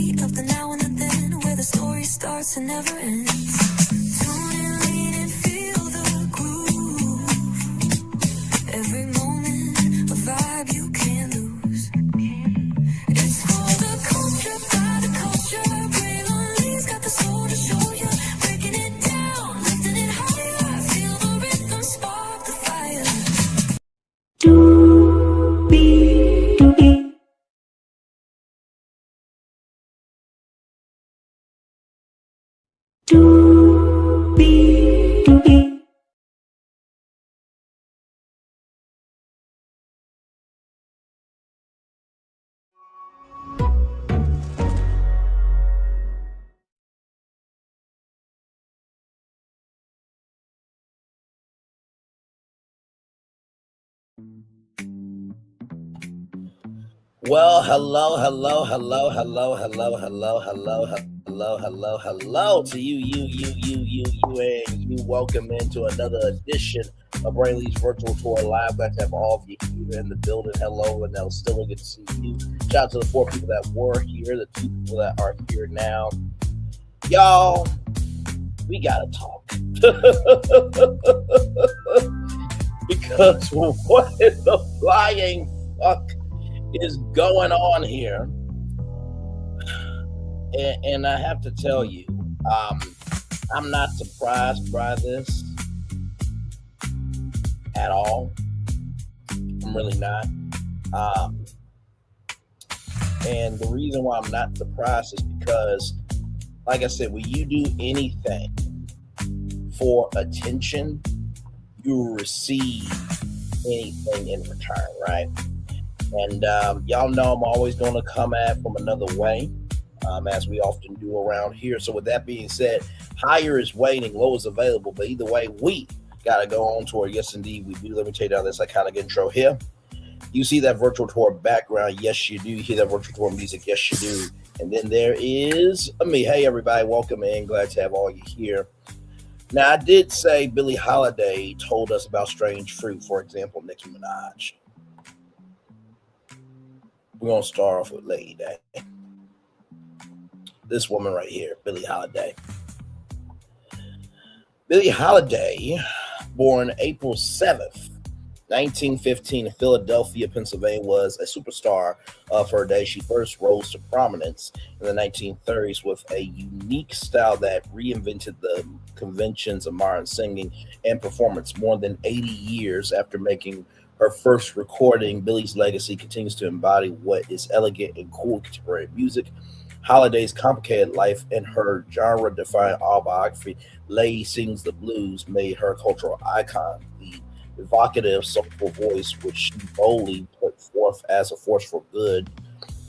beat of the now and the then, where the story starts and never ends. Tune and lean and feel the groove. Every moment, a vibe you can't lose. It's for the culture, by the culture. Braylon got the soul to show you. Breaking it down, lifting it higher. Feel the rhythm, spark the fire. Well, hello to you, and you. Welcome into another edition of Brainley's Virtual Tour Live. Glad to have all of you here in the building. Hello, and still good to see you. Shout out to the 4 people that were here, the 2 people that are here now. Y'all, we gotta talk. Because what is the flying fuck is going on here? And I have to tell you, I'm not surprised by this at all. I'm really not. And the reason why I'm not surprised is because, like I said, when you do anything for attention, you will receive anything in return, right? And y'all know I'm always going to come at from another way, as we often do around here. So with that being said, higher is waiting, low is available. But either way, we got to go on tour. Yes, indeed, we do. Let me take down this iconic intro here. You see that virtual tour background? Yes, you do. You hear that virtual tour music? Yes, you do. And then there is me. Hey, everybody. Welcome in. Glad to have all you here. Now, I did say Billie Holiday told us about Strange Fruit, for example, Nicki Minaj. We're going to start off with Lady Day. This woman right here, Billie Holiday. Billie Holiday, born April 7th, 1915 in Philadelphia, Pennsylvania, was a superstar of her day. She first rose to prominence in the 1930s with a unique style that reinvented the conventions of modern singing and performance. More than 80 years after making her first recording, Billie's legacy continues to embody what is elegant and cool contemporary music. Holiday's complicated life and her genre-defining autobiography, Lady Sings the Blues, made her a cultural icon. The evocative, soulful voice, which she boldly put forth as a force for good,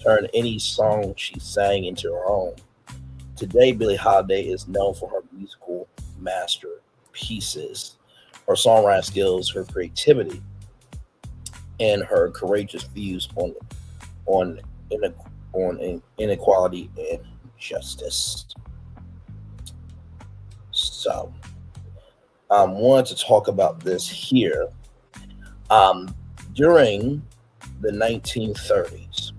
turned any song she sang into her own. Today, Billie Holiday is known for her musical masterpieces, her songwriting skills, her creativity, and her courageous views on inequality and justice. So, I wanted to talk about this here. During the 1930s,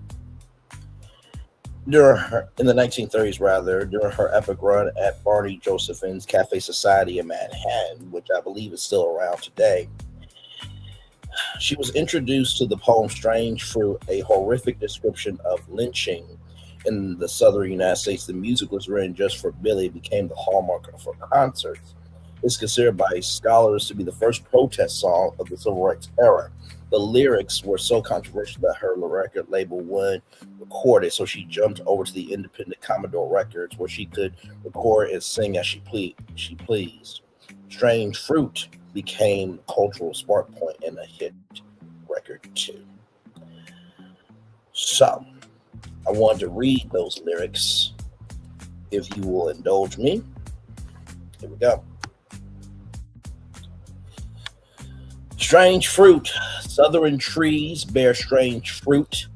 during her epic run at Barney Josephine's Cafe Society in Manhattan, which I believe is still around today, she was introduced to the poem Strange Fruit, a horrific description of lynching in the southern United States. The music was written just for Billie, became the hallmark of her concerts. It's considered by scholars to be the first protest song of the Civil Rights era. The lyrics were so controversial that her record label wouldn't record it, so she jumped over to the independent Commodore Records, where she could record and sing as she pleased. Strange Fruit became a cultural spark point and a hit record too. So, I wanted to read those lyrics, if you will indulge me. Here we go. Strange fruit, southern trees bear strange fruit,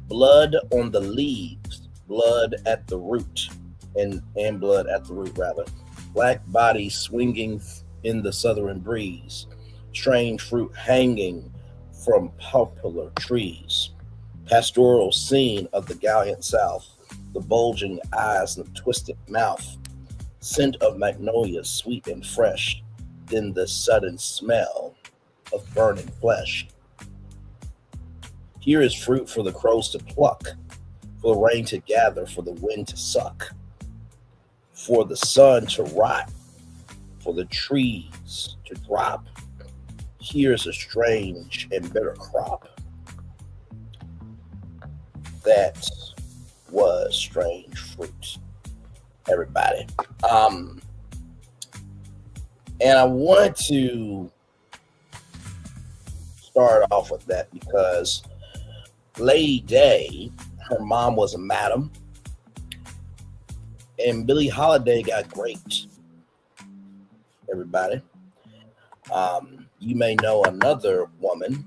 blood on the leaves, blood at the root, and blood at the root rather. Black bodies swinging in the southern breeze, strange fruit hanging from poplar trees. Pastoral scene of the gallant South, the bulging eyes and the twisted mouth, scent of magnolias sweet and fresh, then the sudden smell of burning flesh. Here is fruit for the crows to pluck, for the rain to gather, for the wind to suck, for the sun to rot, for the trees to drop. Here's a strange and bitter crop. That was strange fruit, everybody. And I wanted to start off with that because Lady Day, her mom was a madam, and Billie Holiday got raped, everybody. You may know another woman,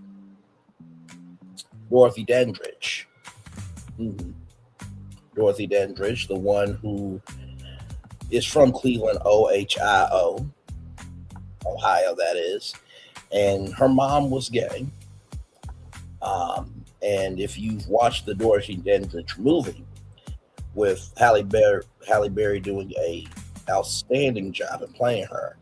Dorothy Dandridge. Dorothy Dandridge, the one who is from Cleveland, Ohio, Ohio, that is. And her mom was gay. And if you've watched the Dorothy Dandridge movie with Halle Berry doing a outstanding job in playing her,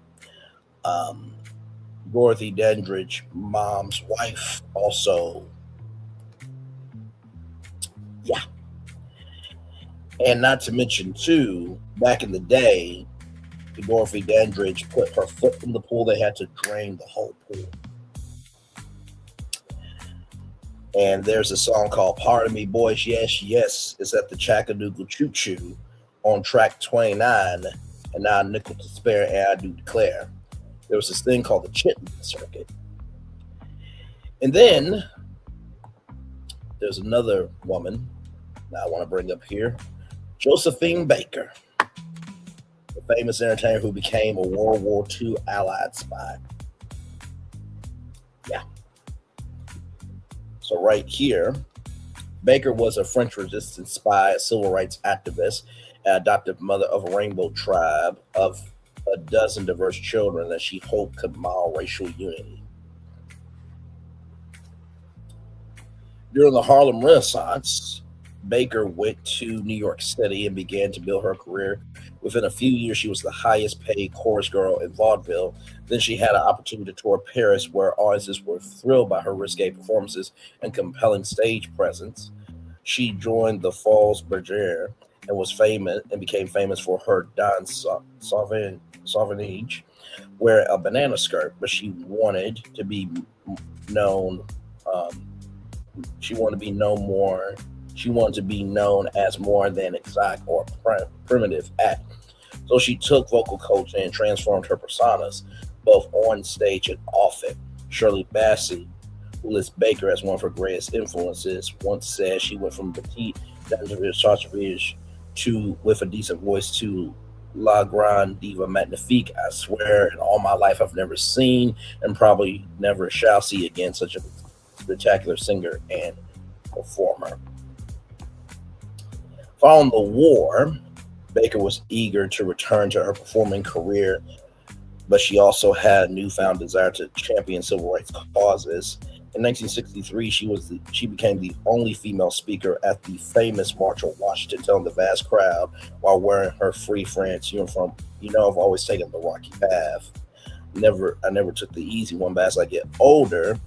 Dorothy Dandridge, mom's wife, also, yeah. And not to mention, too, back in the day, Dorothy Dandridge put her foot in the pool. They had to drain the whole pool. And there's a song called Pardon Me, Boys, Yes, Yes. It's at the Chattanooga Choo Choo on track 29. And now nickel to spare, and I do declare. There was this thing called the Chitlin Circuit. And then there's another woman that I want to bring up here, Josephine Baker, the famous entertainer who became a World War II Allied spy. Yeah. So right here, Baker was a French resistance spy, a civil rights activist, and adopted mother of a rainbow tribe of a dozen diverse children that she hoped could model racial unity. During the Harlem Renaissance, Baker went to New York City and began to build her career. Within a few years, she was the highest paid chorus girl in vaudeville. Then she had an opportunity to tour Paris, where audiences were thrilled by her risque performances and compelling stage presence. She joined the Falls Bergère and was famous and became famous for her Don Sauvage, wear a banana skirt, but she wanted to be known. She wanted to be known more. She wanted to be known as more than exotic or primitive act. So she took vocal coaching and transformed her personas, both on stage and off it. Shirley Bassey, who lists Baker as one of her greatest influences, once said she went from petite Dangerous to with a decent voice to La Grande Diva Magnifique. I swear in all my life I've never seen and probably never shall see again such a spectacular singer and performer. Following the war, Baker was eager to return to her performing career, but she also had a newfound desire to champion civil rights causes. In 1963, she became the only female speaker at the famous March on Washington, telling the vast crowd while wearing her Free France uniform, "You know, I've always taken the rocky path. I never took the easy one, but as I get older,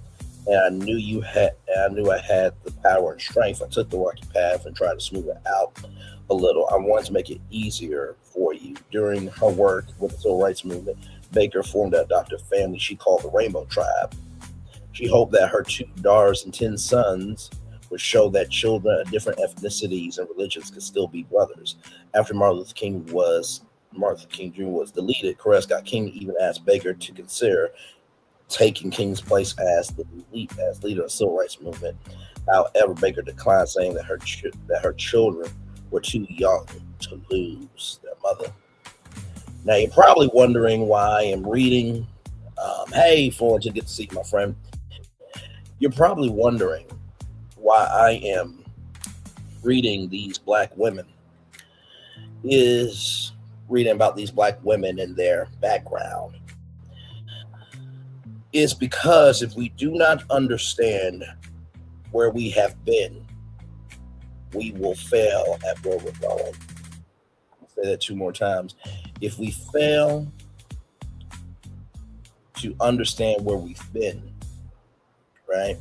and I knew I had the power and strength, I took the rocky path and tried to smooth it out a little. I wanted to make it easier for you." During her work with the civil rights movement, Baker formed an adoptive family she called the Rainbow Tribe. She hoped that her 2 daughters and 10 sons would show that children of different ethnicities and religions could still be brothers. After Martin Luther King Jr. was deleted, Coretta Scott King even asked Baker to consider taking King's place as leader of the civil rights movement. However, Baker declined, saying that her children were too young to lose their mother. Now, you're probably wondering why I am reading. Hey, Florence, good to see you, my friend. You're probably wondering why I am reading these black women. Is reading about these black women and their background. Is because if we do not understand where we have been, we will fail at where we're going. I'll say that two more times. If we fail to understand where we've been, right,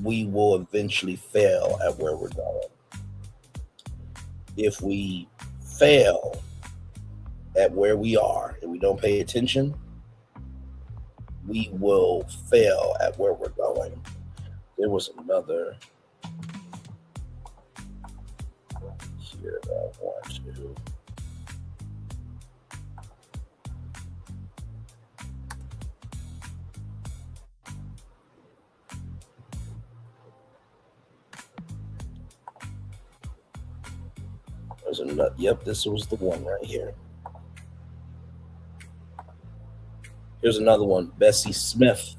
we will eventually fail at where we're going. If we fail at where we are and we don't pay attention, we will fail at where we're going. There was another here that I want to. There's another. Yep, this was the one right here. Here's another one, Bessie Smith.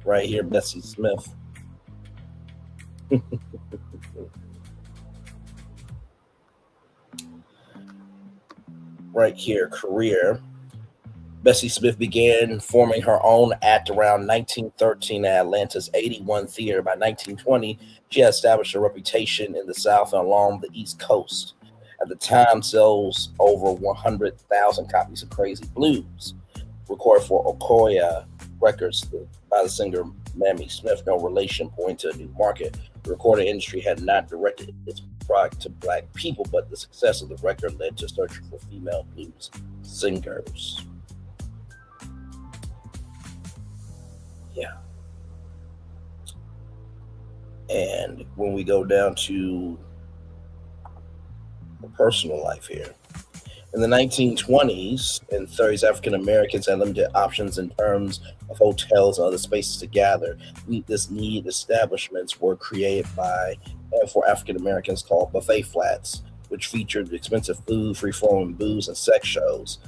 Right here, Bessie Smith. Right here, career. Bessie Smith began forming her own act around 1913 at Atlanta's 81 Theater. By 1920, she had established a reputation in the South and along the East Coast. At the time, sells over 100,000 copies of Crazy Blues, recorded for Okoye Records by the singer Mamie Smith. No relation, point to a new market. The recording industry had not directed its product to black people, but the success of the record led to searching for female blues singers. Yeah. And when we go down to the personal life here, in the 1920s and 30s, African Americans had limited options in terms of hotels and other spaces to gather. Meet this need establishments were created by and for African Americans called buffet flats, which featured expensive food, free-flowing booze, and sex shows.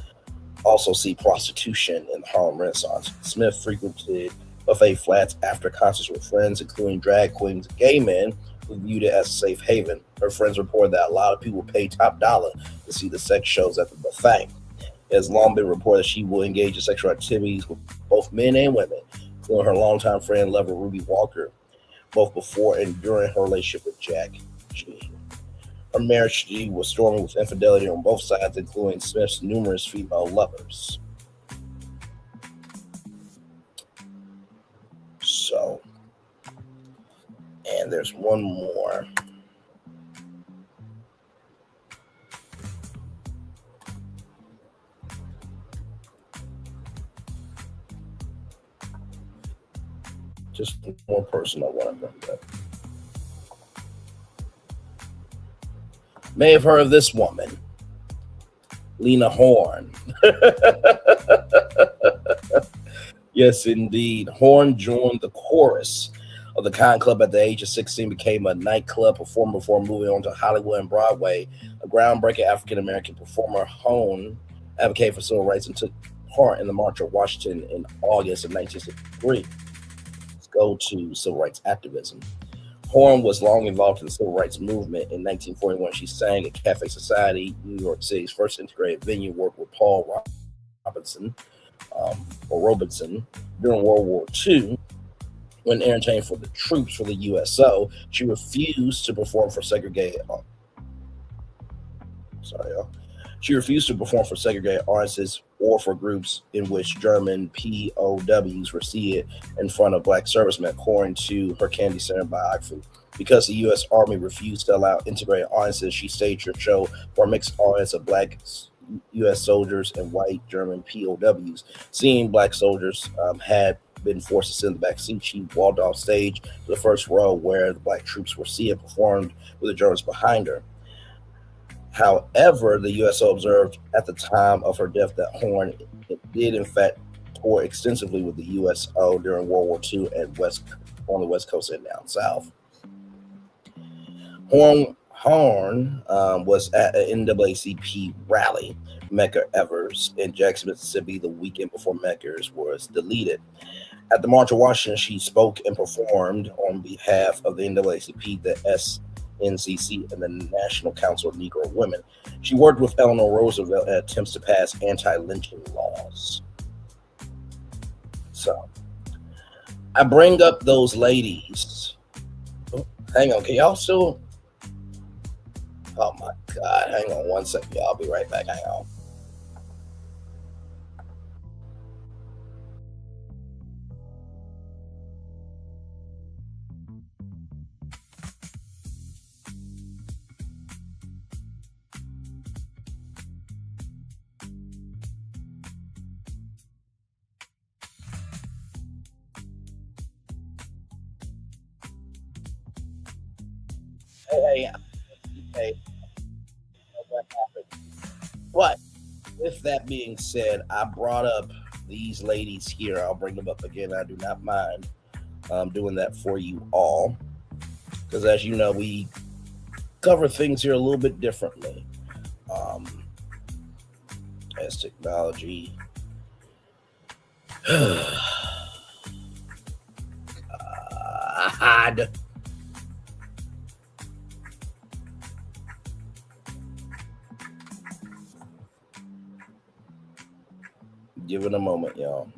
Also see prostitution in the Harlem Renaissance. Smith frequented buffet flats after concerts with friends, including drag queens and gay men, who viewed it as a safe haven. Her friends reported that a lot of people paid top dollar to see the sex shows at the buffet. It has long been reported that she will engage in sexual activities with both men and women, including her longtime friend, lover Ruby Walker, both before and during her relationship with Jack G. Her marriage was stormy with infidelity on both sides, including Smith's numerous female lovers. So, and there's one more. Just one person I want to bring up. May have heard of this woman, Lena Horne. Yes, indeed. Horne joined the chorus of the Con Club at the age of 16, became a nightclub performer before moving on to Hollywood and Broadway. A groundbreaking African-American performer, Horne advocated for civil rights and took part in the March of Washington in August of 1963. Let's go to civil rights activism. Horne was long involved in the civil rights movement. In 1941, she sang at Cafe Society, New York City's first integrated venue, worked with Paul Robinson, during World War II. When entertaining for the troops for the USO, she refused to perform for segregated. She refused to perform for segregated artists or for groups in which German POWs were seated in front of black servicemen, according to her Kennedy Center biography. Because the U.S. Army refused to allow integrated audiences, she staged her show for a mixed audience of black U.S. soldiers and white German POWs. Seeing black soldiers had been forced to sit in the back seat, she walked off stage to the first row where the black troops were seated, performed with the Germans behind her. However, the USO observed at the time of her death that Horne did in fact tour extensively with the USO during World War II and on the West Coast and down south. Horne was at an NAACP rally, Medgar Evers, in Jackson, Mississippi, the weekend before Medgar was deleted. At the March of Washington, she spoke and performed on behalf of the NAACP, the SNCC, and the National Council of Negro Women. She worked with Eleanor Roosevelt in attempts to pass anti-lynching laws. So, I bring up those ladies. Oh, Hang on, can y'all still? Oh my God! Hang on one second, y'all. I'll be right back. Hang on. Hey, hey, what happened? What? With that being said, I brought up these ladies here. I'll bring them up again. I do not mind doing that for you all because, as you know, we cover things here a little bit differently. Um, as technology. God. Give it a moment, y'all.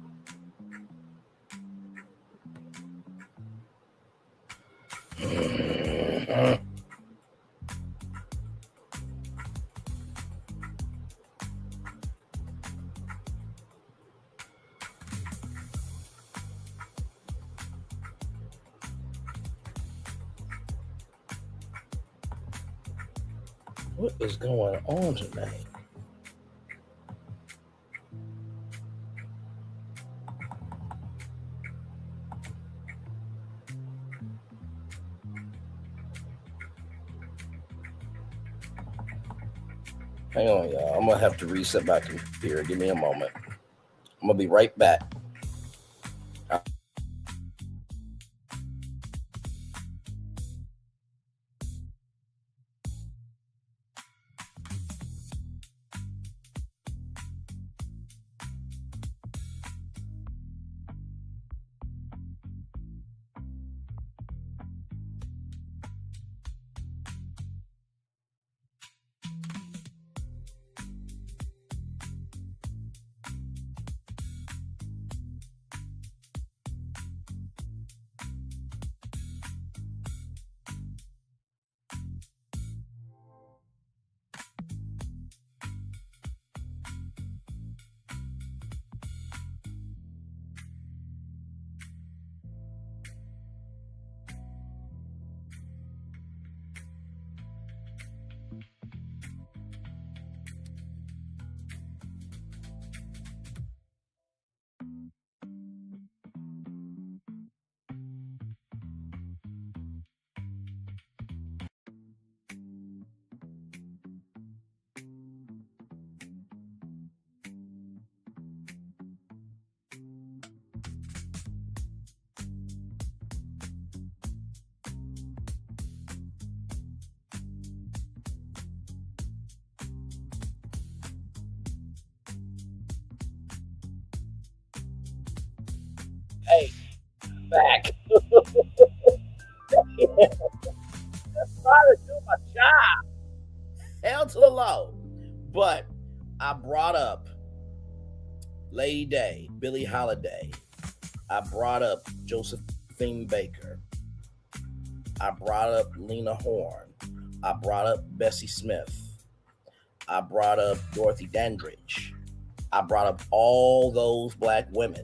What is going on tonight? Hang on, y'all. I'm gonna have to reset my computer. Give me a moment. I'm gonna be right back. Hey, back. Trying to do my job. Hell to the low. But I brought up Lady Day, Billie Holiday. I brought up Josephine Baker. I brought up Lena Horne. I brought up Bessie Smith. I brought up Dorothy Dandridge. I brought up all those black women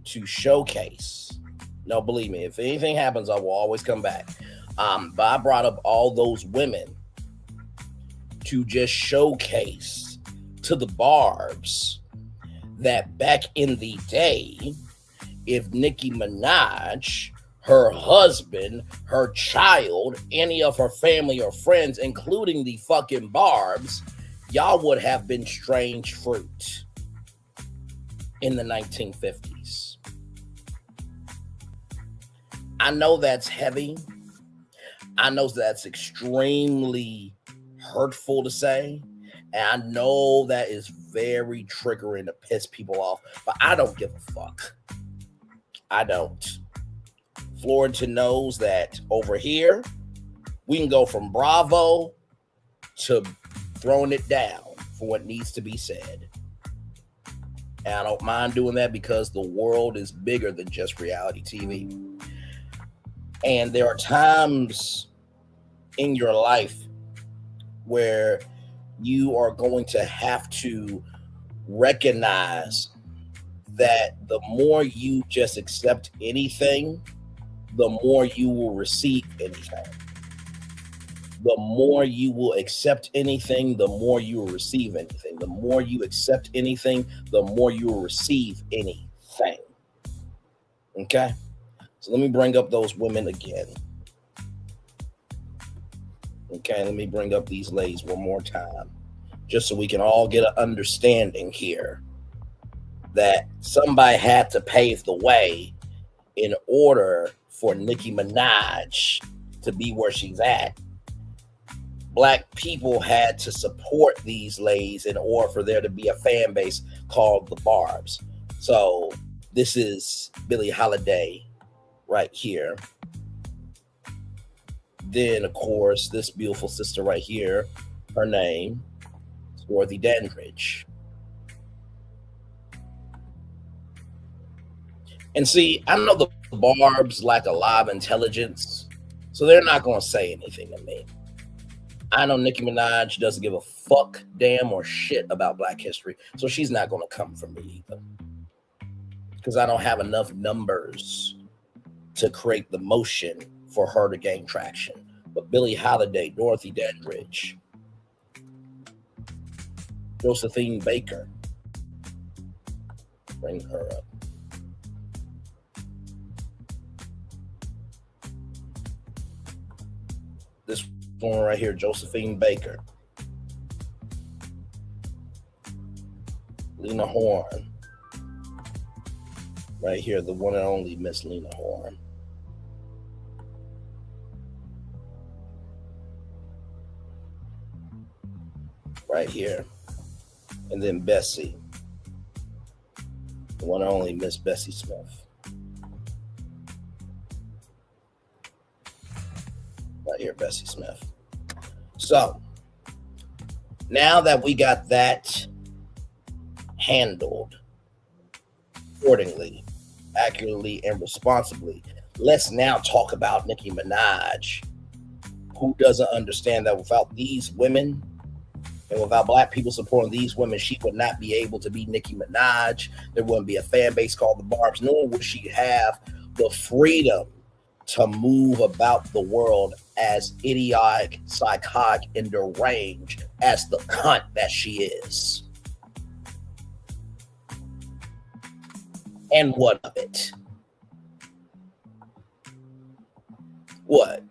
to showcase. No, believe me, if anything happens, I will always come back. But I brought up all those women to just showcase to the barbs that back in the day, if Nicki Minaj, her husband, her child, any of her family or friends, including the fucking barbs, y'all would have been strange fruit in the 1950s. I know that's heavy. I know that's extremely hurtful to say. And I know that is very triggering to piss people off, but I don't give a fuck. I don't. Florida knows that over here, we can go from bravo to throwing it down for what needs to be said. And I don't mind doing that because the world is bigger than just reality TV. And there are times in your life where you are going to have to recognize that the more you just accept anything, the more you will receive anything. The more you will accept anything, the more you will receive anything. The more you accept anything, the more you will receive anything. Okay? So let me bring up those women again. Okay, let me bring up these ladies one more time, just so we can all get an understanding here that somebody had to pave the way in order for Nicki Minaj to be where she's at. Black people had to support these ladies in order for there to be a fan base called the Barbs. So this is Billie Holiday right here. Then, of course, this beautiful sister right here, her name is Dorothy Dandridge. And see, I know the Barbs lack a lot of intelligence, so they're not going to say anything to me. I know Nicki Minaj doesn't give a fuck, damn, or shit about Black history, so she's not going to come for me either. Because I don't have enough numbers to create the motion for her to gain traction. But Billie Holiday, Dorothy Dandridge, Josephine Baker, bring her up. This one right here, Josephine Baker. Lena Horne. Right here, the one and only Miss Lena Horne. Right here. And then Bessie. The one and only Miss Bessie Smith. Right here, Bessie Smith. So, now that we got that handled accordingly, accurately, and responsibly, let's now talk about Nicki Minaj, who doesn't understand that without these women and without Black people supporting these women, she would not be able to be Nicki Minaj. There wouldn't be a fan base called the Barbs, nor would she have the freedom to move about the world as idiotic, psychotic, and deranged as the cunt that she is. And what of it? What?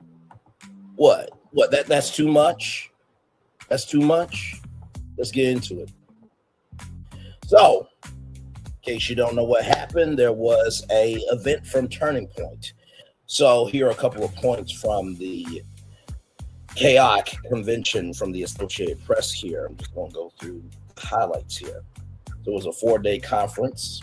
That's too much? That's too much? Let's get into it. So, in case you don't know what happened, there was a event from Turning Point. So here are a couple of points from the chaotic convention from the Associated Press here. I'm just going to go through highlights here. So it was a 4-day conference.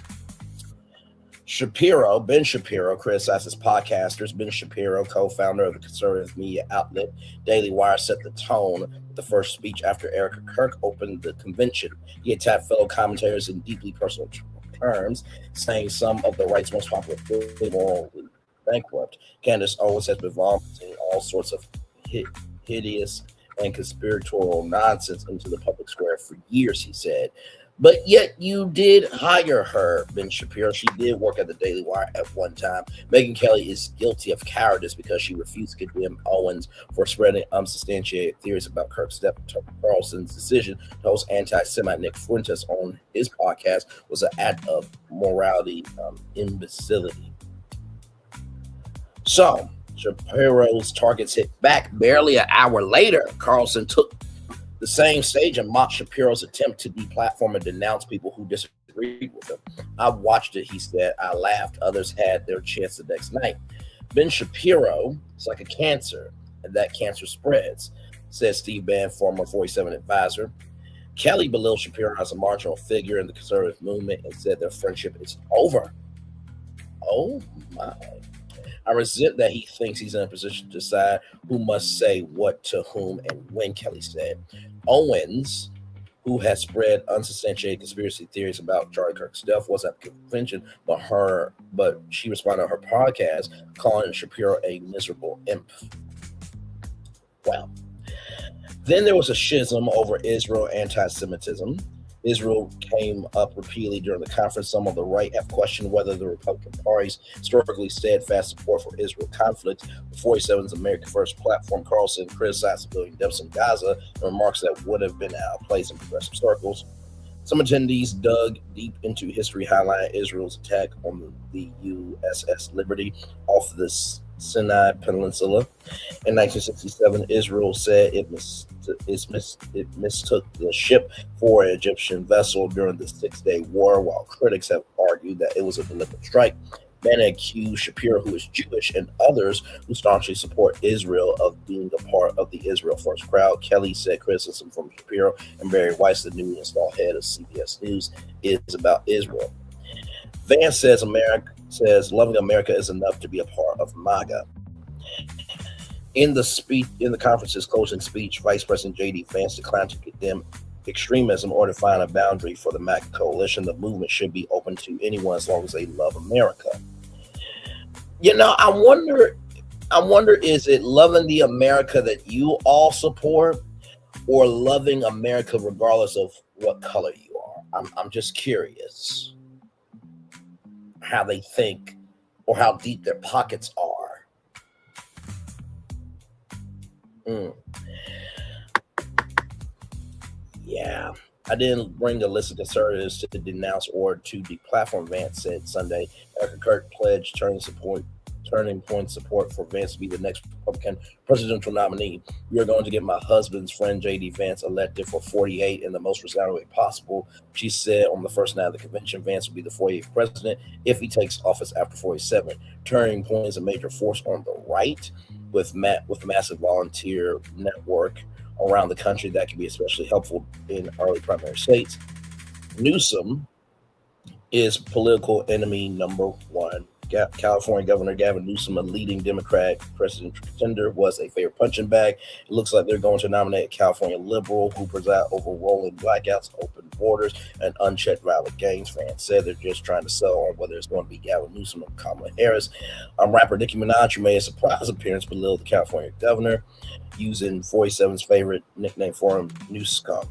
Ben Shapiro, criticizes podcasters. Ben Shapiro, co-founder of the conservative media outlet Daily Wire, set the tone with the first speech after Erica Kirk opened the convention. He attacked fellow commentators in deeply personal terms, saying some of the right's most popular morally bankrupt. Candace Owens has been vomiting all sorts of hideous and conspiratorial nonsense into the public square for years, he said. But yet you did hire her, Ben Shapiro. She did work at the Daily Wire at one time. Megyn Kelly is guilty of cowardice because she refused to condemn Owens for spreading unsubstantiated theories about Kirk Carlson's decision to host anti-Semite Nick Fuentes on his podcast was an act of morality imbecility. So, Shapiro's targets hit back. Barely an hour later, Carlson took the same stage and mocked Shapiro's attempt to deplatform and denounce people who disagreed with him. I watched it, he said. I laughed. Others had their chance the next night. Ben Shapiro is like a cancer, and that cancer spreads, said Steve Bann, former 47 advisor. Kelly belittled Shapiro as a marginal figure in the conservative movement and said their friendship is over. Oh, my. I resent that he thinks he's in a position to decide who must say what to whom and when, Kelly said. Owens who had spread unsubstantiated conspiracy theories about Charlie Kirk's death, was at the convention, but she responded on her podcast calling Shapiro a miserable imp. Wow. Then there was a schism over Israel anti-Semitism. Israel came up repeatedly during the conference. Some on the right have questioned whether the Republican Party's historically steadfast support for Israel conflict. The 47's America First platform, Carlson criticized civilian deaths in Gaza and remarks that would have been out of place in progressive circles. Some attendees dug deep into history, highlighting Israel's attack on the USS Liberty off the Sinai Peninsula. In 1967, Israel said it mistook the ship for an Egyptian vessel during the Six-Day War, while critics have argued that it was a deliberate strike. Many accused Shapiro, who is Jewish, and others who staunchly support Israel of being a part of the Israel First crowd. Kelly said criticism from Shapiro and Barry Weiss, the newly installed head of CBS News, is about Israel. Vance says loving America is enough to be a part of MAGA. In the conference's closing speech, Vice President J.D. Vance declined to condemn extremism or define a boundary for the MAGA coalition. The movement should be open to anyone as long as they love America. I wonder, is it loving the America that you all support, or loving America regardless of what color you are? I'm just curious how they think or how deep their pockets are. Yeah, I didn't bring a list of conservatives to denounce or to deplatform Vance, said Sunday. Erica Kirk pledged turning point support for Vance to be the next Republican presidential nominee. We are going to get my husband's friend J.D. Vance elected for 48 in the most resounding way possible. She said on the first night of the convention, Vance will be the 48th president if he takes office after 47. Turning Point is a major force on the right with massive volunteer network around the country that can be especially helpful in early primary states. Newsom is political enemy number one. California Governor Gavin Newsom, a leading Democrat presidential contender, was a favorite punching bag. It looks like they're going to nominate a California liberal who preside over rolling blackouts, open borders, and unchecked violent gangs. Fans said they're just trying to sell on whether it's going to be Gavin Newsom or Kamala Harris. Rapper Nicki Minaj, who made a surprise appearance below the California governor, using 47's favorite nickname for him, New Scum.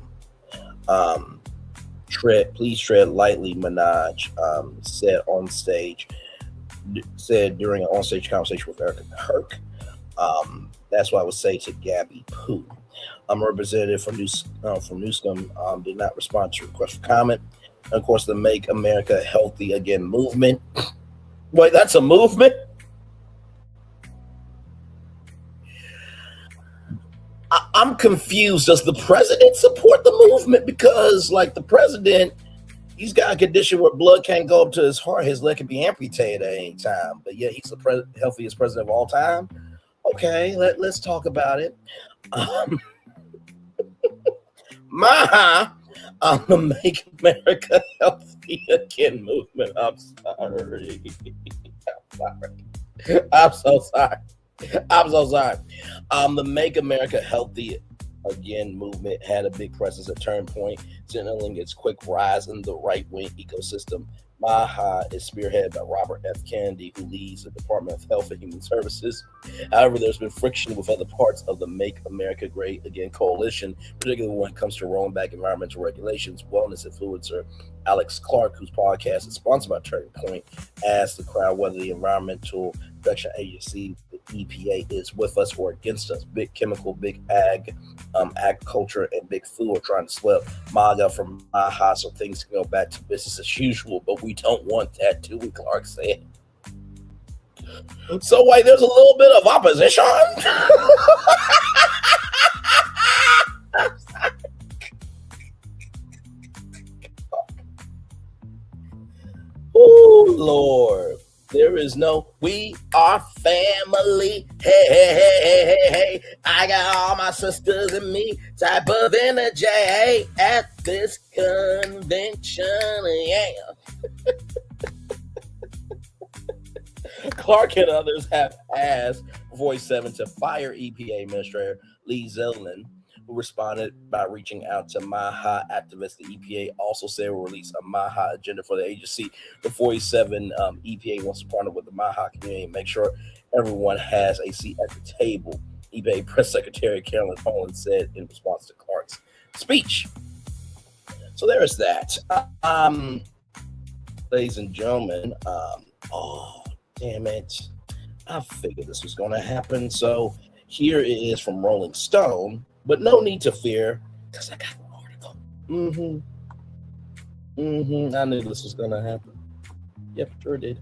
Please tread lightly, Minaj said during an onstage conversation with Erica Kirk. That's what I would say to Gabby Poo. A representative from Newscom did not respond to request for comment. And of course, the Make America Healthy Again movement. Wait, that's a movement? I'm confused. Does the president support the movement? Because, the president, he's got a condition where blood can't go up to his heart. His leg can be amputated at any time. But yet he's the healthiest president of all time. Okay, let's talk about it. The Make America Healthy Again movement. I'm sorry. I'm so sorry. The Make America Healthy Again movement had a big presence at Turning Point, signaling its quick rise in the right-wing ecosystem. MAHA is spearheaded by Robert F. Kennedy, who leads the Department of Health and Human Services. However, there's been friction with other parts of the Make America Great Again coalition, particularly when it comes to rolling back environmental regulations. Wellness influencer Alex Clark, whose podcast is sponsored by Turning Point, asked the crowd whether the Environmental Protection Agency, the EPA, is with us or against us. Big chemical, big ag, agriculture, and big food are trying to sweep MAGA from MAHA so things can go back to business as usual, but we don't want that, do we, Clark said. So, there's a little bit of opposition? Oh, Lord. There is no, we are family. Hey, hey, hey, hey, hey, hey. I got all my sisters and me type of energy at this convention. Yeah. Clark and others have asked Voice 7 to fire EPA Administrator Lee Zeldin who responded by reaching out to MAHA activists. The EPA also said will release a MAHA agenda for the agency. The 47 EPA wants to partner with the MAHA community and make sure everyone has a seat at the table. EPA Press Secretary Carolyn Poland said in response to Clark's speech. So there is that. Ladies and gentlemen, oh, damn it. I figured this was going to happen. So here it is from Rolling Stone, but no need to fear because I got an article. I knew this was going to happen. Yep, sure did.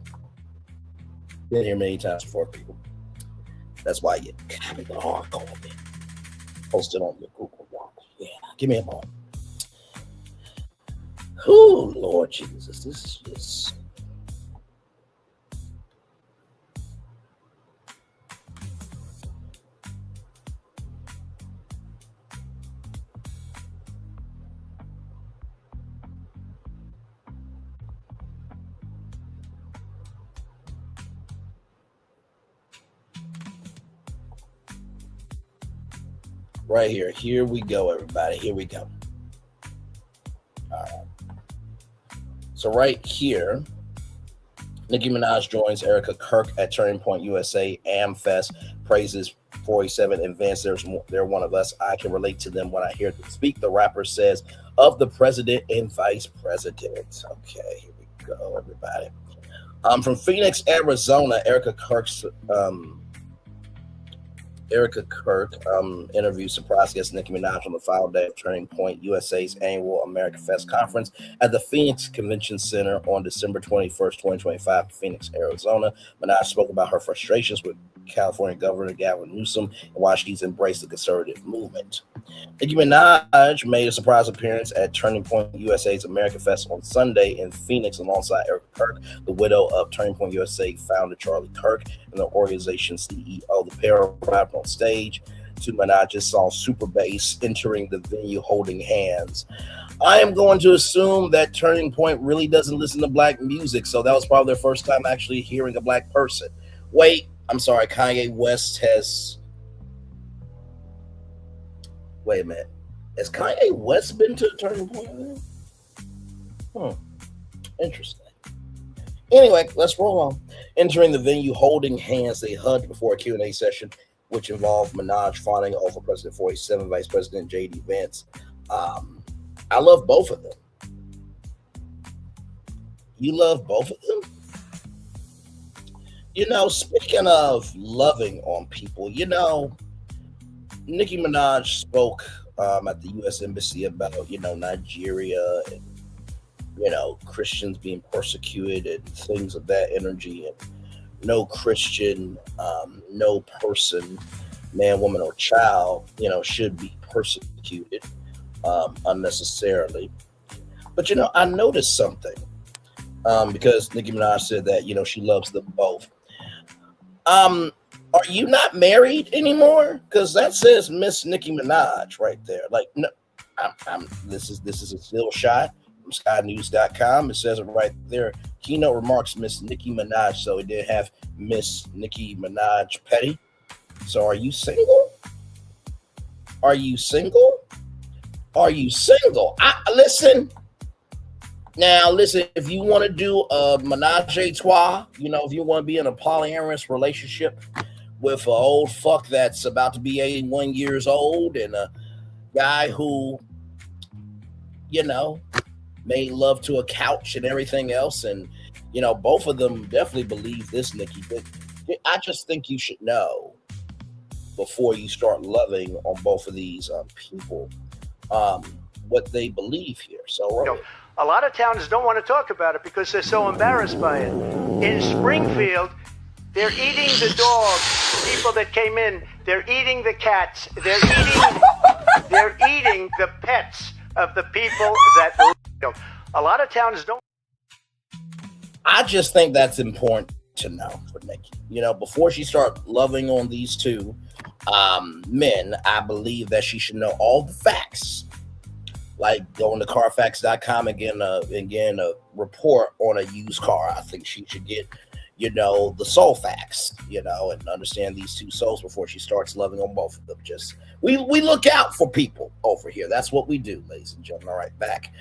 Been here many times before, people. That's why you copy the article and post it on your Google Doc. Yeah, give me a moment. Oh, Lord Jesus, this is just... Right here. Here we go, everybody. Here we go. All right. So right here, Nicki Minaj joins Erica Kirk at Turning Point USA AmFest, praises 47 events. They're one of us. I can relate to them when I hear them speak. The rapper says of the president and vice president. Okay, here we go, everybody. From Phoenix, Arizona, Erica Kirk interviewed surprise guest Nicki Minaj on the final day of Turning Point USA's annual America Fest conference at the Phoenix Convention Center on December 21st, 2025 in Phoenix, Arizona. Minaj spoke about her frustrations with California Governor Gavin Newsom and why she's embraced the conservative movement. Nicki Minaj made a surprise appearance at Turning Point USA's America Fest on Sunday in Phoenix alongside Erica Kirk, the widow of Turning Point USA founder Charlie Kirk, and the organization's CEO. The pair arrived on stage to Minaj's song Super Bass, entering the venue holding hands. I am going to assume that Turning Point really doesn't listen to black music, so that was probably their first time actually hearing a black person. Wait, I'm sorry, Kanye West has... Wait a minute. Has Kanye West been to Turning Point? Interesting. Anyway, let's roll on. Entering the venue holding hands, they hugged before a Q&A session, which involved Minaj fawning over President 47, Vice President J.D. Vance. I love both of them. You love both of them? You know, speaking of loving on people, you know, Nicki Minaj spoke at the U.S. Embassy about, Nigeria and, Christians being persecuted and things of that energy. And no Christian, no person, man, woman, or child, should be persecuted unnecessarily. But, I noticed something because Nicki Minaj said that, she loves them both. Are you not married anymore? Because that says Miss Nicki Minaj right there. Like, no, this is a still shot from SkyNews.com. It says it right there. Keynote remarks Miss Nicki Minaj. So it did have Miss Nicki Minaj Petty. So are you single? Are you single? Are you single? Listen. Now, listen, if you want to do a menage a trois, if you want to be in a polyamorous relationship with an old fuck that's about to be 81 years old and a guy who, made love to a couch and everything else. And, both of them definitely believe this, Nicki. But I just think you should know before you start loving on both of these people what they believe here. So, a lot of towns don't want to talk about it because they're so embarrassed by it. In Springfield, they're eating the dogs, people that came in. They're eating the cats. They're eating the pets of the people that... A lot of towns don't... I just think that's important to know for Nicki. Before she starts loving on these two men, I believe that she should know all the facts. Like going to Carfax.com and getting a report on a used car. I think she should get, the soul facts, and understand these two souls before she starts loving on both of them. Just we look out for people over here. That's what we do, ladies and gentlemen. All right, back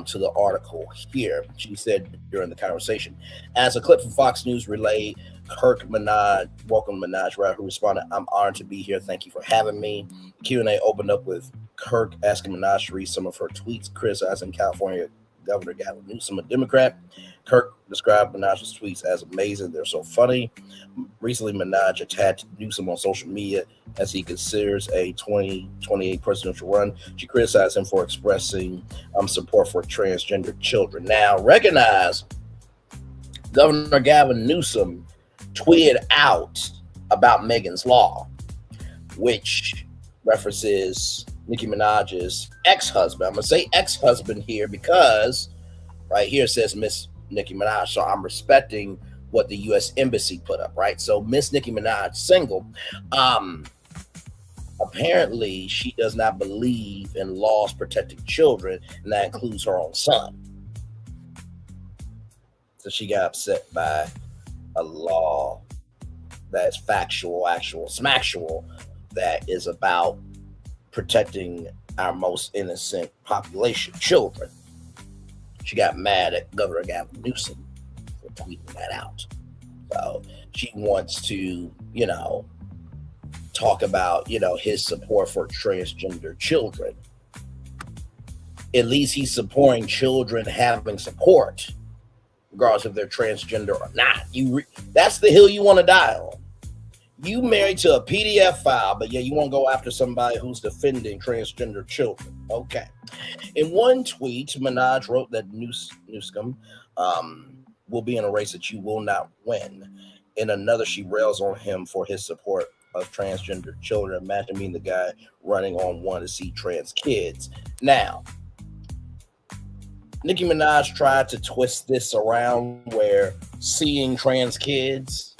to the article here. She said during the conversation, as a clip from Fox News relayed, Kirk Minaj, welcome Minaj, right, who responded, "I'm honored to be here. Thank you for having me." Q&A opened up with Kirk asking Minaj to read some of her tweets criticizing California Governor Gavin Newsom, a Democrat. Kirk described Minaj's tweets as amazing. They're so funny. Recently, Minaj attacked Newsom on social media as he considers a 2028 presidential run. She criticized him for expressing support for transgender children. Now, recognize Governor Gavin Newsom tweeted out about Megan's Law, which references Nicki Minaj's ex-husband. I'm going to say ex-husband here because right here it says Miss Nicki Minaj. So I'm respecting what the U.S. Embassy put up, right? So Miss Nicki Minaj, single. Apparently, she does not believe in laws protecting children, and that includes her own son. So she got upset by a law that's factual, actual, smactual, that is about protecting our most innocent population, children. She got mad at Governor Gavin Newsom for tweeting that out. So she wants to, talk about, his support for transgender children. At least he's supporting children having support, regardless if they're transgender or not. That's the hill you want to die on. You married to a PDF file, but you won't go after somebody who's defending transgender children. Okay. In one tweet, Minaj wrote that Newsom will be in a race that you will not win. In another, she rails on him for his support of transgender children. Imagine being the guy running on one to see trans kids. Now, Nicki Minaj tried to twist this around where seeing trans kids,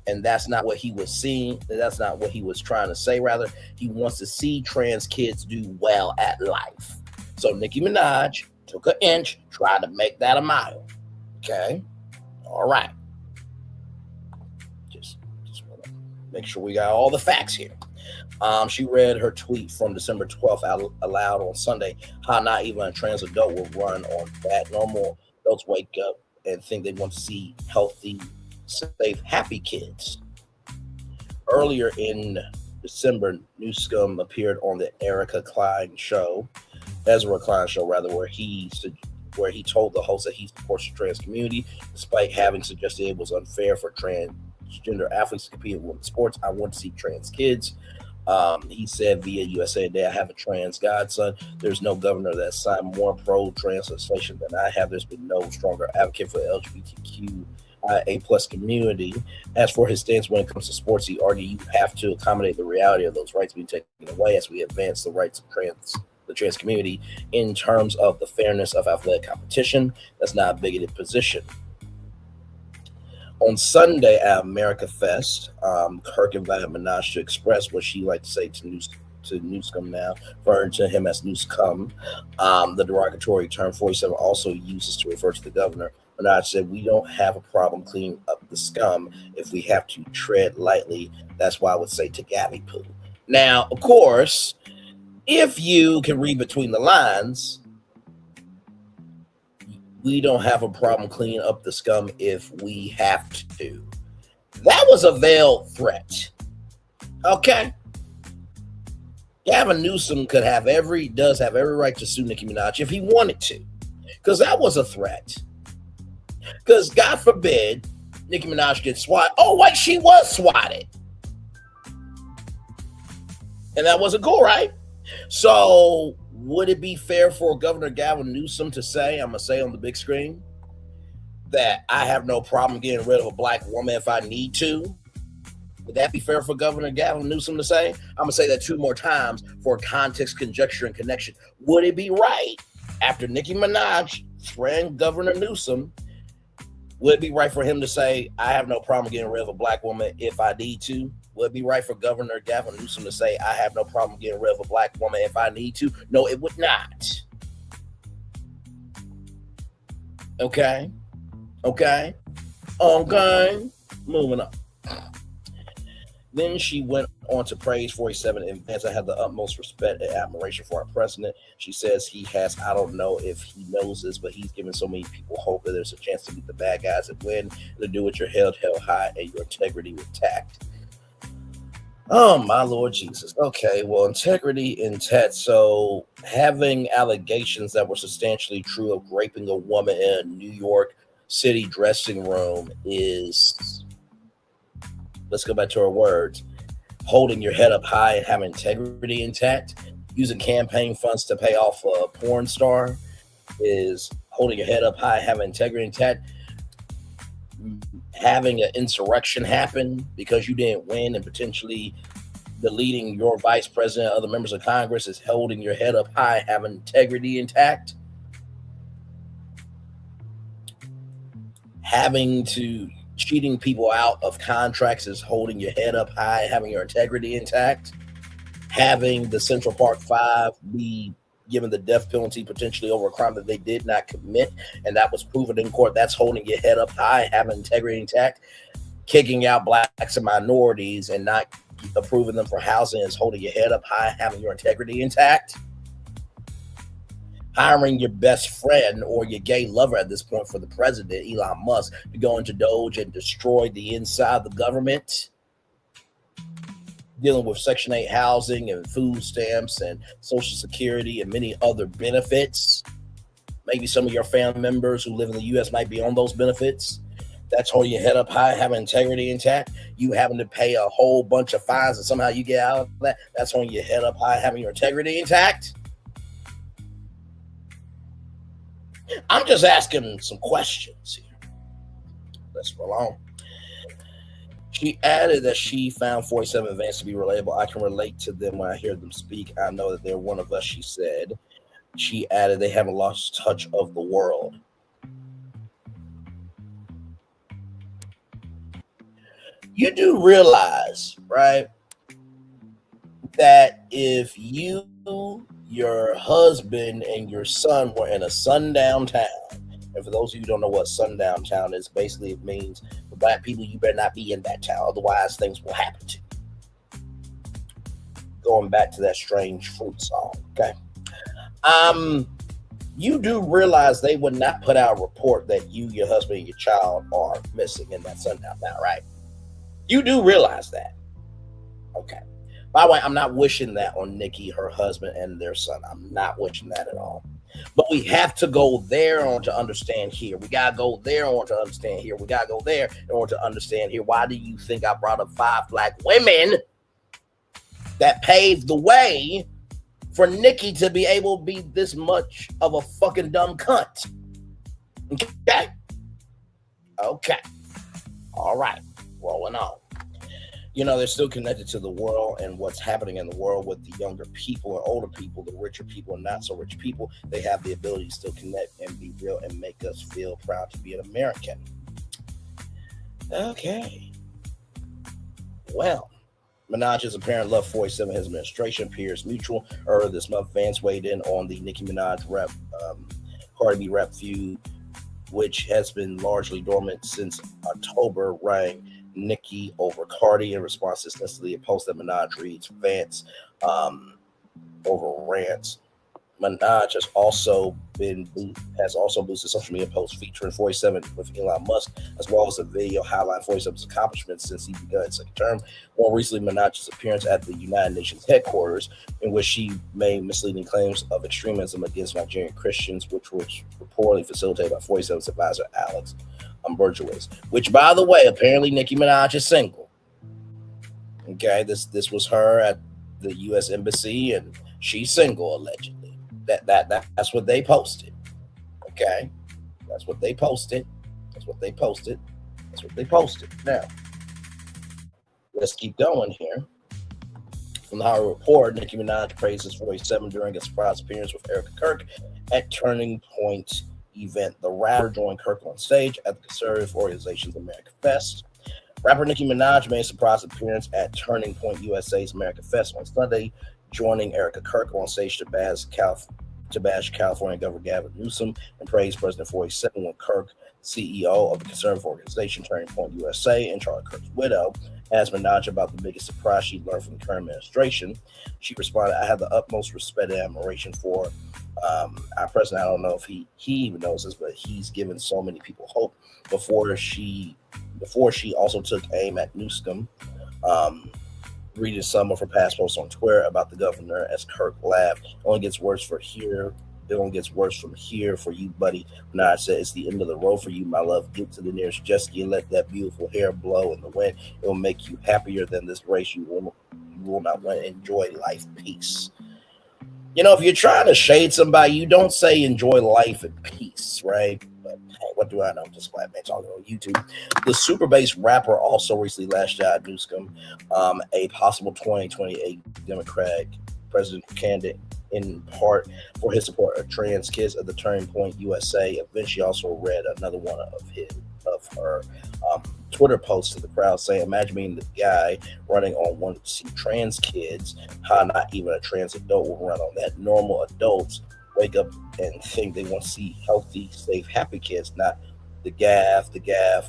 and that's not what he was seeing. That's not what he was trying to say. Rather, he wants to see trans kids do well at life. So Nicki Minaj took an inch, tried to make that a mile. Okay? All right. Just want to make sure we got all the facts here. She read her tweet from December 12th out aloud on Sunday. How not even a trans adult will run on that. Normal adults wake up and think they want to see healthy, safe, happy kids. Earlier in December, Newsom appeared on the Ezra Klein show, where he told the host that he supports the trans community, despite having suggested it was unfair for transgender athletes to compete in women's sports. I want to see trans kids. He said via USA Today, I have a trans godson. There's no governor that signed more pro-trans legislation than I have. There's been no stronger advocate for the LGBTQIA+ community. As for his stance when it comes to sports, he argued you have to accommodate the reality of those rights being taken away as we advance the rights of the trans community in terms of the fairness of athletic competition. That's not a bigoted position. On Sunday at America Fest, Kirk invited Minaj to express what she liked to say to Newsom now, referring to him as Newscum. The derogatory term 47 also uses to refer to the governor. Minaj said, we don't have a problem cleaning up the scum if we have to tread lightly. That's why I would say to Gabby Poo. Now, of course, if you can read between the lines, we don't have a problem cleaning up the scum if we have to. That was a veiled threat. Okay. Gavin Newsom does have every right to sue Nicki Minaj if he wanted to, because that was a threat. Because God forbid Nicki Minaj gets swatted. Oh, wait, she was swatted. And that wasn't cool, right? So would it be fair for Governor Gavin Newsom to say, I'm going to say on the big screen, that I have no problem getting rid of a black woman if I need to? Would that be fair for Governor Gavin Newsom to say? I'm going to say that two more times for context, conjecture, and connection. Would it be right after Nicki Minaj threatened Governor Newsom? Would it be right for him to say, I have no problem getting rid of a black woman if I need to? Would it be right for Governor Gavin Newsom to say, I have no problem getting rid of a black woman if I need to? No, it would not. Okay. Okay, moving on. Then she went on to praise 47 in advance. I have the utmost respect and admiration for our president. She says he has, I don't know if he knows this, but he's given so many people hope that there's a chance to beat the bad guys and win, to do what you're held high and your integrity with tact. Oh, my Lord Jesus. Okay, well, integrity intact. So having allegations that were substantially true of raping a woman in a New York City dressing room is, let's go back to our words, holding your head up high and having integrity intact. Using campaign funds to pay off a porn star is holding your head up high, having integrity intact. Having an insurrection happen because you didn't win and potentially deleting your vice president, other members of Congress is holding your head up high, having integrity intact. Cheating people out of contracts is holding your head up high, having your integrity intact. Having the Central Park Five be given the death penalty potentially over a crime that they did not commit, and that was proven in court, that's holding your head up high, having integrity intact. Kicking out blacks and minorities and not approving them for housing is holding your head up high, having your integrity intact. Hiring your best friend or your gay lover at this point for the president, Elon Musk, to go into Doge and destroy the inside of the government. Dealing with Section 8 housing and food stamps and Social Security and many other benefits. Maybe some of your family members who live in the U.S. might be on those benefits. That's holding your head up high, having integrity intact. You having to pay a whole bunch of fines and somehow you get out of that. That's holding your head up high, having your integrity intact. I'm just asking some questions here. Let's roll on. She added that she found 47 advance to be relatable. I can relate to them when I hear them speak. I know that they're one of us, she said. She added they haven't lost touch of the world. You do realize, right, that if you, your husband, and your son were in a sundown town, and for those of you who don't know what sundown town is, basically it means for black people, you better not be in that town, otherwise things will happen to you. Going back to that strange fruit song, okay? You do realize they would not put out a report that you, your husband, and your child are missing in that sundown town, right? You do realize that. Okay. By the way, I'm not wishing that on Nicki, her husband, and their son. I'm not wishing that at all. But we have to go there in order to understand here. We got to go there in order to understand here. We got to go there in order to understand here. Why do you think I brought up 5 black women that paved the way for Nicki to be able to be this much of a fucking dumb cunt? Okay. Okay. All right. Rolling on. You know, they're still connected to the world and what's happening in the world with the younger people and older people, the richer people and not so rich people. They have the ability to still connect and be real and make us feel proud to be an American. Okay. Well, Minaj's apparent love 47 his administration appears mutual. Earlier this month, fans weighed in on the Nicki Minaj Cardi B rap feud, which has been largely dormant since October, rang Nicki over Cardi. In response to instantly a post that Minaj reads Vance over rants. Minaj has also boosted social media posts featuring 47 with Elon Musk, as well as a video highlighting 47's accomplishments since he began his second term. More recently, Minaj's appearance at the United Nations headquarters, in which she made misleading claims of extremism against Nigerian Christians, which was reportedly facilitated by 47's advisor Alex Burgess. Which, by the way, apparently Nicki Minaj is single. Okay, this was her at the U.S. Embassy, and she's single allegedly. That's what they posted. Okay, that's what they posted. That's what they posted. That's what they posted. Now, let's keep going here. From the Hollywood Report, Nicki Minaj praises 47 during a surprise appearance with Erica Kirk at Turning Point event. The rapper joined Kirk on stage at the conservative organization's America Fest. Rapper Nicki Minaj made a surprise appearance at Turning Point USA's America Fest on Sunday, joining Erica Kirk on stage to bask to bash California Governor Gavin Newsom and praise President 47 when Kirk, CEO of the conservative organization Turning Point USA, and Charlie Kirk's widow, asked Minaj about the biggest surprise she learned from the current administration. She responded, "I have the utmost respect and admiration for our president. I don't know if he even knows this, but he's given so many people hope." Before she also took aim at Newsom, reading some of her past posts on Twitter about the governor as Kirk laughed. It only gets worse from here for you, buddy. Minaj said, "It's the end of the road for you, my love. Get to the nearest jet ski and let that beautiful hair blow in the wind. It will make you happier than this race. You will not win. Enjoy life. Peace." You know, if you're trying to shade somebody, you don't say enjoy life and peace, right? But hey, what do I know? I'm just glad man talking on YouTube. The super bass rapper also recently lashed out at Newsom, a possible 2028 Democratic presidential candidate, in part for his support of trans kids at the Turning Point USA event. She also read another one of her Twitter posts to the crowd saying, "Imagine being the guy running on one to see trans kids. How not even a trans adult will run on that. Normal adults wake up and think they want to see healthy, safe, happy kids, not the gaff,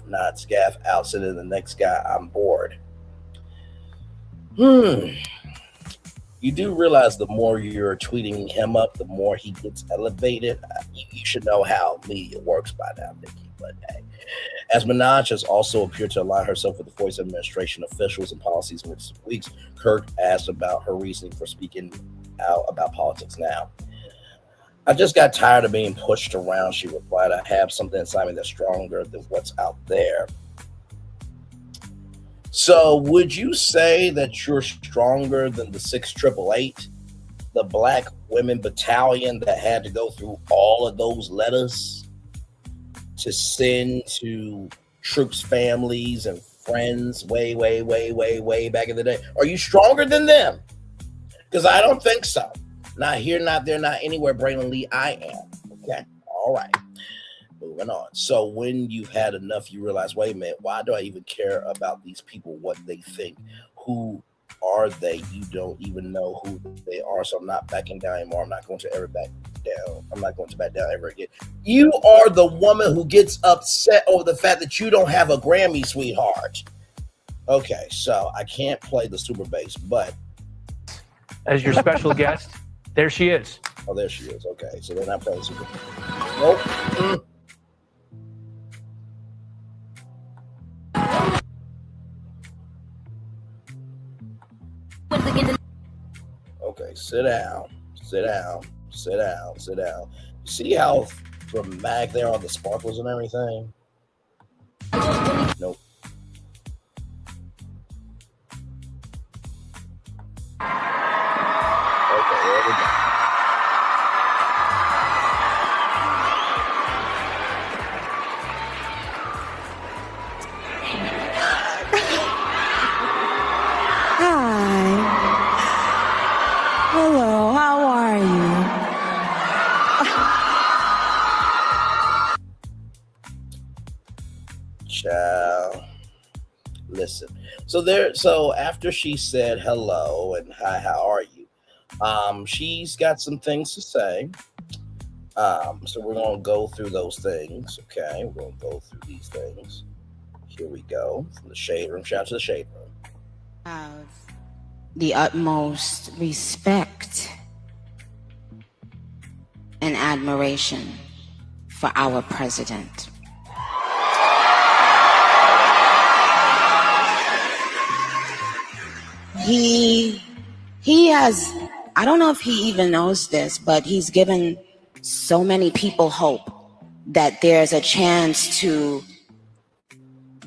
not scaff out, sending the next guy. I'm bored." You do realize the more you're tweeting him up, the more he gets elevated. You should know how media works by now, Nicki. But hey, as Minaj has also appeared to align herself with the voice of administration officials and policies in recent weeks, Kirk asked about her reasoning for speaking out about politics now. "I just got tired of being pushed around," she replied. "I have something inside me that's stronger than what's out there." So would you say that you're stronger than the 6888, the Black Women Battalion that had to go through all of those letters to send to troops' families and friends way back in the day? Are you stronger than them? Because I don't think so. Not here, not there, not anywhere, Braylon Lee. I am. Okay. All right. Moving on. So when you've had enough, you realize, wait a minute, why do I even care about these people, what they think? Who are they? You don't even know who they are. So I'm not backing down anymore. I'm not going to ever back down. I'm not going to back down ever again. You are the woman who gets upset over the fact that you don't have a Grammy, sweetheart. Okay, so I can't play the super bass, but as your special guest, there she is. Oh, there she is. Okay, so they're not playing super bass. Nope. Okay, sit down. You see how dramatic there are the sparkles and everything? Nope. Okay, there we go. Hello, how are you? Child, listen. So after she said hello and hi, how are you? She's got some things to say. So we're gonna go through those things. Okay, we're gonna go through these things. Here we go from the shade room. Shout out to the shade room. Have the utmost respect and admiration for our president. He has, I don't know if he even knows this, but he's given so many people hope that there's a chance to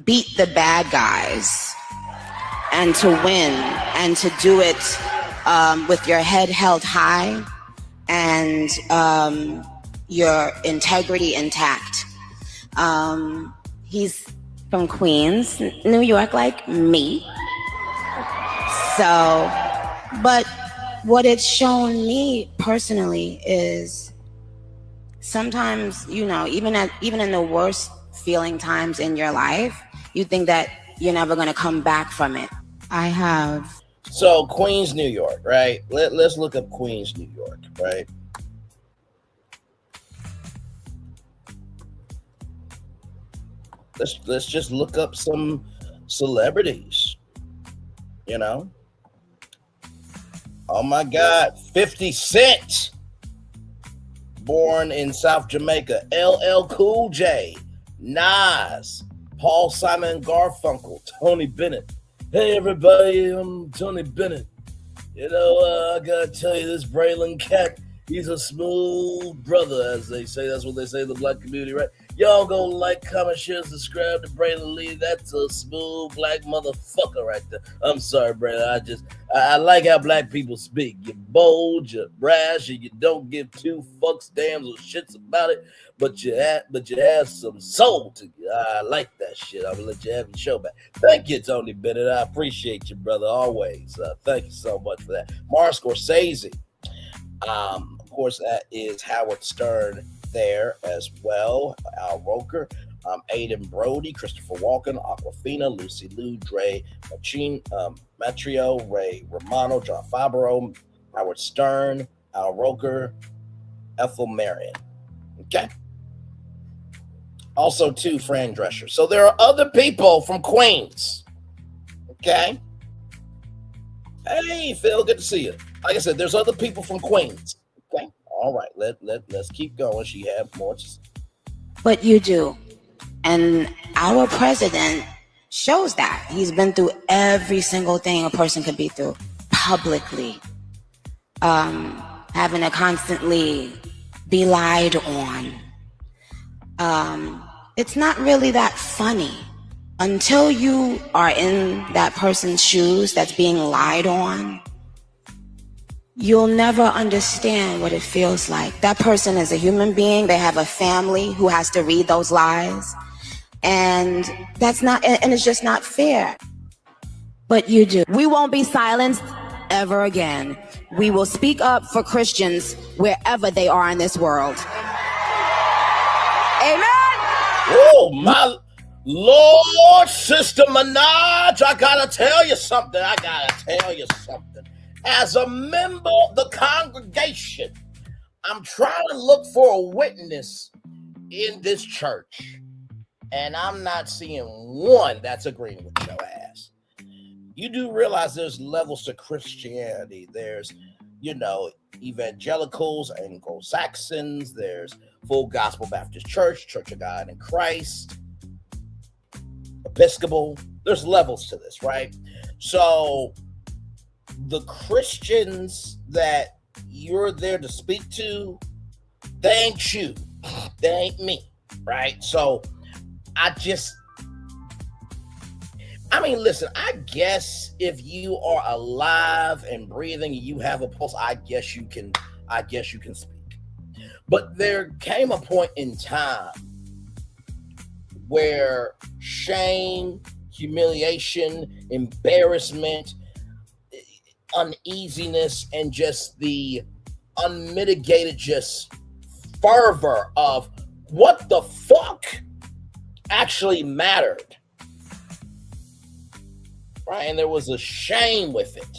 beat the bad guys and to win and to do it with your head held high and your integrity intact. He's from Queens, New York, like me. So, but what it's shown me personally is sometimes, you know, even in the worst feeling times in your life, you think that you're never going to come back from it. I have. So Queens, New York, right? Let's look up Queens, New York, right? Let's just look up some celebrities. You know. Oh my God, 50 Cent, born in South Jamaica. LL Cool J, Nas, Paul Simon Garfunkel, Tony Bennett. Hey everybody, I'm Tony Bennett. You know, I gotta tell you, this Braylon cat, he's a smooth brother, as they say. That's what they say in the black community, right? Y'all go like, comment, share, subscribe to Braylon Lee. That's a smooth black motherfucker right there. I'm sorry, Braylon. I like how black people speak. You're bold, you're brash, and you don't give two fucks, dams, or shits about it. But you have some soul to you. I like that shit. I'm gonna let you have your show back. Thank you, Tony Bennett. I appreciate you, brother, always. Thank you so much for that. Martin Scorsese. Of course, that is Howard Stern there as well. Al Roker, Aidan Brody, Christopher Walken, Aquafina, Lucy Liu, Dre Matrio, Ray Romano, John Favreau, Howard Stern, Al Roker, Ethel Marion. Okay. Also, too, Fran Drescher. So there are other people from Queens. Okay. Hey, Phil, good to see you. Like I said, there's other people from Queens. Okay. All right. Let's keep going. She had more to say. But you do. And our president shows that. He's been through every single thing a person could be through publicly. Having to constantly be lied on. It's not really that funny. Until you are in that person's shoes that's being lied on, you'll never understand what it feels like. That person is a human being. They have a family who has to read those lies. And it's just not fair. But you do. We won't be silenced ever again. We will speak up for Christians wherever they are in this world. Amen. Oh, my Lord, Sister Minaj, I gotta tell you something. As a member of the congregation, I'm trying to look for a witness in this church, and I'm not seeing one that's agreeing with your ass. You do realize there's levels to Christianity. There's, evangelicals, Anglo-Saxons. There's Full Gospel Baptist Church, Church of God in Christ, Episcopal. There's levels to this, right? So the Christians that you're there to speak to, they ain't you. They ain't me, right? So listen, I guess if you are alive and breathing and you have a pulse, I guess you can speak. But there came a point in time where shame, humiliation, embarrassment, uneasiness, and just the unmitigated just fervor of what the fuck actually mattered. Right? And there was a shame with it.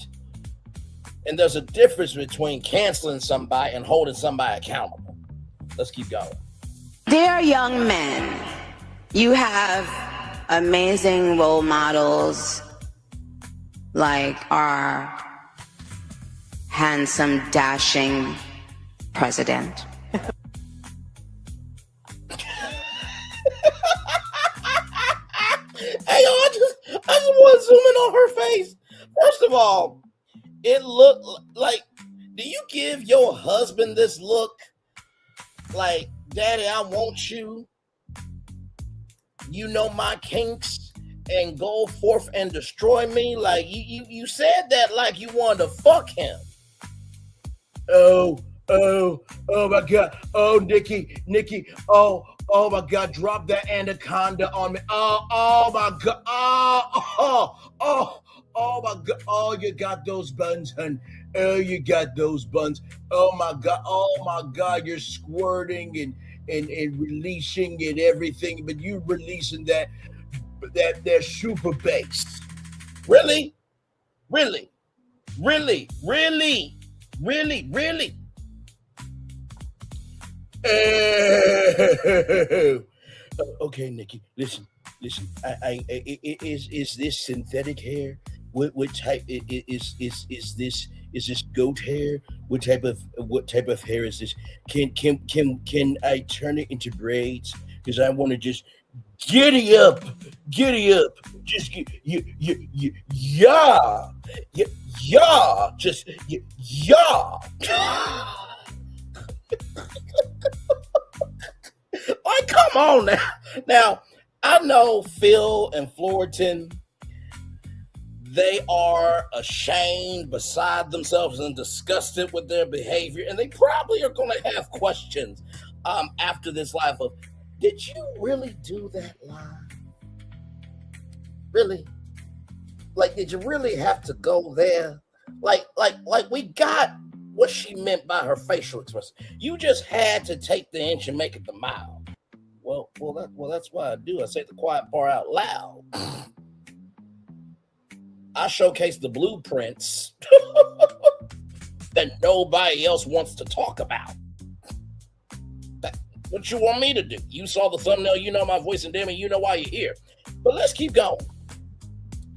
And there's a difference between canceling somebody and holding somebody accountable. Let's keep going. Dear young men, you have amazing role models like our handsome, dashing president. Hey, I just want to zoom in on her face. First of all, it looked like, do you give your husband this look? Like, Daddy, I want you. You know my kinks, and go forth and destroy me. Like, you said that like you wanted to fuck him. Oh my God. Oh, Nicki. Oh my God, drop that anaconda on me. Oh my God. Oh my God. Oh, you got those buns, hun. Oh, you got those buns. Oh my God. You're squirting and releasing and everything, but you releasing that super bass. Really? Okay, Nicki, listen. listen. Is this synthetic hair? What type is this? Is this goat hair? What type of hair is this? Can I turn it into braids? Because I want to just giddy up, just yeah, just yeah. Like, come on now. Now, I know Phil and Fullerton, they are ashamed, beside themselves, and disgusted with their behavior, and they probably are going to have questions after this live of, did you really do that live? Really? Like, did you really have to go there? Like we got what she meant by her facial expression. You just had to take the inch and make it the mile. Well, that's why I do. I say the quiet part out loud. I showcase the blueprints that nobody else wants to talk about. What you want me to do? You saw the thumbnail, you know my voice, and damn it, you know why you're here. But let's keep going.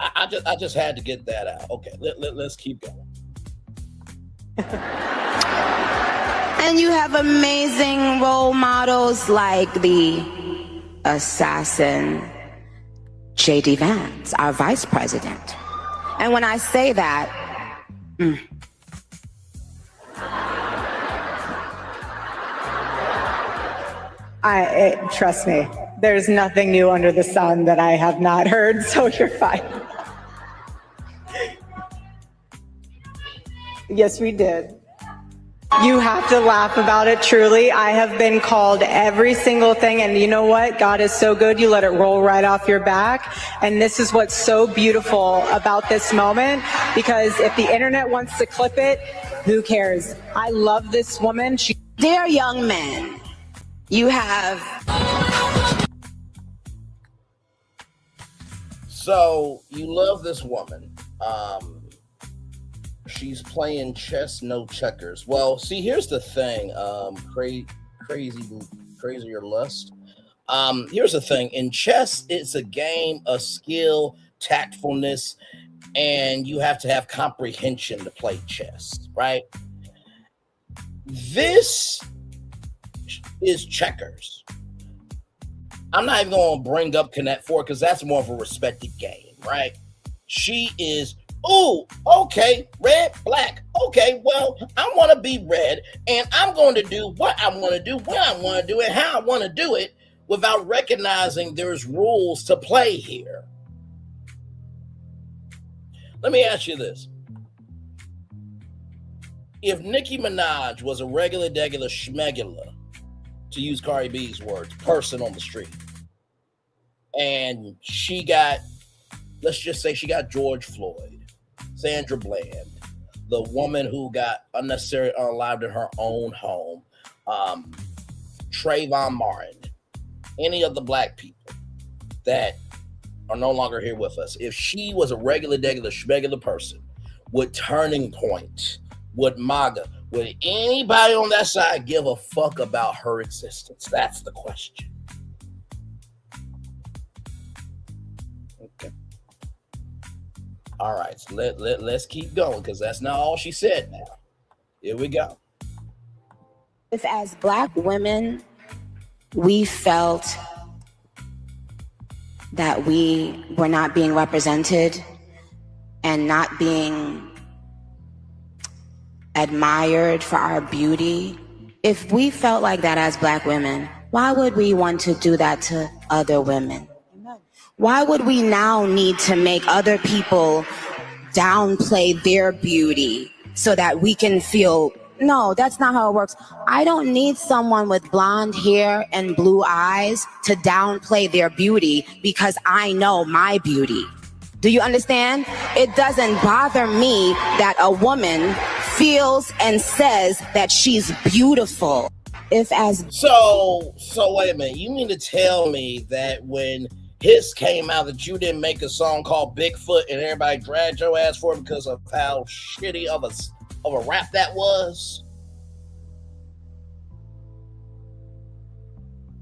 I just had to get that out. Okay, let's keep going. And you have amazing role models like the assassin J.D. Vance, our vice president. And when I say that, trust me, there's nothing new under the sun that I have not heard, so you're fine. Yes, we did. You have to laugh about it, truly. I have been called every single thing, and you know what? God is so good, you let it roll right off your back. And this is what's so beautiful about this moment, because if the internet wants to clip it, who cares? I love this woman. Dear young men, you have... So, you love this woman. She's playing chess, no checkers. Well, see, here's the thing. Crazier lust. Here's the thing. In chess, it's a game of skill, tactfulness, and you have to have comprehension to play chess, right? This is checkers. I'm not even going to bring up Connect 4 because that's more of a respected game, right? She is, oh, okay, red, black. Okay, well, I want to be red, and I'm going to do what I want to do, when I want to do it, how I want to do it, without recognizing there's rules to play here. Let me ask you this. If Nicki Minaj was a regular schmegula, to use Cardi B's words, person on the street, and she got, let's just say she got George Floyd, Sandra Bland, the woman who got unnecessarily unalived in her own home, Trayvon Martin, any of the black people that are no longer here with us, if she was a regular schmegula person, would Turning Point, would MAGA, would anybody on that side give a fuck about her existence? That's the question. Okay. All right, so let's keep going, because that's not all she said now. Here we go. If as black women, we felt that we were not being represented and not being admired for our beauty, if we felt like that as black women, why would we want to do that to other women? Why would we now need to make other people downplay their beauty so that we can feel, no, that's not how it works. I don't need someone with blonde hair and blue eyes to downplay their beauty because I know my beauty. Do you understand? It doesn't bother me that a woman feels and says that she's beautiful. So wait a minute. You mean to tell me that when Hiss came out that you didn't make a song called Bigfoot and everybody dragged your ass for it because of how shitty of a rap that was?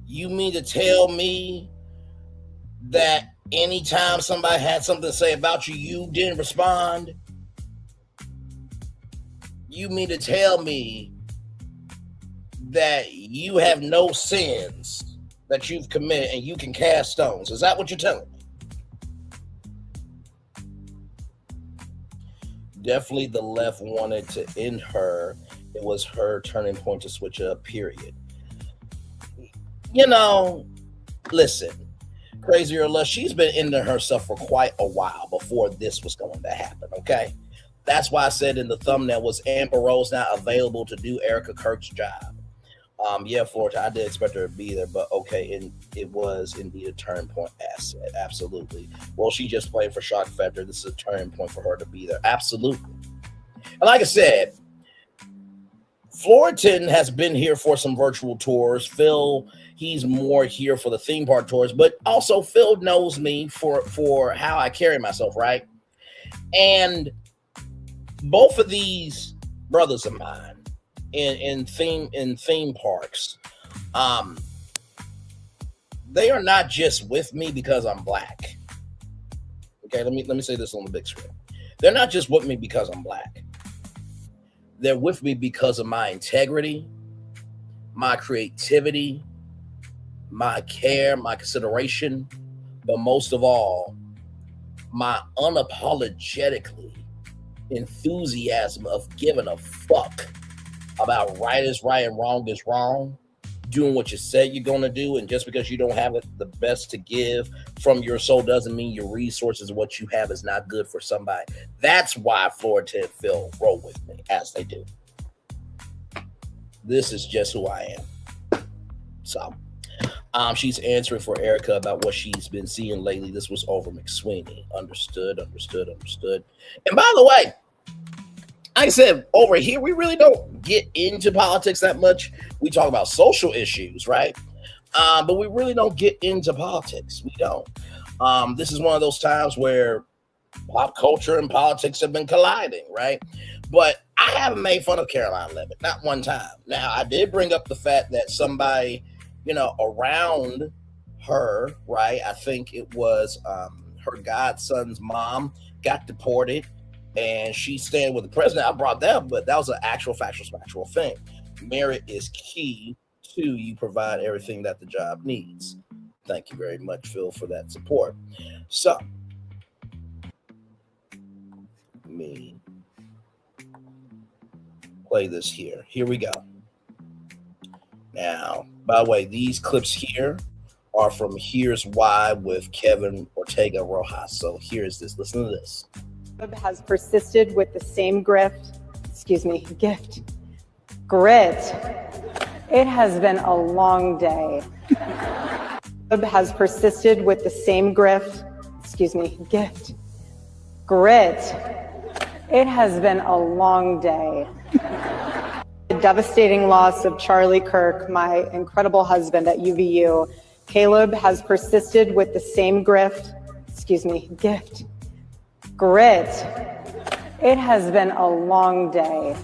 You mean to tell me that anytime somebody had something to say about you, you didn't respond? You mean to tell me that you have no sins that you've committed and you can cast stones? Is that what you're telling me? Definitely the left wanted to end her. It was her turning point to switch up, period. You know, listen, crazy or less, she's been ending herself for quite a while before this was going to happen, okay? That's why I said in the thumbnail, was Amber Rose not available to do Erica Kirk's job? Yeah, Florida, I did expect her to be there, but okay, and it was indeed a turning point asset, absolutely. Well, she just played for Shock Factor. This is a turning point for her to be there, absolutely. And like I said, Floritan has been here for some virtual tours. Phil, he's more here for the theme park tours, but also Phil knows me for how I carry myself, right? And both of these brothers of mine in theme parks, they are not just with me because I'm black. Okay, let me say this on the big screen. They're not just with me because I'm black. They're with me because of my integrity, my creativity, my care, my consideration, but most of all, my unapologetically enthusiasm of giving a fuck about right is right and wrong is wrong, doing what you said you're going to do, and just because you don't have the best to give from your soul doesn't mean your resources, what you have, is not good for somebody. That's why Florida and Phil roll with me as they do. This is just who I am. So, she's answering for Erica about what she's been seeing lately. This was over McSweeney. Understood. And by the way, like I said, over here, we really don't get into politics that much. We talk about social issues, right? But we really don't get into politics. We don't. This is one of those times where pop culture and politics have been colliding, right? But I haven't made fun of Caroline Levitt, not one time. Now, I did bring up the fact that somebody, around her, right? I think it was her godson's mom got deported, and she's staying with the president. I brought that up, but that was an actual factual thing. Merit is key to you provide everything that the job needs. Thank you very much, Phil, for that support. So, let me play this here. Here we go. Now, by the way, these clips here are from Here's Why with Kevin Ortega Rojas. So here's this. Listen to this. Has persisted with the same gift. Grit. It has been a long day. Has persisted with the same gift. Grit. It has been a long day. The devastating loss of Charlie Kirk, my incredible husband at UVU. Caleb has persisted with the same gift. Grit. It has been a long day.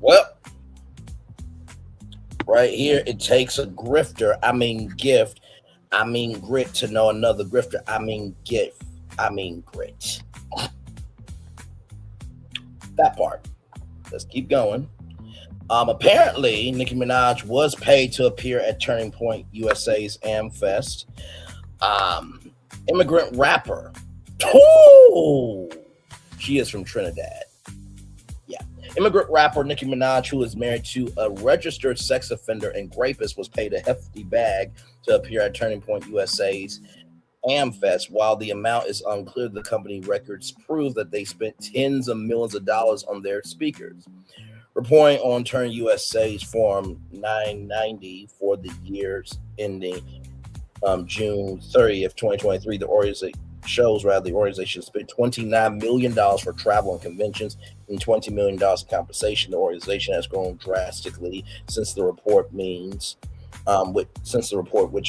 Well, right here, it takes a grifter, gift, grit to know another grifter, gift, grit. That part. Let's keep going. Apparently, Nicki Minaj was paid to appear at Turning Point USA's AmFest. Immigrant rapper. Oh, she is from Trinidad. Yeah. Immigrant rapper Nicki Minaj, who is married to a registered sex offender and rapist, was paid a hefty bag to appear at Turning Point USA's AmFest. While the amount is unclear, the company records prove that they spent tens of millions of dollars on their speakers. Reporting on Turn USA's Form 990 for the years ending June 30th, 2023, the organization spent $29 million for travel and conventions and $20 million in compensation. The organization has grown drastically since the report, which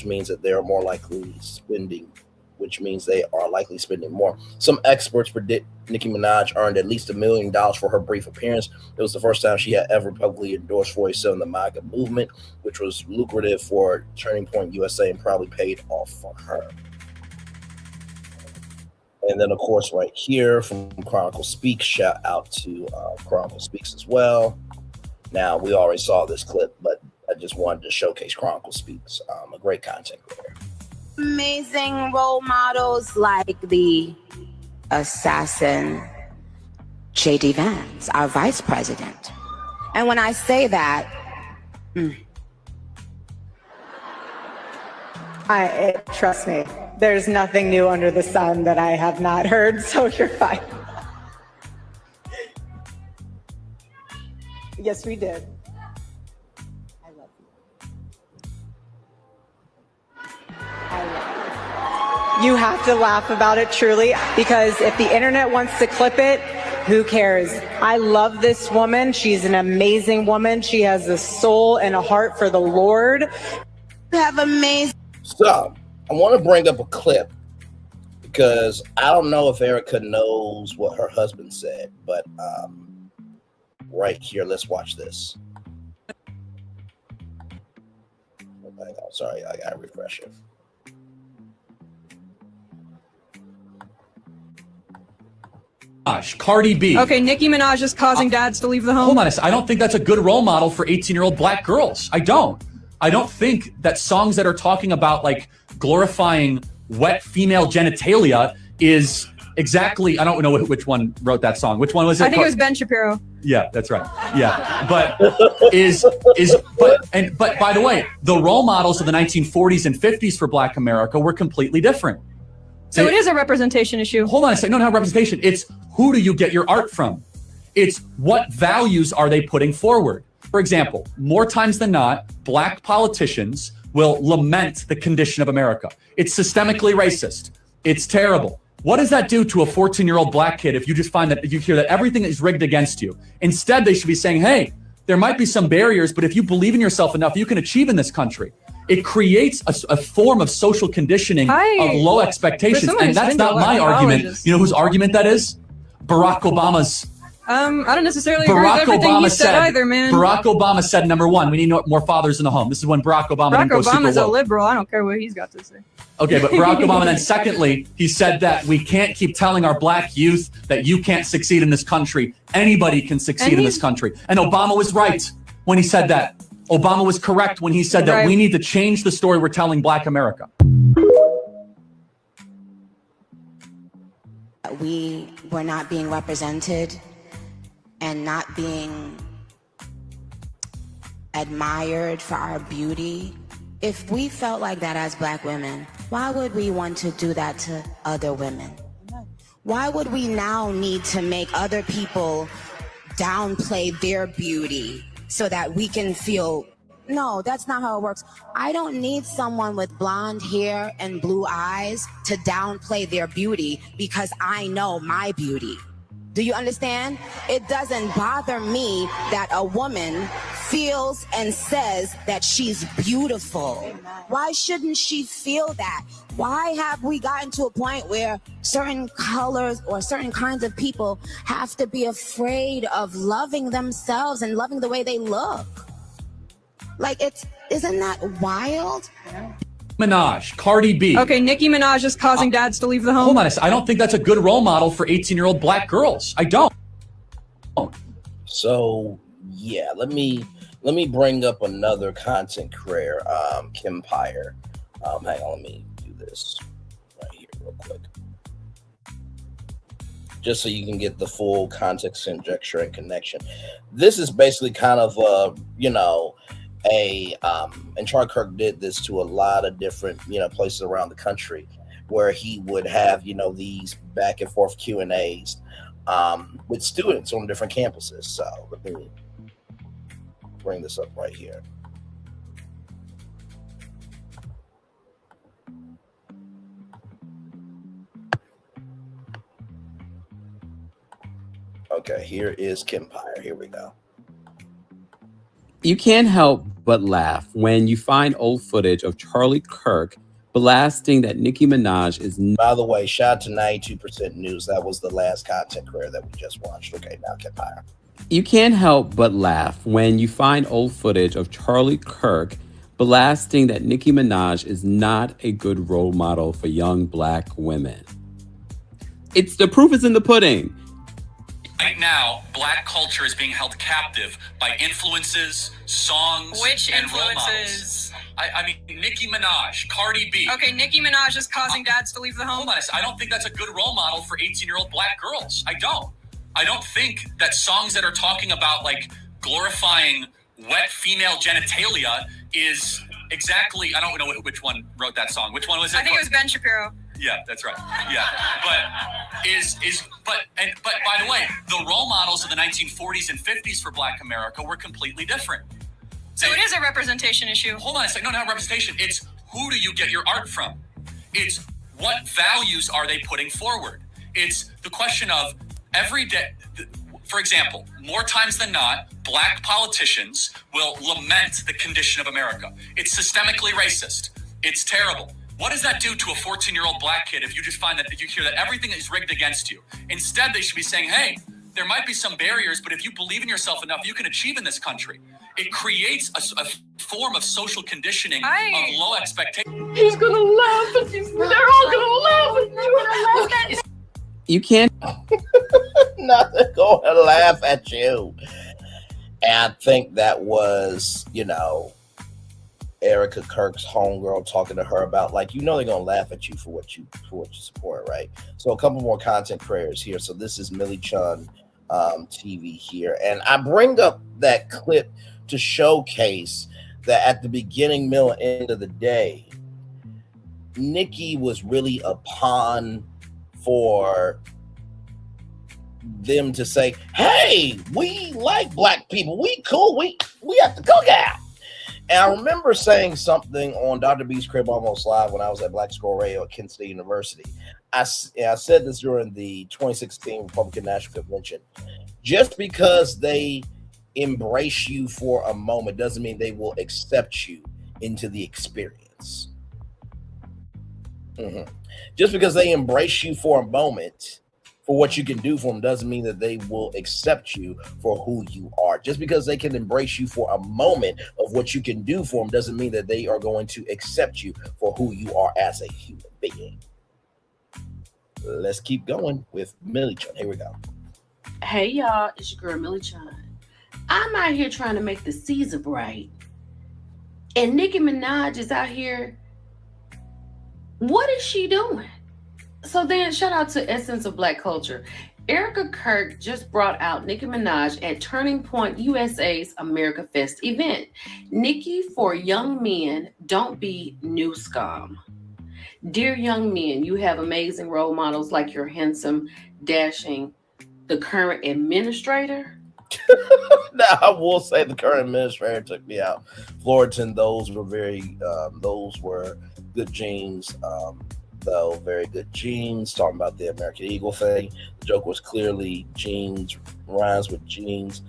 means that they are more likely spending which means they are likely spending more. Some experts predict Nicki Minaj earned at least $1 million for her brief appearance. It was the first time she had ever publicly endorsed 47, the MAGA movement, which was lucrative for Turning Point USA and probably paid off for her. And then, of course, right here from Chronicle Speaks, shout out to Chronicle Speaks as well. Now, we already saw this clip, but I just wanted to showcase Chronicle Speaks, a great content creator. Amazing role models like the assassin J.D. Vance, our vice president. And when I say that, trust me, there's nothing new under the sun that I have not heard, so you're fine. Yes, we did. I love you. I love you. You have to laugh about it, truly, because if the internet wants to clip it, who cares? I love this woman. She's an amazing woman. She has a soul and a heart for the Lord. You have amazing. So, I want to bring up a clip because I don't know if Erica knows what her husband said, but right here, let's watch this. Oh, sorry, I gotta refresh it. Cardi B. Okay, Nicki Minaj is causing dads to leave the home. Hold on a second. I don't think that's a good role model for 18-year-old black girls. I don't think that songs that are talking about like glorifying wet female genitalia is exactly, I don't know which one wrote that song. Which one was it? I think it was Ben Shapiro. Yeah, that's right. Yeah. But but by the way, the role models of the 1940s and 50s for Black America were completely different. So it is a representation issue. Hold on a second. No, not representation. It's who do you get your art from? It's what values are they putting forward? For example, more times than not, black politicians will lament the condition of America. It's systemically racist. It's terrible. What does that do to a 14-year-old black kid if you just find that you hear that everything is rigged against you? Instead, they should be saying, hey, there might be some barriers, but if you believe in yourself enough, you can achieve in this country. It creates a form of social conditioning of low expectations. And that's not my argument. You know whose argument that is? Barack Obama's. I don't necessarily agree with everything you said either, man. Barack Obama said, number one, we need more fathers in the home. This is when Barack Obama didn't go super woke. Obama's a liberal. I don't care what he's got to say. Okay, but Barack Obama, then secondly, he said that we can't keep telling our black youth that you can't succeed in this country. Anybody can succeed in this country. And Obama was right when he said that. Obama was correct when he said that we need to change the story we're telling Black America. We were not being represented and not being admired for our beauty. If we felt like that as black women, why would we want to do that to other women? Why would we now need to make other people downplay their beauty so that we can feel, no, that's not how it works. I don't need someone with blonde hair and blue eyes to downplay their beauty because I know my beauty. Do you understand? It doesn't bother me that a woman feels and says that she's beautiful. Why shouldn't she feel that? Why have we gotten to a point where certain colors or certain kinds of people have to be afraid of loving themselves and loving the way they look? Like, isn't that wild? Minaj, Cardi B. Okay, Nicki Minaj is causing dads to leave the home. Hold on a second. I don't think that's a good role model for 18-year-old black girls. I don't. So yeah, let me bring up another content creator, Kempire. Hang on, let me do this right here real quick, just so you can get the full context, conjecture, and connection. This is basically kind of and Charlie Kirk did this to a lot of different places around the country, where he would have these back and forth Q&As with students on different campuses. So let me bring this up right here. Okay, here is Kempire. Here we go. You can't help but laugh when you find old footage of Charlie Kirk blasting that Nicki Minaj is By the way, shout out to 92% News. That was the last content creator that we just watched. Okay, now get higher. You can't help but laugh when you find old footage of Charlie Kirk blasting that Nicki Minaj is not a good role model for young Black women. It's the proof is in the pudding. Right now, Black culture is being held captive by influences, songs, Which and role models. influences? I mean, Nicki Minaj, Cardi B. Okay, Nicki Minaj is causing dads to leave the home. Hold on, I don't think that's a good role model for 18-year-old Black girls. I don't think that songs that are talking about like glorifying wet female genitalia is exactly. I don't know which one wrote that song. Which one was it? I think it was Ben Shapiro. Yeah, that's right. Yeah, but by the way, the role models of the 1940s and 50s for Black America were completely different. So it is a representation issue. Hold on a second. No, not representation. It's who do you get your art from? It's what values are they putting forward? It's the question of every day. For example, more times than not, Black politicians will lament the condition of America. It's systemically racist. It's terrible. What does that do to a 14-year-old Black kid if you just find that if you hear that everything is rigged against you? Instead, they should be saying, hey, there might be some barriers, but if you believe in yourself enough, you can achieve in this country. It creates a form of social conditioning of low expectations. He's gonna laugh at you. They're all gonna laugh at you. You can't. Nothing going to laugh at you. And I think that was, Erica Kirk's homegirl talking to her about they're gonna laugh at you for what you support, right? So a couple more content creators here. So this is Millie Chun TV here, and I bring up that clip to showcase that at the beginning, middle, and end of the day, Nicki was really a pawn for them to say, hey, we like Black people, we cool, we have to cook out. And I remember saying something on Dr. B's Crib Almost Live when I was at Black Squirrel Radio at Kent State University. I said this during the 2016 Republican National Convention. Just because they embrace you for a moment doesn't mean they will accept you into the experience. Just because they embrace you for a moment for what you can do for them doesn't mean that they will accept you for who you are. Just because they can embrace you for a moment of what you can do for them doesn't mean that they are going to accept you for who you are as a human being. Let's keep going with Millie Chun. Here we go. Hey y'all, it's your girl Millie Chun. I'm out here trying to make the season bright. And Nicki Minaj is out here. What is she doing? So then, shout out to Essence of Black Culture. Erica Kirk just brought out Nicki Minaj at Turning Point USA's America Fest event. Nicki, for young men, don't be new scum. Dear young men, you have amazing role models like your handsome, dashing, the current administrator. Now, I will say the current administrator took me out. Floriton, those were good genes. Though very good genes, talking about the American Eagle thing. The joke was clearly jeans rhymes with jeans.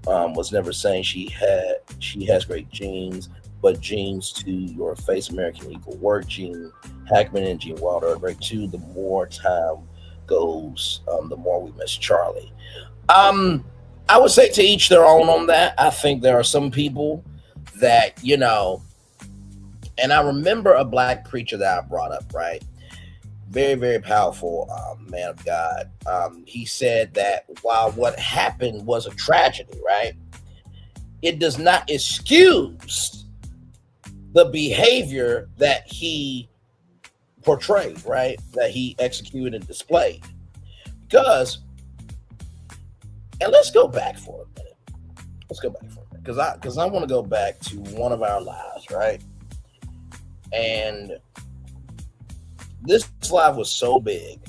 Was never saying she has great genes, but genes to your face. American Eagle work. Gene Hackman and Gene Wilder are great too. The more time goes, the more we miss Charlie. I would say to each their own on that. I think there are some people that, and I remember a Black preacher that I brought up, right? Very, very powerful man of God. He said that while what happened was a tragedy, right, it does not excuse the behavior that he portrayed, right, that he executed and displayed. Because, and let's go back for a minute. Because I want to go back to one of our lives, right? And this live was so big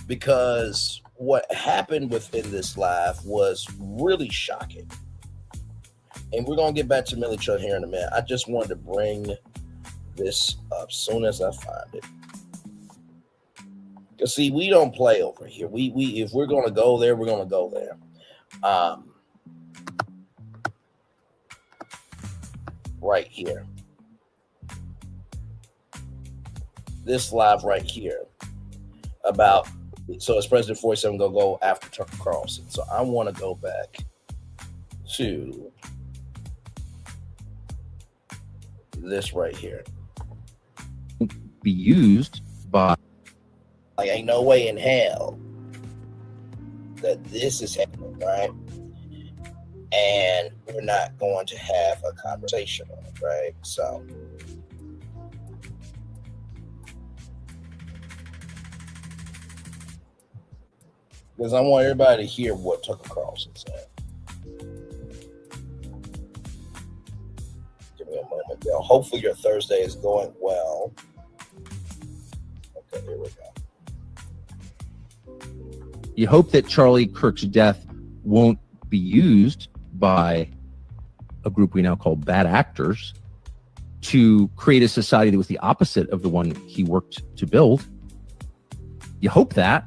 because what happened within this live was really shocking. And we're going to get back to Millie Chun here in a minute. I just wanted to bring this up soon as I find it. Because see, we don't play over here. We if we're going to go there, we're going to go there. Right here. this live right here about, so it's President 47 gonna go after Tucker Carlson. So I want to go back to this right here. Be used by, like, ain't no way in hell that this is happening, right? And we're not going to have a conversation on it, right? So because I want everybody to hear what Tucker Carlson said. Give me a moment, y'all. Hopefully your Thursday is going well. Okay, here we go. you hope that Charlie Kirk's death won't be used by a group we now call bad actors to create a society that was the opposite of the one he worked to build. You hope that.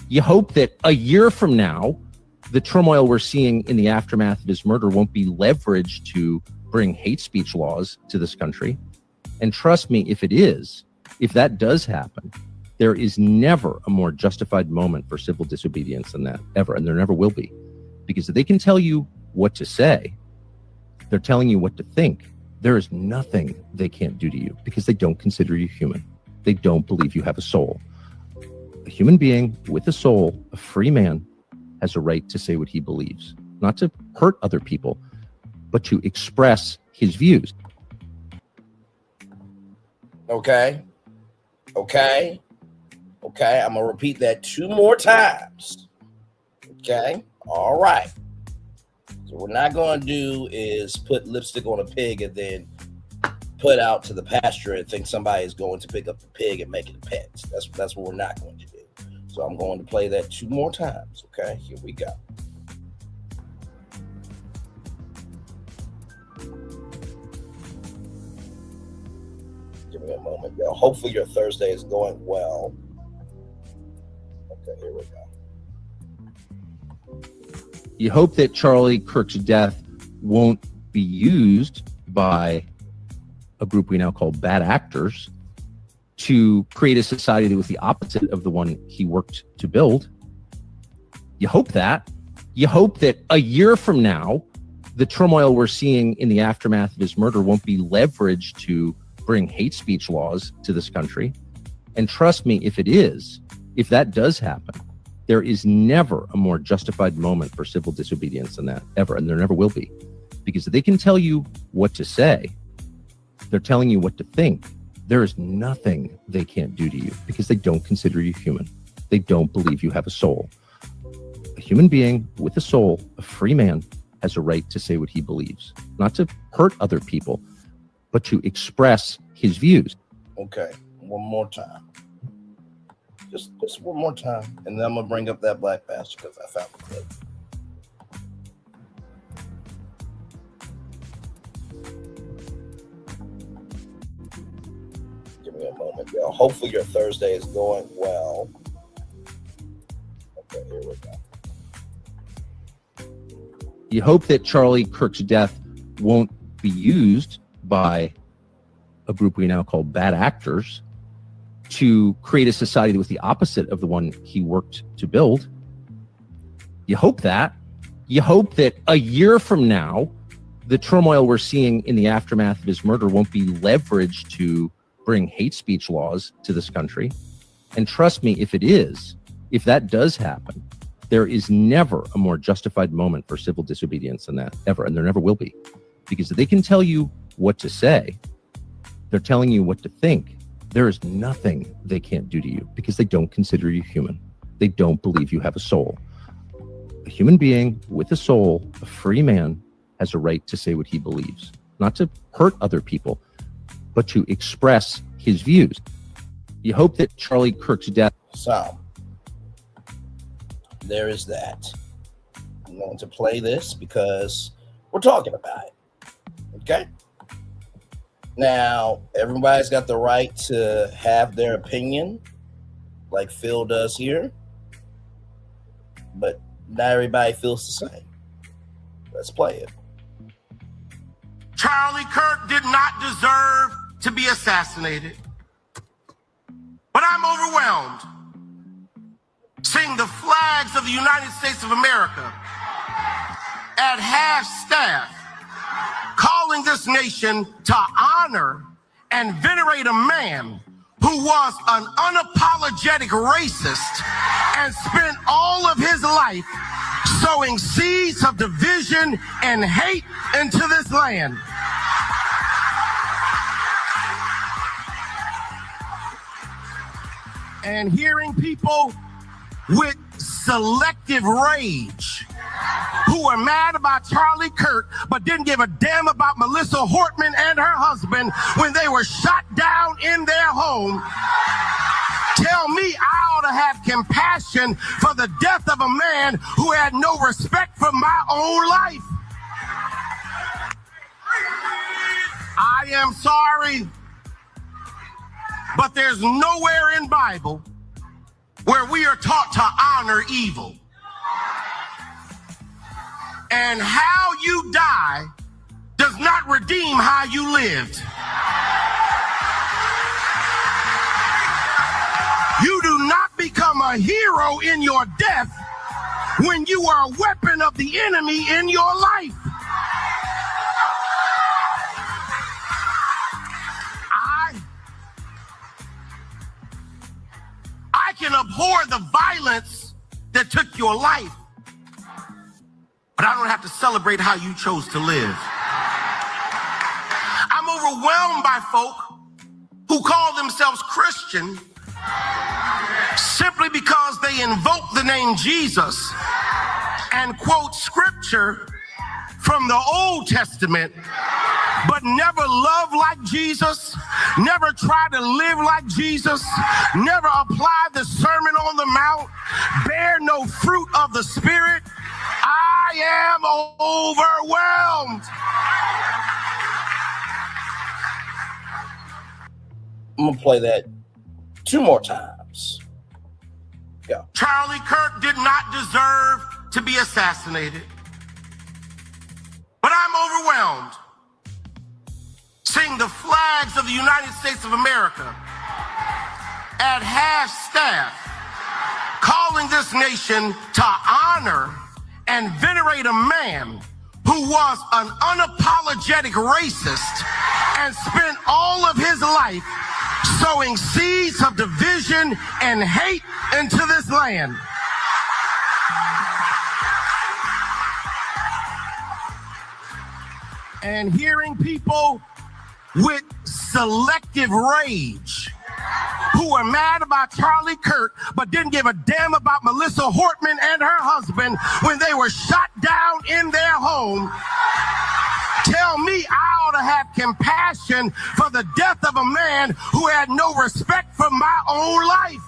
You hope that a year from now, the turmoil we're seeing in the aftermath of his murder won't be leveraged to bring hate speech laws to this country. And trust me, if it is, if that does happen, there is never a more justified moment for civil disobedience than that, ever. And there never will be. Because if they can tell you what to say, they're telling you what to think. There is nothing they can't do to you because they don't consider you human. They don't believe you have a soul. A human being with a soul, a free man, has a right to say what he believes, not to hurt other people, but to express his views. Okay. I'm going to repeat that 2 more times. Okay. All right. So what we're not going to do is put lipstick on a pig and then put out to the pasture and think somebody is going to pick up the pig and make it a pet. That's what we're not going to do. So I'm going to play that 2 more times. Okay, here we go. Give me a moment, y'all. Hopefully your Thursday is going well. Okay, here we go. You hope that Charlie Kirk's death won't be used by a group we now call bad actors to create a society that was the opposite of the one he worked to build. You hope that. You hope that a year from now, the turmoil we're seeing in the aftermath of his murder won't be leveraged to bring hate speech laws to this country. And trust me, if it is, if that does happen, there is never a more justified moment for civil disobedience than that, ever. And there never will be. Because if they can tell you what to say, they're telling you what to think. There is nothing they can't do to you because they don't consider you human. They don't believe you have a soul. A human being with a soul, a free man, has a right to say what he believes, not to hurt other people, but to express his views. Okay, one more time. Just one more time. And then I'm going to bring up that black bastard because I found the clip. Give me a moment, y'all. Hopefully your Thursday is going well. Okay, here we go. You hope that Charlie Kirk's death won't be used by a group we now call bad actors to create a society that was the opposite of the one he worked to build. You hope that. You hope that a year from now, the turmoil we're seeing in the aftermath of his murder won't be leveraged to bring hate speech laws to this country. And trust me, if it is, if that does happen, there is never a more justified moment for civil disobedience than that, ever. And there never will be. Because if they can tell you what to say, they're telling you what to think. There is nothing they can't do to you because they don't consider you human. They don't believe you have a soul. A human being with a soul, a free man, has a right to say what he believes, not to hurt other people, but to express his views. You hope that Charlie Kirk's death... So, there is that. I'm going to play this because we're talking about it. Okay? Now, everybody's got the right to have their opinion, like Phil does here, but not everybody feels the same. Let's play it. Charlie Kirk did not deserve to be assassinated. But I'm overwhelmed seeing the flags of the United States of America at half-staff, calling this nation to honor and venerate a man who was an unapologetic racist and spent all of his life sowing seeds of division and hate into this land. And hearing people with selective rage who are mad about Charlie Kirk but didn't give a damn about Melissa Hortman and her husband when they were shot down in their home, tell me I ought to have compassion for the death of a man who had no respect for my own life. I am sorry, but there's nowhere in Bible where we are taught to honor evil. And how you die does not redeem how you lived. You do not become a hero in your death when you are a weapon of the enemy in your life. I can abhor the violence that took your life, but I don't have to celebrate how you chose to live. I'm overwhelmed by folk who call themselves Christian simply because they invoke the name Jesus and quote scripture from the Old Testament, but never love like Jesus, never try to live like Jesus, never apply the Sermon on the Mount, bear no fruit of the Spirit. I am overwhelmed. I'm going to play that 2 more times. Go. Charlie Kirk did not deserve to be assassinated. But I'm overwhelmed seeing the flags of the United States of America at half-staff, calling this nation to honor and venerate a man who was an unapologetic racist and spent all of his life sowing seeds of division and hate into this land. And hearing people with selective rage who are mad about Charlie Kirk but didn't give a damn about Melissa Hortman and her husband when they were shot down in their home, tell me I ought to have compassion for the death of a man who had no respect for my own life.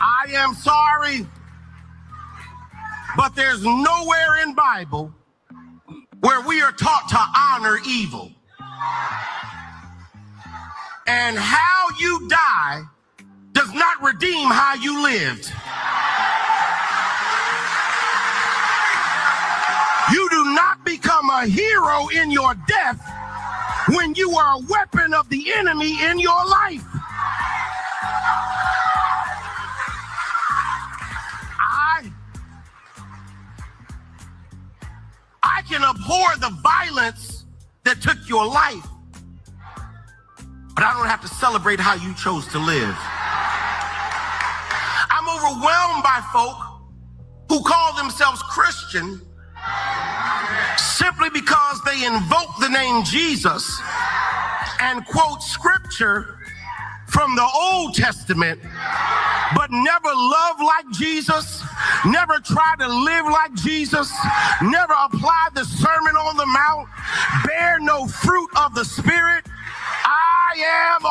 I am sorry, but there's nowhere in Bible where we are taught to honor evil. And how you die does not redeem how you lived. You do not become a hero in your death when you are a weapon of the enemy in your life. I can abhor the violence that took your life, but I don't have to celebrate how you chose to live. I'm overwhelmed by folk who call themselves Christian simply because they invoke the name Jesus and quote scripture from the Old Testament, but never love like Jesus, never try to live like Jesus, never apply the Sermon on the Mount, bear no fruit of the Spirit. I am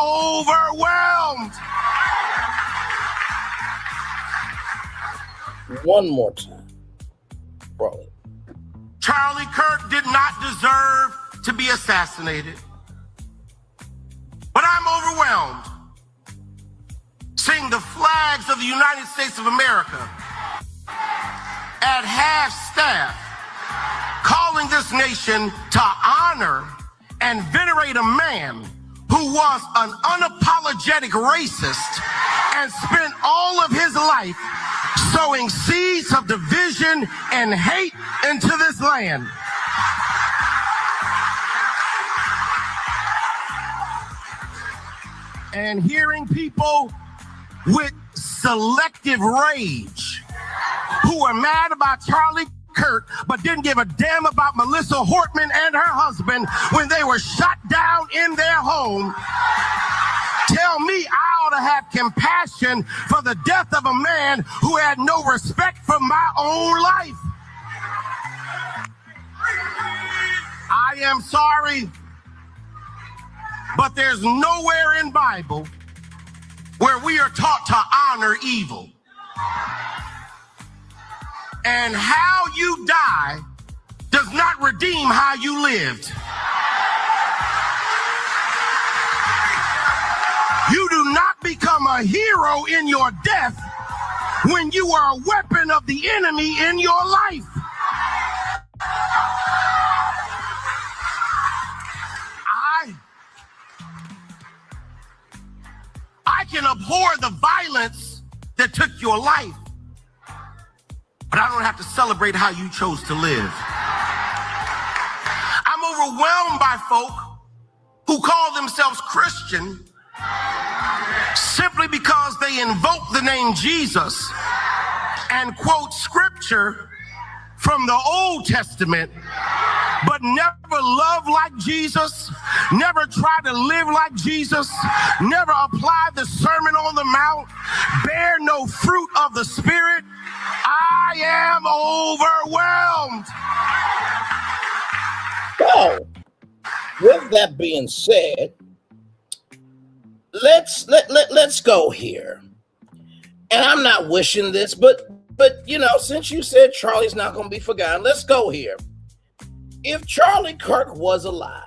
overwhelmed. One more time. Bro. Charlie Kirk did not deserve to be assassinated. But I'm overwhelmed seeing the flags of the United States of America at half-staff, calling this nation to honor and venerate a man who who was an unapologetic racist and spent all of his life sowing seeds of division and hate into this land. And hearing people with selective rage who are mad about Charlie Kirk but didn't give a damn about Melissa Hortman and her husband when they were shot down in their home, tell me I ought to have compassion for the death of a man who had no respect for my own life. I am sorry, but there's nowhere in Bible where we are taught to honor evil. And how you die does not redeem how you lived. You do not become a hero in your death when you are a weapon of the enemy in your life. I can abhor the violence that took your life, but I don't have to celebrate how you chose to live. I'm overwhelmed by folk who call themselves Christian simply because they invoke the name Jesus and quote scripture from the Old Testament, but never love like Jesus, never try to live like Jesus, never apply the Sermon on the Mount, bear no fruit of the Spirit. I am overwhelmed. So, with that being said, let's go here. And I'm not wishing this, but you know, since you said Charlie's not going to be forgotten, let's go here. If Charlie Kirk was alive,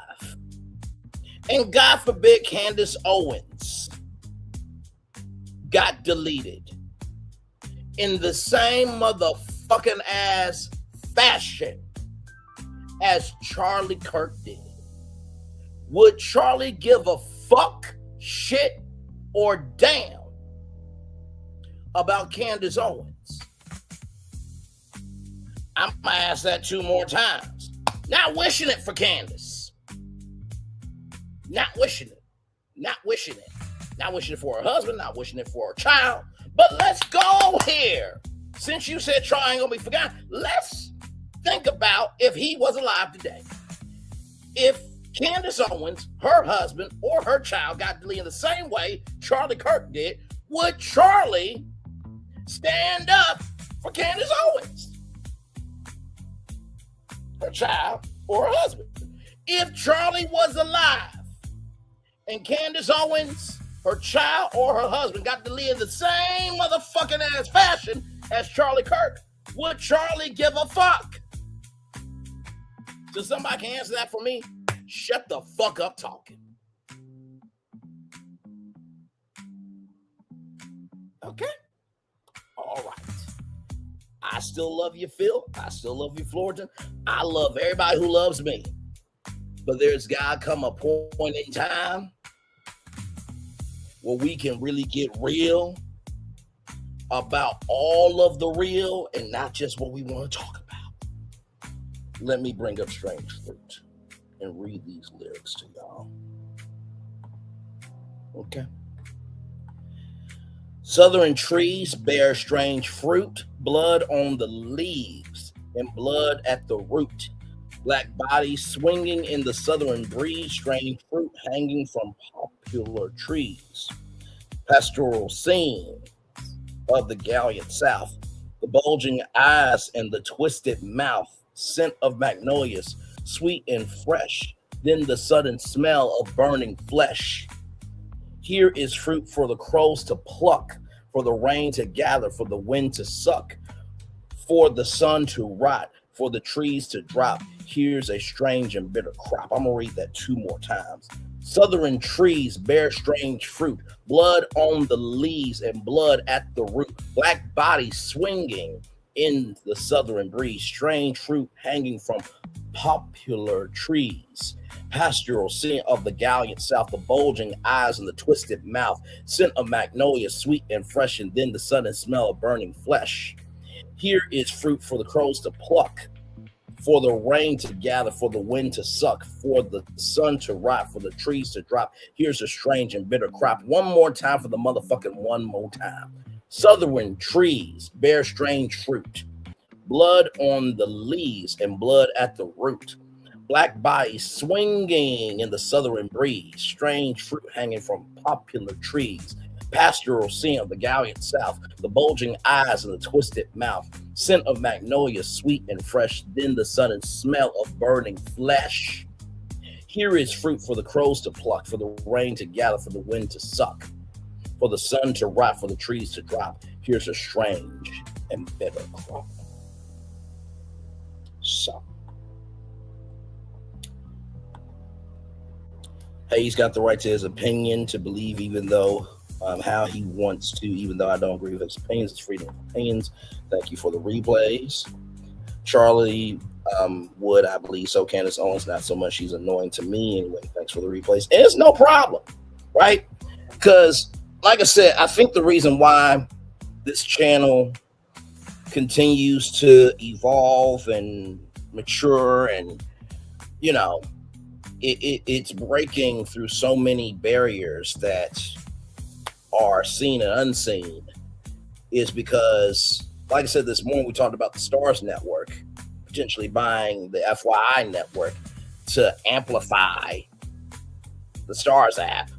and God forbid Candace Owens got deleted in the same motherfucking ass fashion as Charlie Kirk did, would Charlie give a fuck, shit, or damn about Candace Owens? I'm gonna ask that 2 more times. Not wishing it for Candace. Not wishing it. Not wishing it. Not wishing it for her husband. Not wishing it for her child. But let's go here. Since you said Charlie ain't gonna be forgotten, let's think about if he was alive today. If Candace Owens, her husband, or her child got deleted in the same way Charlie Kirk did, would Charlie stand up for Candace Owens, her child, or her husband? If Charlie was alive and Candace Owens, her child, or her husband got deleted in the same motherfucking ass fashion as Charlie Kirk, would Charlie give a fuck? So somebody can answer that for me. Shut the fuck up talking. Okay? All right. I still love you, Phil. I still love you, Florida. I love everybody who loves me. But there's got to come a point in time where we can really get real about all of the real and not just what we want to talk about. Let me bring up Strange Fruit and read these lyrics to y'all. Okay. Southern trees bear strange fruit, blood on the leaves and blood at the root. Black bodies swinging in the southern breeze, strange fruit hanging from popular trees. Pastoral scene of the gallant South, the bulging eyes and the twisted mouth, scent of magnolias, sweet and fresh, then the sudden smell of burning flesh. Here is fruit for the crows to pluck, for the rain to gather, for the wind to suck, for the sun to rot, for the trees to drop. Here's a strange and bitter crop. I'm gonna read that 2 more times. Southern trees bear strange fruit, blood on the leaves and blood at the root. Black bodies swinging in the southern breeze, strange fruit hanging from popular trees. Pastoral scent of the gallant south, the bulging eyes and the twisted mouth, scent of magnolia, sweet and fresh, and then the sudden smell of burning flesh. Here is fruit for the crows to pluck, for the rain to gather, for the wind to suck, for the sun to rot, for the trees to drop. Here's a strange and bitter crop. One more time for the motherfucking one more time. Southern trees bear strange fruit, blood on the leaves and blood at the root. Black bodies swinging in the southern breeze, strange fruit hanging from popular trees. Pastoral scent of the gallant south, the bulging eyes and the twisted mouth, scent of magnolia, sweet and fresh, then the sudden smell of burning flesh. Here is fruit for the crows to pluck, for the rain to gather, for the wind to suck, for the sun to rot, for the trees to drop. Here's a strange and bitter crop. So, hey, he's got the right to his opinion, to believe even though how he wants to, even though I don't agree with his opinions. It's freedom of opinions. Thank you for the replays. Charlie Wood, I believe so. Candace Owens, not so much. She's annoying to me anyway. Thanks for the replays. And it's no problem, right? Because, like I said, I think the reason why this channel continues to evolve and mature and, you know, it's breaking through so many barriers that are seen and unseen is because, like I said this morning, we talked about the Stars Network potentially buying the FYI network to amplify the Stars app.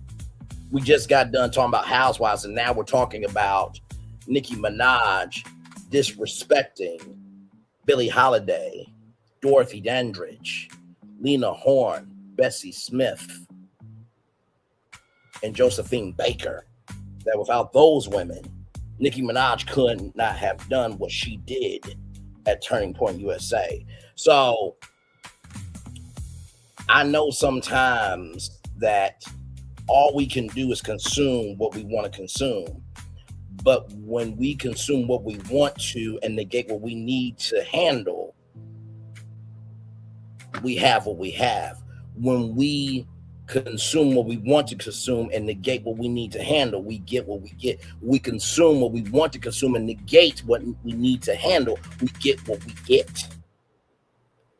We just got done talking about Housewives, and now we're talking about Nicki Minaj disrespecting Billie Holiday, Dorothy Dandridge, Lena Horne, Bessie Smith, and Josephine Baker. That without those women, Nicki Minaj could not have done what she did at Turning Point USA. So I know sometimes that all we can do is consume what we want to consume. But when we consume what we want to and negate what we need to handle, we have what we have. When we consume what we want to consume and negate what we need to handle, we get what we get. We consume what we want to consume and negate what we need to handle, we get what we get.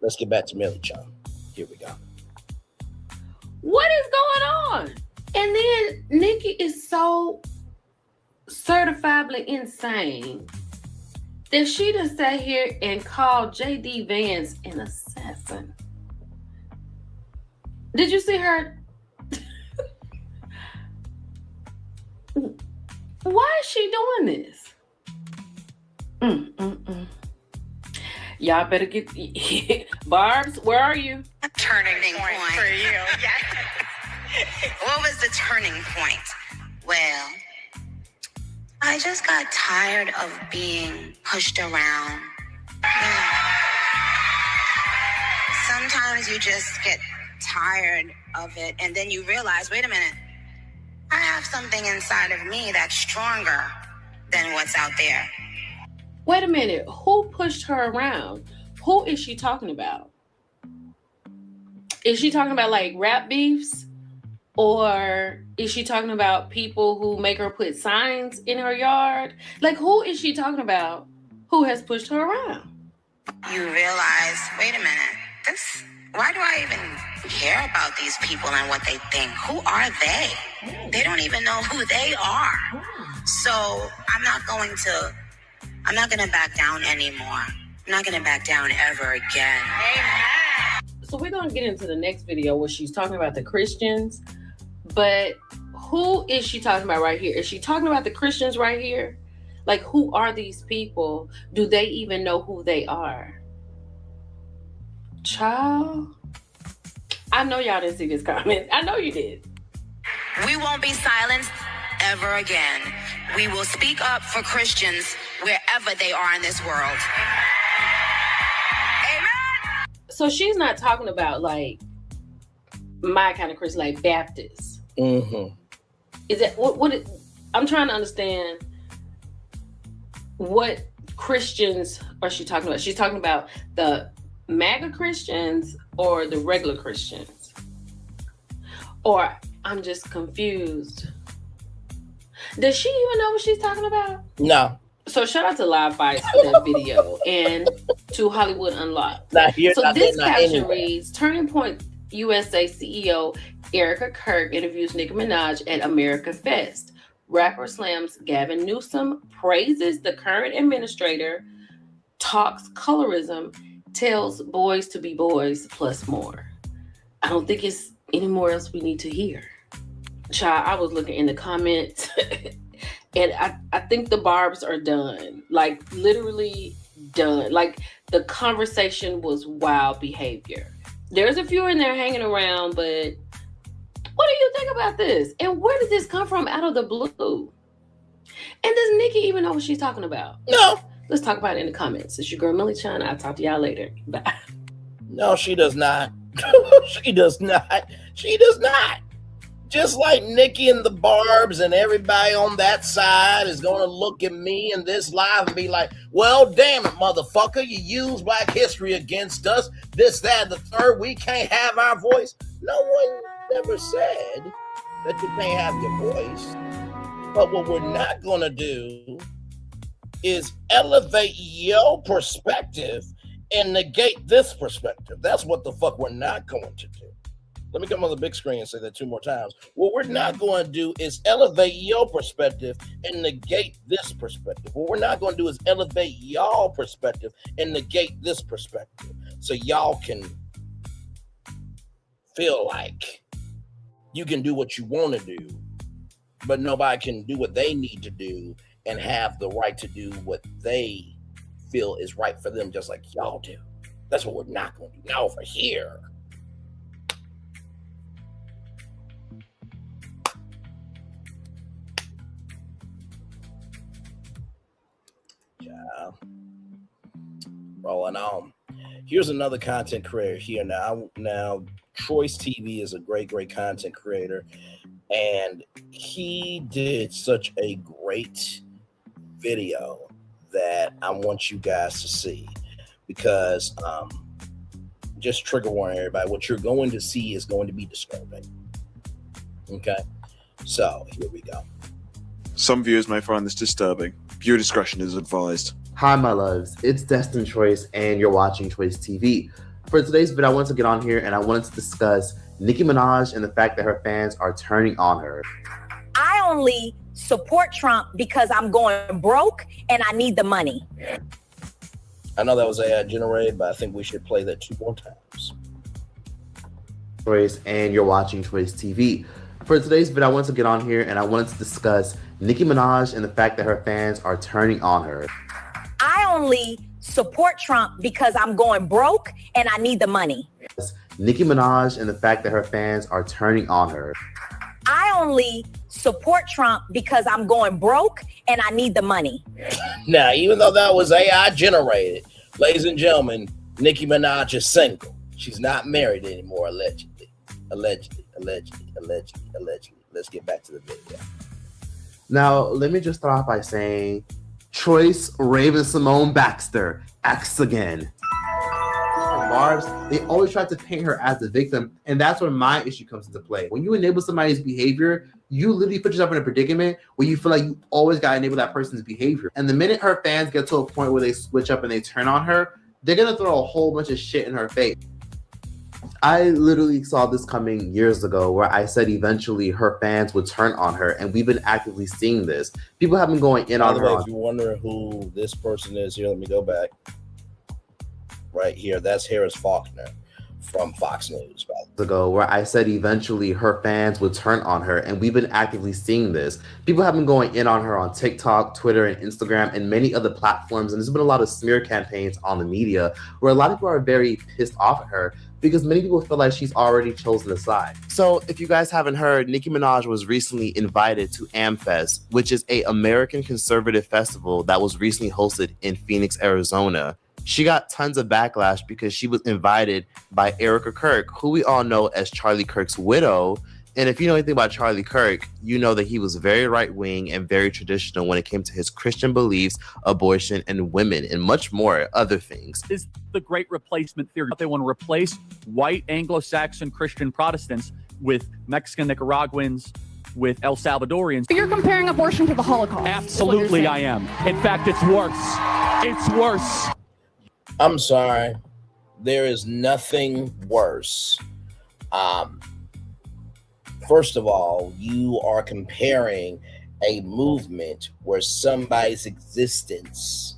Let's get back to Millie Chan. Here we go. What is going on? And then Nicki is so certifiably insane that she done sat here and called J.D. Vance an assassin. Did you see her? Why is she doing this? Y'all better get Barbs, where are you? A turning point for you. Yes. What was the turning point? Well, I just got tired of being pushed around. Sometimes you just get tired of it, and then you realize, wait a minute, I have something inside of me that's stronger than what's out there. Wait a minute, who pushed her around? Who is she talking about? Is she talking about like rap beefs? Or is she talking about people who make her put signs in her yard? Like, who is she talking about who has pushed her around? You realize, wait a minute, why do I even care about these people and what they think? Who are they? They don't even know who they are. So I'm not going to back down anymore. I'm not going to back down ever again. Amen. So we're going to get into the next video where she's talking about the Christians. But who is she talking about right here? Is she talking about the Christians right here? Like, who are these people? Do they even know who they are? Child, I know y'all didn't see this comment. I know you did. We won't be silenced ever again. We will speak up for Christians wherever they are in this world. Amen. So she's not talking about like my kind of Christian, like Baptists. Mm-hmm. Is that what I'm trying to understand what Christians are she talking about? She's talking about the MAGA Christians or the regular Christians? Or I'm just confused. Does she even know what she's talking about? No. So shout out to Live Bites for that video and to Hollywood Unlocked. Not here, so not this there, not caption anywhere. reads, Turning Point USA CEO Erica Kirk interviews Nicki Minaj at America Fest. Rapper slams Gavin Newsom, praises the current administrator, talks colorism, tells boys to be boys, plus more. I don't think it's any more else we need to hear. Child, I was looking in the comments and I think the barbs are done. Like literally done. Like the conversation was wild behavior. There's a few in there hanging around, but what do you think about this? And where did this come from out of the blue? And does Nicki even know what she's talking about? No. Let's talk about it in the comments. It's your girl, Millie Chan. I'll talk to y'all later. Bye. No, she does not. She does not. She does not. Just like Nicki and the Barbs and everybody on that side is going to look at me in this live and be like, well, damn it, motherfucker. You use Black history against us. This, that, and the third. We can't have our voice. No one never said that you can't have your voice. But what we're not going to do is elevate your perspective and negate this perspective. That's what the fuck we're not going to do. Let me come on the big screen and say that 2 more times. What we're not going to do is elevate your perspective and negate this perspective. What we're not going to do is elevate y'all perspective and negate this perspective. So y'all can feel like you can do what you want to do, but nobody can do what they need to do and have the right to do what they feel is right for them, just like y'all do. That's what we're not going to do. Now over here, rolling on. Here's another content creator here now. Now, Troy's TV is a great content creator, and he did such a great video that I want you guys to see, because just trigger warning everybody, what you're going to see is going to be disturbing. Okay, so here we go. Some viewers may find this disturbing. Viewer discretion is advised. Hi, my loves. It's Destin Choice, and you're watching Choice TV. For today's video, I wanted to get on here and I wanted to discuss Nicki Minaj and the fact that her fans are turning on her. I only support Trump because I'm going broke and I need the money. I know that was AI generated, but I think we should play that 2 more times. Choice, and you're watching Choice TV. For today's video, I wanted to get on here and I wanted to discuss Nicki Minaj and the fact that her fans are turning on her. I only support Trump because I'm going broke and I need the money. Nicki Minaj and the fact that her fans are turning on her. I only support Trump because I'm going broke and I need the money. Now, even though that was AI generated, ladies and gentlemen, Nicki Minaj is single. She's not married anymore, allegedly. Allegedly. Let's get back to the video. Now, let me just start off by saying, Choice Raven Simone Baxter acts again. Barbs, they always try to paint her as the victim, and that's where my issue comes into play. When you enable somebody's behavior, you literally put yourself in a predicament where you feel like you always got to enable that person's behavior. And the minute her fans get to a point where they switch up and they turn on her, they're going to throw a whole bunch of shit in her face. I literally saw this coming years ago, where I said eventually her fans would turn on her, and we've been actively seeing this. People have been going in on her. By the way, if you're wondering who this person is here, let me go back. Right here, that's Harris Faulkner from Fox News. Ago, where I said eventually her fans would turn on her, and we've been actively seeing this. People have been going in on her on TikTok, Twitter, and Instagram, and many other platforms, and there's been a lot of smear campaigns on the media where a lot of people are very pissed off at her, because many people feel like she's already chosen a side. So if you guys haven't heard, Nicki Minaj was recently invited to AmFest, which is an American conservative festival that was recently hosted in Phoenix, Arizona. She got tons of backlash because she was invited by Erica Kirk, who we all know as Charlie Kirk's widow. And if you know anything about Charlie Kirk, you know that he was very right-wing and very traditional when it came to his Christian beliefs, abortion, and women, and much more other things. Is the great replacement theory. They want to replace white Anglo-Saxon Christian Protestants with Mexican Nicaraguans, with El Salvadorians. You're comparing abortion to the Holocaust. Absolutely, I am. In fact, it's worse. It's worse. I'm sorry. There is nothing worse. First of all, you are comparing a movement where somebody's existence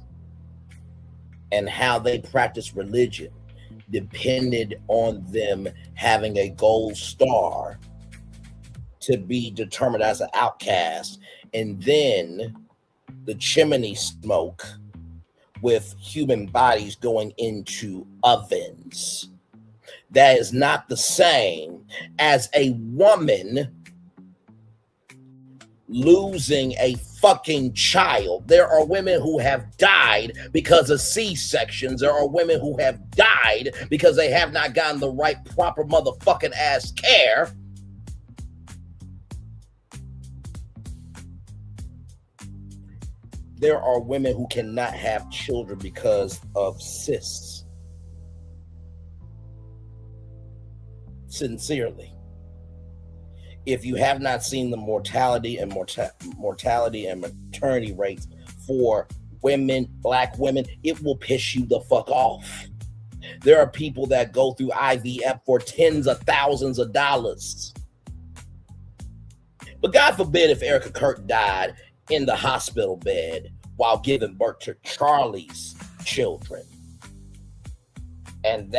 and how they practice religion depended on them having a gold star to be determined as an outcast, and then the chimney smoke with human bodies going into ovens. That is not the same as a woman losing a fucking child. There are women who have died because of C-sections. There are women who have died because they have not gotten the right proper motherfucking ass care. There are women who cannot have children because of cysts. Sincerely. If you have not seen the mortality and maternity rates for women, black women, it will piss you the fuck off. There are people that go through IVF for tens of thousands of dollars. But God forbid if Erica Kirk died in the hospital bed while giving birth to Charlie's children. And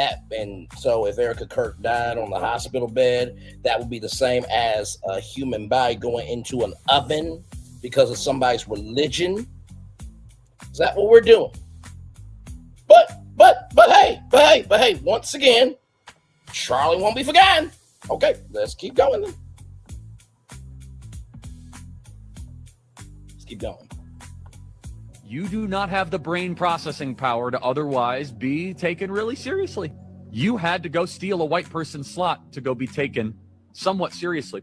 so if Erica Kirk died on the hospital bed, that would be the same as a human body going into an oven because of somebody's religion. Is that what we're doing? But hey, once again, Charlie won't be forgotten. Okay, let's keep going then. Let's keep going. You do not have the brain processing power to otherwise be taken really seriously. You had to go steal a white person's slot to go be taken somewhat seriously.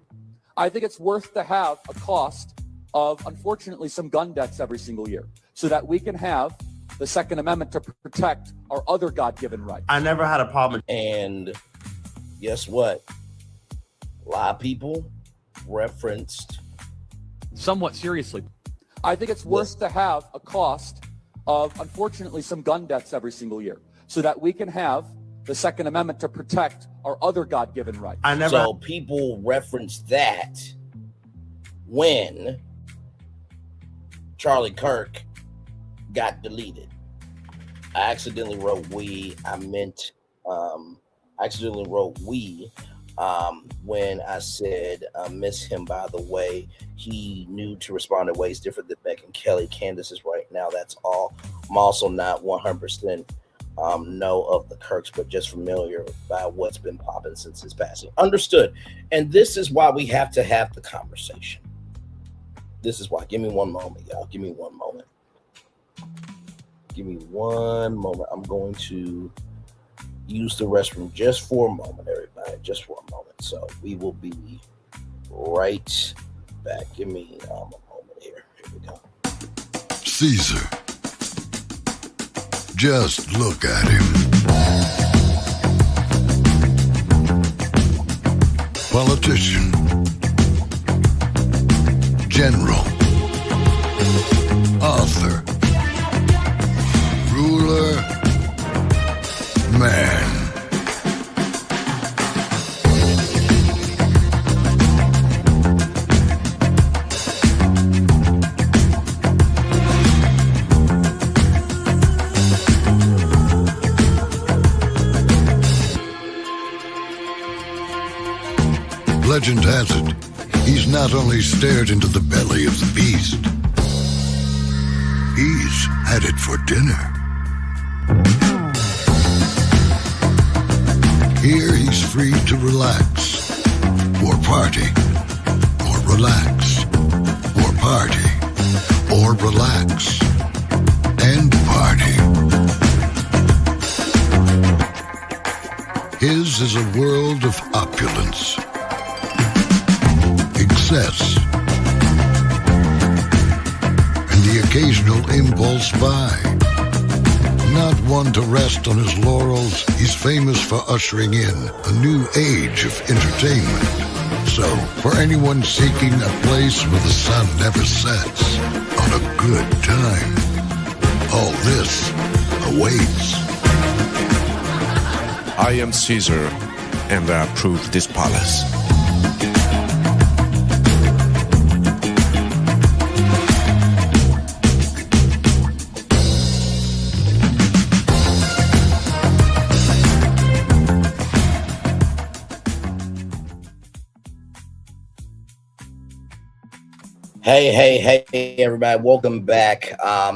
I think it's worth to have a cost of, unfortunately, some gun deaths every single year so that we can have the Second Amendment to protect our other God-given rights. I never had a problem. And guess what? A lot of people referenced somewhat seriously. I think it's worth to have a cost of, unfortunately, some gun deaths every single year so that we can have the Second Amendment to protect our other God-given rights. So people referenced that when Charlie Kirk got deleted. I accidentally wrote we. I meant I accidentally wrote we when I said miss him, by the way. He knew to respond in ways different than Beck and Kelly. Candace is right now. That's all. I'm also not 100% know of the Kirks, but just familiar by what's been popping since his passing. Understood. And this is why we have to have the conversation. This is why. Give me one moment, y'all. Give me one moment. Give me one moment. I'm going to use the restroom just for a moment, everybody. Just for a moment. So we will be right back. Give me a moment here. Here we go. Caesar. Just look at him. Politician. General. Author. Ruler. Man. Legend has it, he's not only stared into the belly of the beast, he's had it for dinner. Here he's free to relax, or party, or relax, or party, or relax, and party. His is a world of opulence, excess, and the occasional impulse buy. Not one to rest on his laurels, he's famous for ushering in a new age of entertainment. So, for anyone seeking a place where the sun never sets on a good time, all this awaits. I am Caesar, and I approve this palace. Hey, everybody. Welcome back.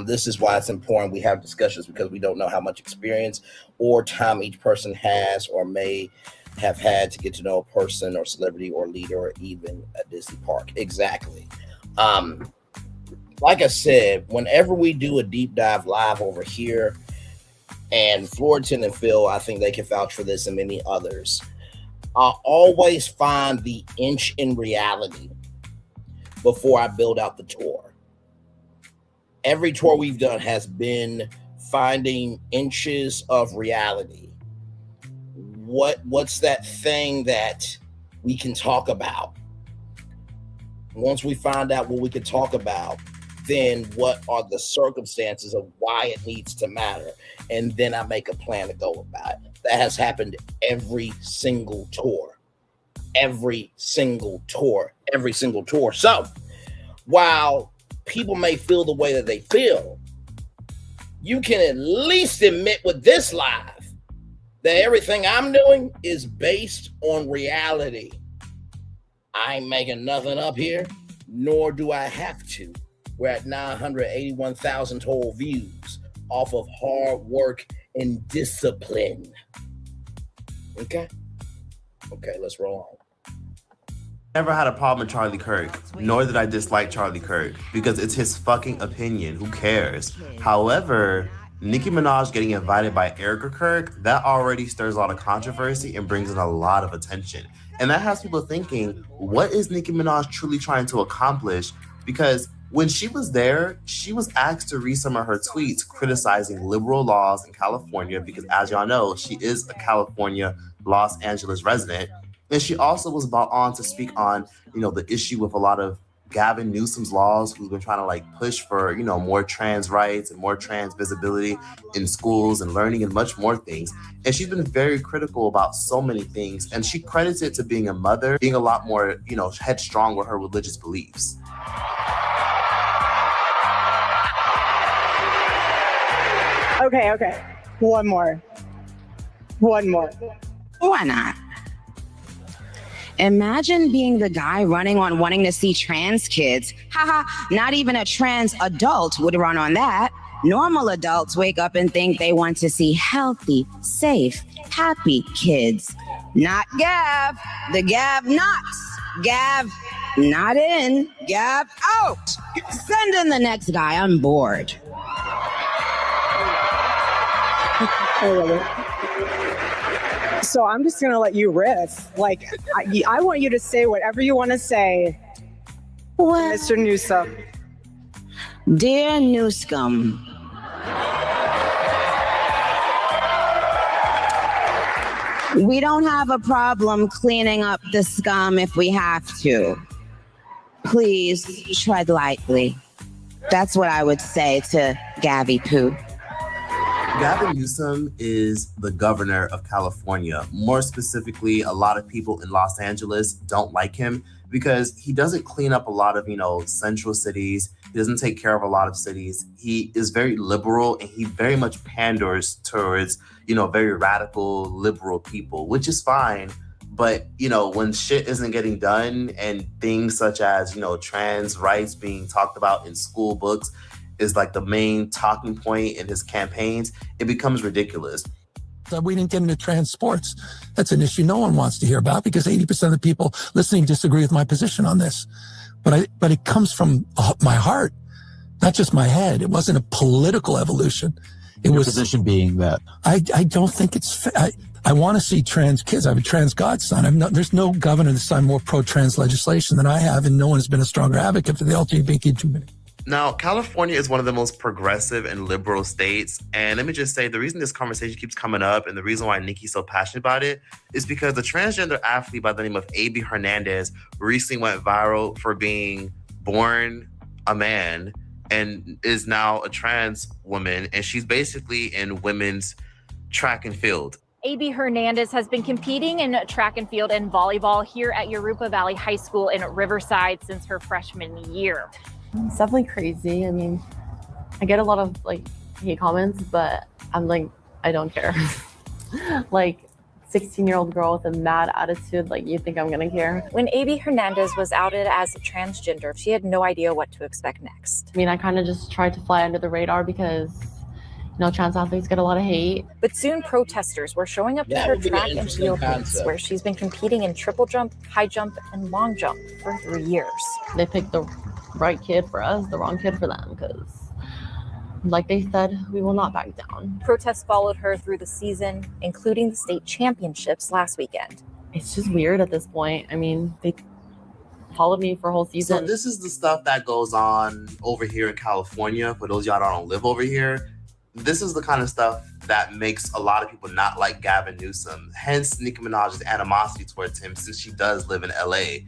This is why it's important we have discussions, because we don't know how much experience or time each person has or may have had to get to know a person or celebrity or leader or even a Disney park. Exactly. Like I said, whenever we do a deep dive live over here, and Florian and Phil, I think they can vouch for this and many others, I always find the inch in reality before I build out the tour. Every tour we've done has been finding inches of reality. What's that thing that we can talk about? Once we find out what we can talk about, then what are the circumstances of why it needs to matter? And then I make a plan to go about it. That has happened every single tour. Every single tour. So while people may feel the way that they feel, you can at least admit with this live that everything I'm doing is based on reality. I ain't making nothing up here, nor do I have to. We're at 981,000 total views off of hard work and discipline. Okay, let's roll on. Never had a problem with Charlie Kirk, nor did I dislike Charlie Kirk, because it's his fucking opinion. Who cares? However, Nicki Minaj getting invited by Erica Kirk, that already stirs a lot of controversy and brings in a lot of attention. And that has people thinking, what is Nicki Minaj truly trying to accomplish? Because when she was there, she was asked to read some of her tweets criticizing liberal laws in California, because as y'all know, she is a California, Los Angeles resident. And she also was brought on to speak on, the issue with a lot of Gavin Newsom's laws, who's been trying to push for, more trans rights and more trans visibility in schools and learning and much more things. And she's been very critical about so many things. And she credits it to being a mother, being a lot more, headstrong with her religious beliefs. Okay. One more. Why not? Imagine being the guy running on wanting to see trans kids. Haha, not even a trans adult would run on that. Normal adults wake up and think they want to see healthy, safe, happy kids. Not Gav. The Gav knocks. Gav not in. Gav out. Send in the next guy. I'm bored. So I'm just going to let you riff. I want you to say whatever you want to say. What? Mr. Newsom. Dear Newscom, we don't have a problem cleaning up the scum if we have to. Please tread lightly. That's what I would say to Gabby Poo. Gavin Newsom is the governor of California. More specifically, a lot of people in Los Angeles don't like him because he doesn't clean up a lot of, central cities. He doesn't take care of a lot of cities. He is very liberal and he very much panders towards, very radical liberal people, which is fine. But, when shit isn't getting done and things such as, trans rights being talked about in school books is the main talking point in his campaigns, it becomes ridiculous. We didn't get into trans sports. That's an issue no one wants to hear about because 80% of the people listening disagree with my position on this. But it comes from my heart, not just my head. It wasn't a political evolution. It was position being that I don't think it's. I want to see trans kids. I have a trans godson. There's no governor that's signed more pro-trans legislation than I have, and no one has been a stronger advocate for the LGBT community. Now, California is one of the most progressive and liberal states. And let me just say, the reason this conversation keeps coming up and the reason why Nicki's so passionate about it is because the transgender athlete by the name of A.B. Hernandez recently went viral for being born a man and is now a trans woman. And she's basically in women's track and field. A.B. Hernandez has been competing in track and field and volleyball here at Yarupa Valley High School in Riverside since her freshman year. It's definitely crazy. I mean, I get a lot of hate comments, but I'm I don't care. 16-year-old girl with a mad attitude, you think I'm gonna care? When A.B. Hernandez was outed as a transgender, she had no idea what to expect next. I mean, I kind of just tried to fly under the radar because trans athletes get a lot of hate. But soon protesters were showing up to her track and field meets where she's been competing in triple jump, high jump, and long jump for 3 years. They picked the right kid for us, the wrong kid for them, because like they said, we will not back down. Protests followed her through the season, including the state championships last weekend. It's just weird at this point. I mean, they followed me for a whole season. So this is the stuff that goes on over here in California. For those of y'all that don't live over here, this is the kind of stuff that makes a lot of people not like Gavin Newsom. Hence Nicki Minaj's animosity towards him since she does live in LA.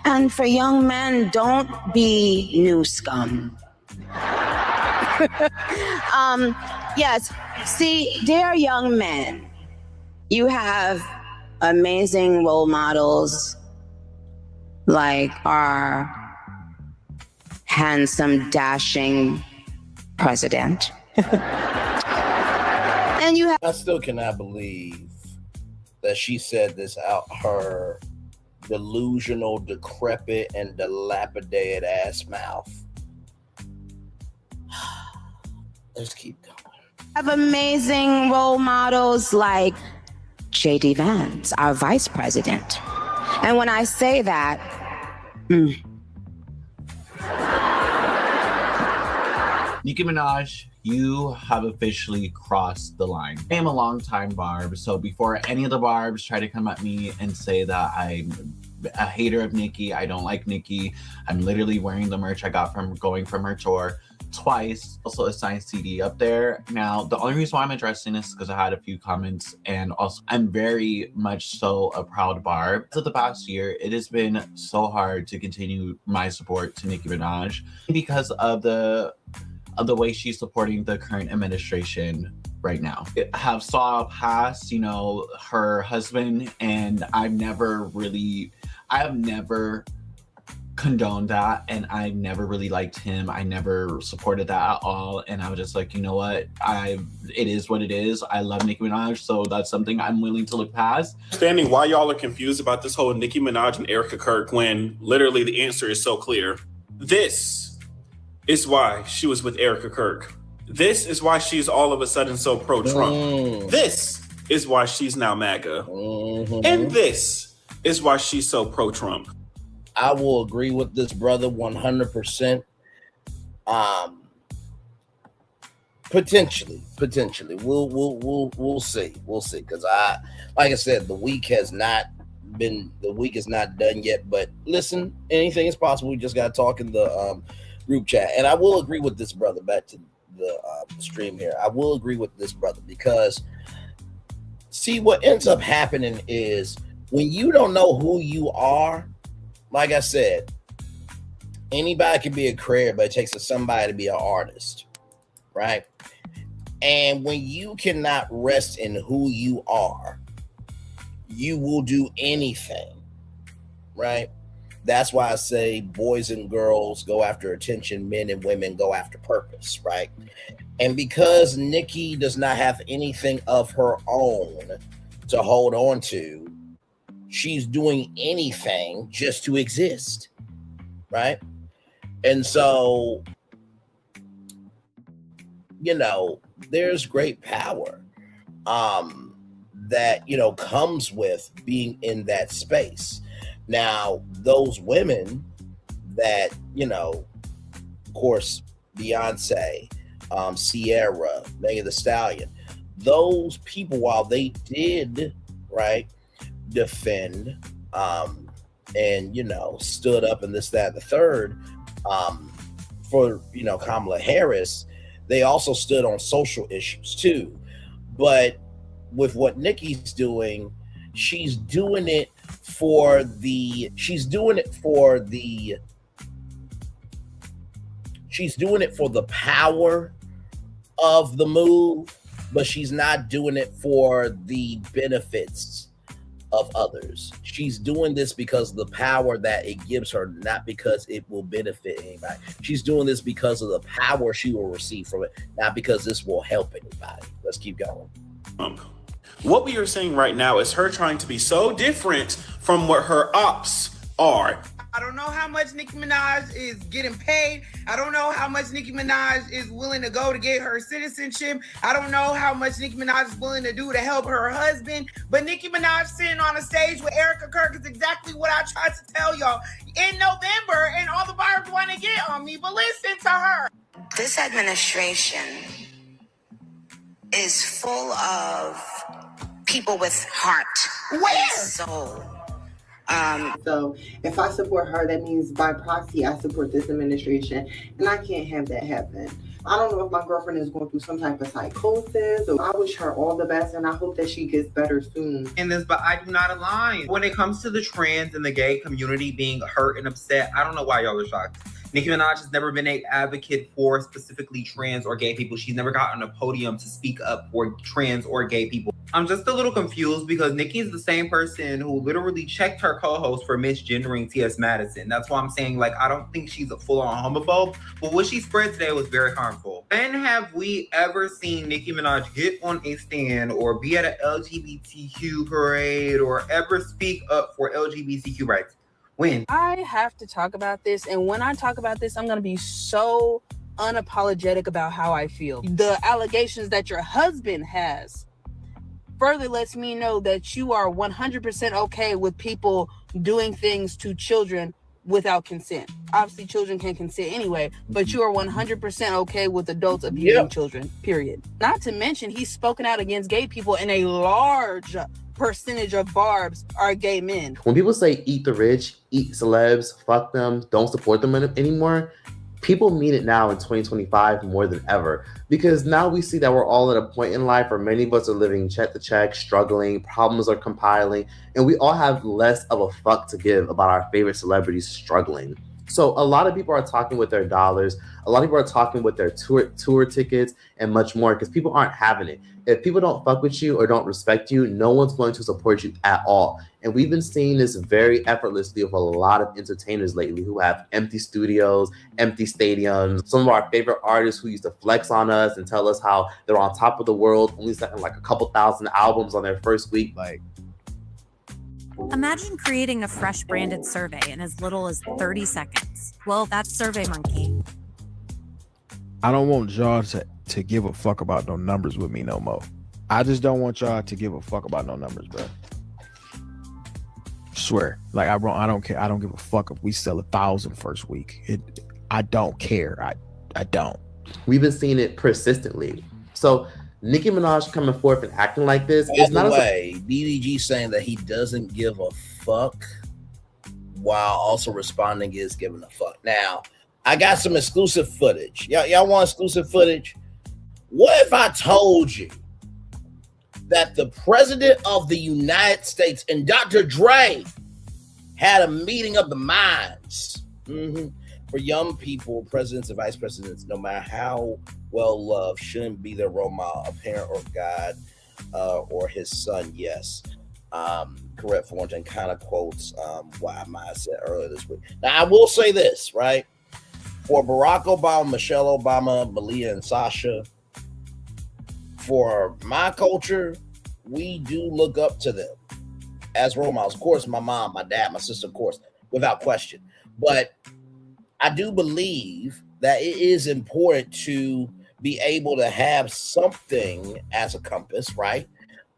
And for young men, don't be new scum. Yes, see, dear young men, you have amazing role models like our handsome, dashing president. And you have. I still cannot believe that she said this out her delusional, decrepit, and dilapidated ass mouth. Let's keep going. Have amazing role models like J.D. Vance, our vice president. And when I say that, Nicki Minaj, you have officially crossed the line. I am a longtime Barb, so before any of the Barbs try to come at me and say that I'm a hater of Nicki, I don't like Nicki, I'm literally wearing the merch I got from going from her tour twice, also a signed CD up there. Now, the only reason why I'm addressing this is because I had a few comments, and also I'm very much so a proud Barb. For the past year, it has been so hard to continue my support to Nicki Minaj because of the way she's supporting the current administration right now. I have saw past, her husband, and I have never condoned that, and I never really liked him. I never supported that at all, and I was just like, you know what? It is what it is. I love Nicki Minaj, so that's something I'm willing to look past. Understanding why y'all are confused about this whole Nicki Minaj and Erica Kirk when literally the answer is so clear. This is why she was with Erica Kirk. This is why she's all of a sudden so pro-Trump. This is why she's now MAGA. And this is why she's so pro-Trump. I will agree with this brother 100%. Potentially, we'll see, because like I said, the week is not done yet. But listen, anything is possible. We just got to talk in the group chat, and I will agree with this brother. Back to the stream here, I will agree with this brother because see, what ends up happening is when you don't know who you are. Like I said, anybody can be a creator, but it takes somebody to be an artist, right? And when you cannot rest in who you are, you will do anything, right? That's why I say boys and girls go after attention, men and women go after purpose, right? And because Nicki does not have anything of her own to hold on to, she's doing anything just to exist, right? And so, there's great power that, comes with being in that space. Now, those women that, of course, Beyonce, Sierra, Megan Thee Stallion, those people, while they did, right, defend and stood up and this, that, and the third for Kamala Harris, they also stood on social issues too. But with what Nicki's doing, she's doing it for the power of the move, but she's not doing it for the benefits of others. She's doing this because of the power that it gives her, not because it will benefit anybody. She's doing this because of the power she will receive from it, not because this will help anybody. Let's keep going. What we are saying right now is her trying to be so different from what her ops are. I don't know how much Nicki Minaj is getting paid. I don't know how much Nicki Minaj is willing to go to get her citizenship. I don't know how much Nicki Minaj is willing to do to help her husband. But Nicki Minaj sitting on a stage with Erica Kirk is exactly what I tried to tell y'all in November, and all the barbs want to get on me. But listen to her. This administration is full of people with heart and soul. So if I support her, that means by proxy I support this administration, and I can't have that happen. I don't know if my girlfriend is going through some type of psychosis, so I wish her all the best, and I hope that she gets better soon. In this, but I do not align. When it comes to the trans and the gay community being hurt and upset, I don't know why y'all are shocked. Nicki Minaj has never been an advocate for specifically trans or gay people. She's never gotten a podium to speak up for trans or gay people. I'm just a little confused because Nicki is the same person who literally checked her co-host for misgendering T.S. Madison. That's why I'm saying, like, I don't think she's a full-on homophobe, but what she spread today was very harmful. When have we ever seen Nicki Minaj get on a stand or be at an LGBTQ parade or ever speak up for LGBTQ rights? When? I have to talk about this, and when I talk about this, I'm going to be so unapologetic about how I feel. The allegations that your husband has further lets me know that you are 100% okay with people doing things to children without consent. Obviously, children can't consent anyway, but you are 100% okay with adults abusing children, period. Not to mention, he's spoken out against gay people, and a large percentage of barbs are gay men. When people say eat the rich, eat celebs, fuck them, don't support them anymore, people mean it now in 2025 more than ever, because now we see that we're all at a point in life where many of us are living check to check, struggling, problems are compiling, and we all have less of a fuck to give about our favorite celebrities struggling. So a lot of people are talking with their dollars. A lot of people are talking with their tour tickets and much more, because people aren't having it. If people don't fuck with you or don't respect you, no one's going to support you at all. And we've been seeing this very effortlessly with a lot of entertainers lately who have empty studios, empty stadiums. Some of our favorite artists who used to flex on us and tell us how they're on top of the world, only selling like a couple thousand albums on their first week. Like, imagine creating a fresh branded survey in as little as 30 seconds. Well, that's SurveyMonkey. I don't want y'all to give a fuck about no numbers with me no more. I just don't want y'all to give a fuck about no numbers, bro. Swear. Like, I don't care. I don't give a fuck if we sell 1,000 first week. I don't care. I don't. We've been seeing it persistently. So Nicki Minaj coming forth and acting like this is not a way. BDG saying that he doesn't give a fuck while also responding is giving a fuck. Now, I got some exclusive footage. Y'all want exclusive footage? What if I told you that the president of the United States and Dr. Dre had a meeting of the minds? For young people, presidents and vice presidents, no matter how well loved, shouldn't be their role model, a parent or God or his son. Yes. Correct for one thing, kind of quotes what I said earlier this week. Now, I will say this, right? For Barack Obama, Michelle Obama, Malia, and Sasha, for my culture, we do look up to them as role models. Of course, my mom, my dad, my sister, of course, without question. But I do believe that it is important to be able to have something as a compass, right?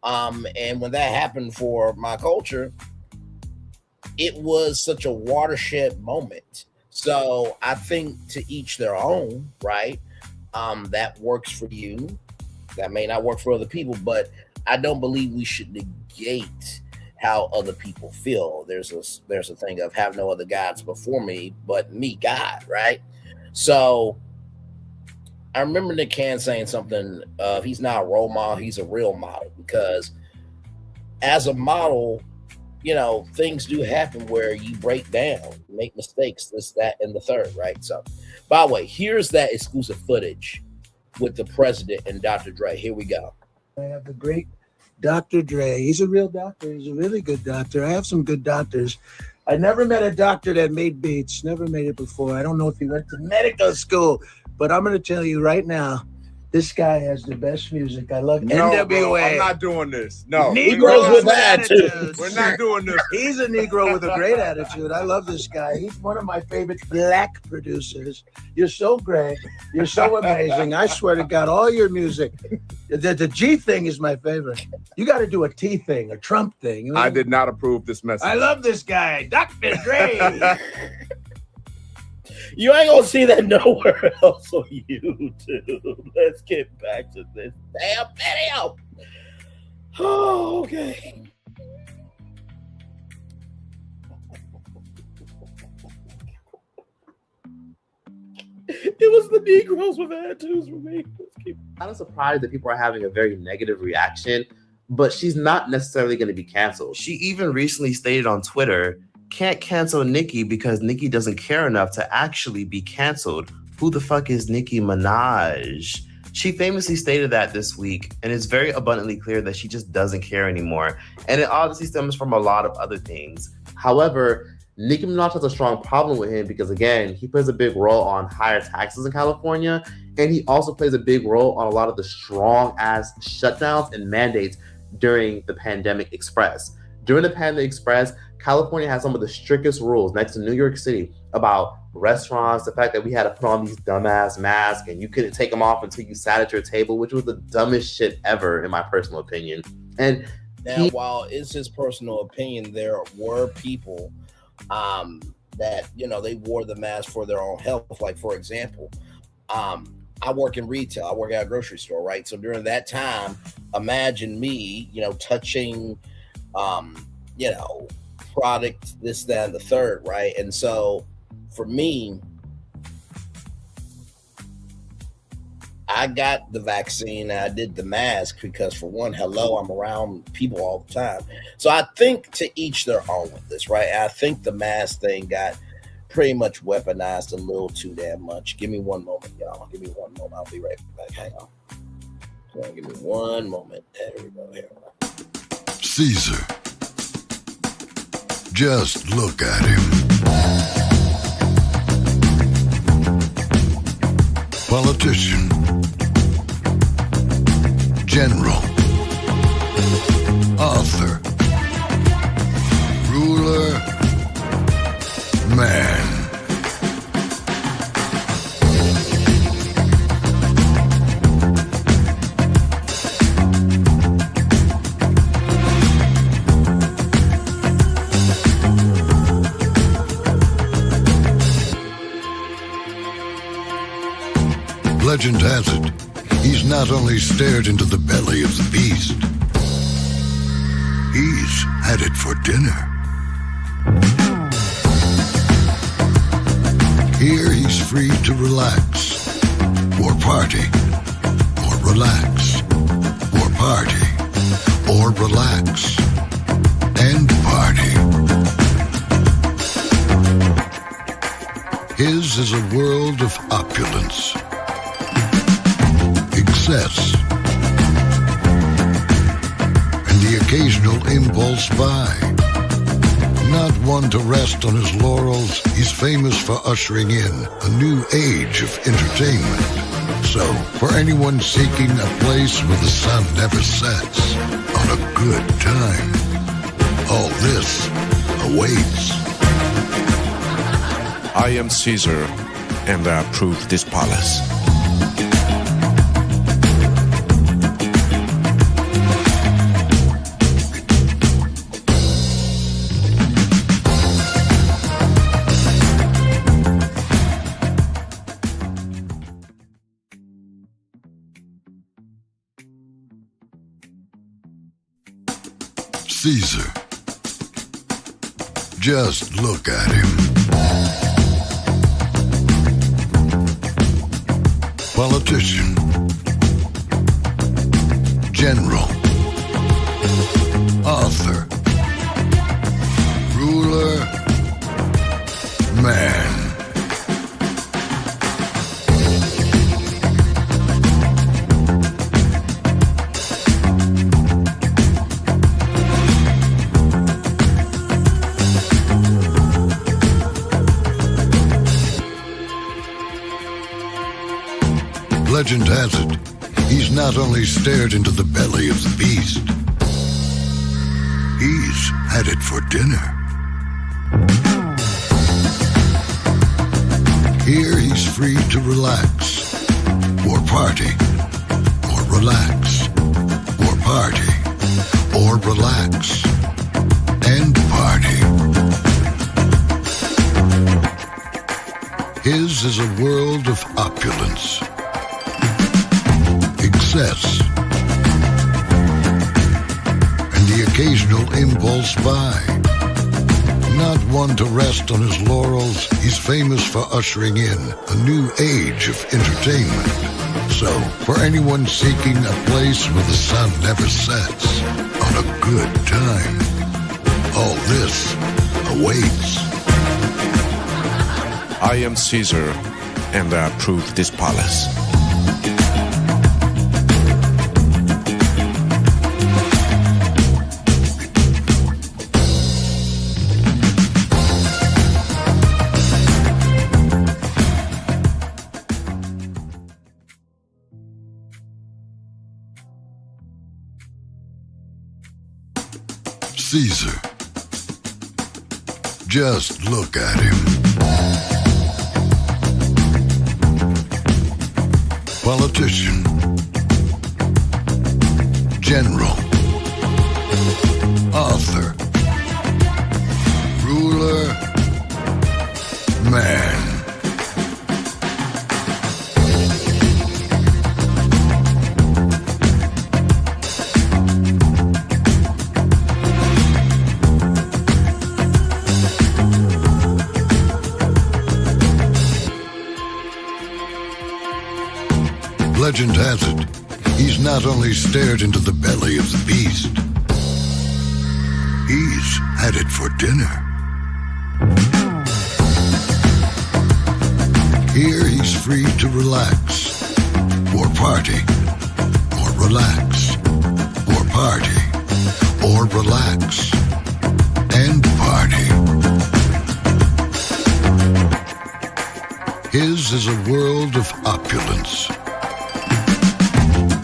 And when that happened for my culture, it was such a watershed moment. So I think to each their own, right? That works for you. That may not work for other people, but I don't believe we should negate how other people feel. There's a thing of have no other gods before me, but me, God, right? So I remember Nick Cannon saying something, he's not a role model, he's a real model, because as a model, you know, things do happen where you break down, make mistakes, this, that, and the third, right? So, by the way, here's that exclusive footage with the president and Dr. Dre. Here we go. I have the great Dr. Dre. He's a real doctor. He's a really good doctor. I have some good doctors. I never met a doctor that made beats. Never made it before. I don't know if he went to medical school, but I'm going to tell you right now, this guy has the best music. I love NWA. Bro, I'm not doing this. No. Negroes with attitudes. We're not doing this. He's a Negro with a great attitude. I love this guy. He's one of my favorite black producers. You're so great. You're so amazing. I swear to God, all your music. The G thing is my favorite. You got to do a T thing, a Trump thing. You know? I did not approve this message. I love this guy, Dr. Dre. You ain't gonna see that nowhere else on YouTube. Let's get back to this damn video. Oh, okay. It was the Negroes with attitudes for me. I'm kind of surprised that people are having a very negative reaction, but she's not necessarily going to be canceled. She even recently stated on Twitter, can't cancel Nicki because Nicki doesn't care enough to actually be canceled. Who the fuck is Nicki Minaj? She famously stated that this week, and it's very abundantly clear that she just doesn't care anymore. And it obviously stems from a lot of other things. However, Nicki Minaj has a strong problem with him because, again, he plays a big role on higher taxes in California, and he also plays a big role on a lot of the strong-ass shutdowns and mandates during the Pandemic Express. During the Pandemic Express, California has some of the strictest rules next to New York City about restaurants, the fact that we had to put on these dumbass masks and you couldn't take them off until you sat at your table, which was the dumbest shit ever, in my personal opinion. And now, while it's his personal opinion, there were people that, you know, they wore the mask for their own health. Like, for example, I work in retail. I work at a grocery store, right? So during that time, imagine me, you know, touching, you know, product, this, that, and the third, right? And so for me, I got the vaccine and I did the mask because, for one, hello, I'm around people all the time. So I think to each their own with this, right? I think the mask thing got pretty much weaponized a little too damn much. Give me one moment, y'all. Give me one moment. I'll be right back. Hang on. Give me one moment. There we go. Here. Caesar. Just look at him. Politician. General. Author. Ruler. Man. Legend has it, he's not only stared into the belly of the beast, he's had it for dinner. Here he's free to relax, or party, or relax, or party, or relax, and party. His is a world of opulence, excess, and the occasional impulse buy. Not one to rest on his laurels, he's famous for ushering in a new age of entertainment. So, for anyone seeking a place where the sun never sets on a good time, all this awaits. I am Caesar, and I approve this palace. Caesar. Just look at him. politician, general, author, ruler, man. Legend has it, he's not only stared into the belly of the beast, he's had it for dinner. Here he's free to relax, or party, or relax, or party, or relax, and party. His is a world of opulence, excess, and the occasional impulse buy. Not one to rest on his laurels, he's famous for ushering in a new age of entertainment. So, for anyone seeking a place where the sun never sets on a good time, all this awaits. I am Caesar, and I approve this palace. Caesar. Just look at him. Politician, general, author, ruler, man. Legend has it, he's not only stared into the belly of the beast, he's had it for dinner. Here he's free to relax, or party, or relax, or party, or relax, and party. His is a world of opulence,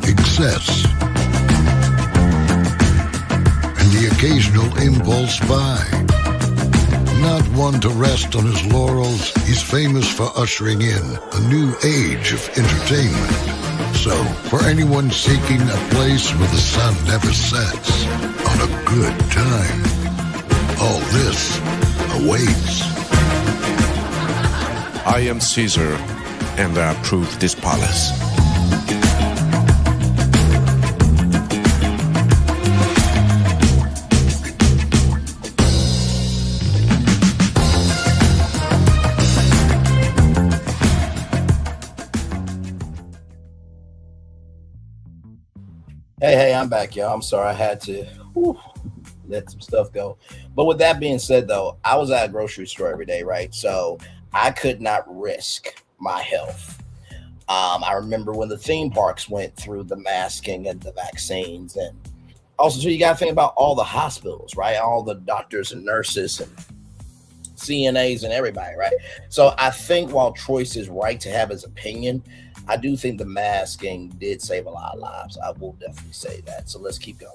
excess, and the occasional impulse buy. Not one to rest on his laurels, he's famous for ushering in a new age of entertainment. So, for anyone seeking a place where the sun never sets on a good time, all this awaits. I am Caesar, and I approve this palace. Hey, I'm back, y'all. I'm sorry I had to let some stuff go. But with that being said, though, I was at a grocery store every day, right? So I could not risk my health. I remember when the theme parks went through the masking and the vaccines. And also, so you got to think about all the hospitals, right? All the doctors and nurses and CNAs and everybody, right? So I think while Troyce is right to have his opinion, I do think the masking did save a lot of lives. I will definitely say that. So let's keep going.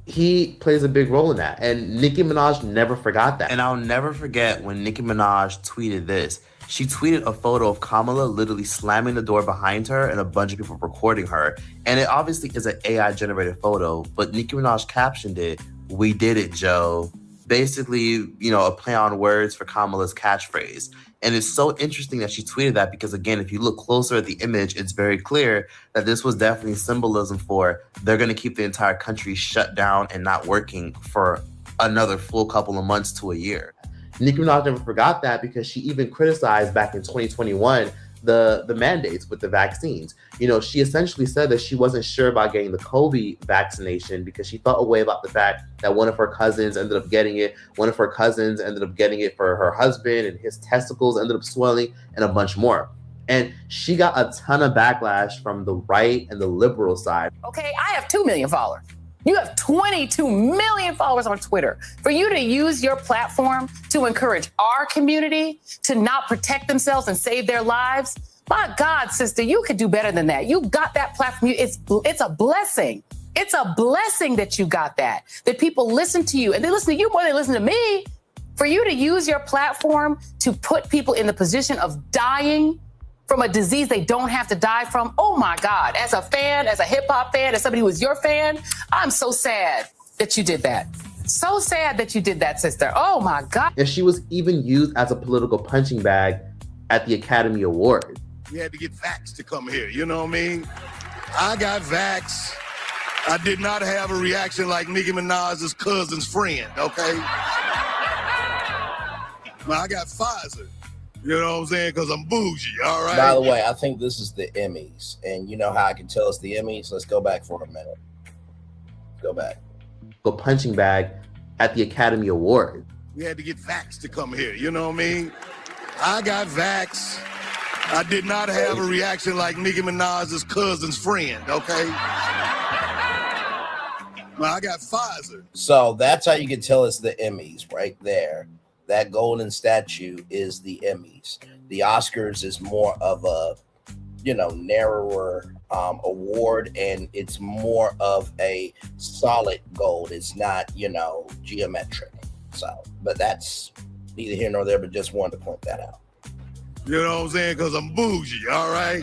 He plays a big role in that. And Nicki Minaj never forgot that. And I'll never forget when Nicki Minaj tweeted this. She tweeted a photo of Kamala literally slamming the door behind her and a bunch of people recording her. And it obviously is an AI-generated photo, but Nicki Minaj captioned it, "We did it, Joe." Basically, a play on words for Kamala's catchphrase. And it's so interesting that she tweeted that because, again, if you look closer at the image, it's very clear that this was definitely symbolism for they're going to keep the entire country shut down and not working for another full couple of months to a year. Nicki Minaj never forgot that because she even criticized back in 2021 the mandates with the vaccines. You know, she essentially said that she wasn't sure about getting the COVID vaccination because she felt a way about the fact that one of her cousins ended up getting it. One of her cousins ended up getting it for her husband, and his testicles ended up swelling, and a bunch more. And she got a ton of backlash from the right and the liberal side. Okay, I have 2 million followers. You have 22 million followers on Twitter. For you to use your platform to encourage our community to not protect themselves and save their lives, my God, sister, you could do better than that. You got that platform. It's a blessing. It's a blessing that you got that people listen to you. And they listen to you more than they listen to me. For you to use your platform to put people in the position of dying from a disease they don't have to die from. Oh my God, as a fan, as a hip hop fan, as somebody who is your fan, I'm so sad that you did that. So sad that you did that, sister. Oh my God. And she was even used as a political punching bag at the Academy Awards. We had to get vaxxed to come here, you know what I mean? I got vaxxed. I did not have a reaction like Nicki Minaj's cousin's friend, okay? Well, I got Pfizer. You know what I'm saying? Because I'm bougie, all right? By the way, I think this is the Emmys. And you know how I can tell it's the Emmys? Let's go back for a minute. Go back. A punching bag at the Academy Awards. We had to get vaxxed to come here, you know what I mean? I got vaxxed. I did not have a reaction like Nicki Minaj's cousin's friend, okay? Well, I got Pfizer. So that's how you can tell it's the Emmys right there. That golden statue is the Emmys. The Oscars is more of a, narrower award, and it's more of a solid gold. It's not, geometric. So, but that's neither here nor there, but just wanted to point that out. You know what I'm saying? Because I'm bougie, all right?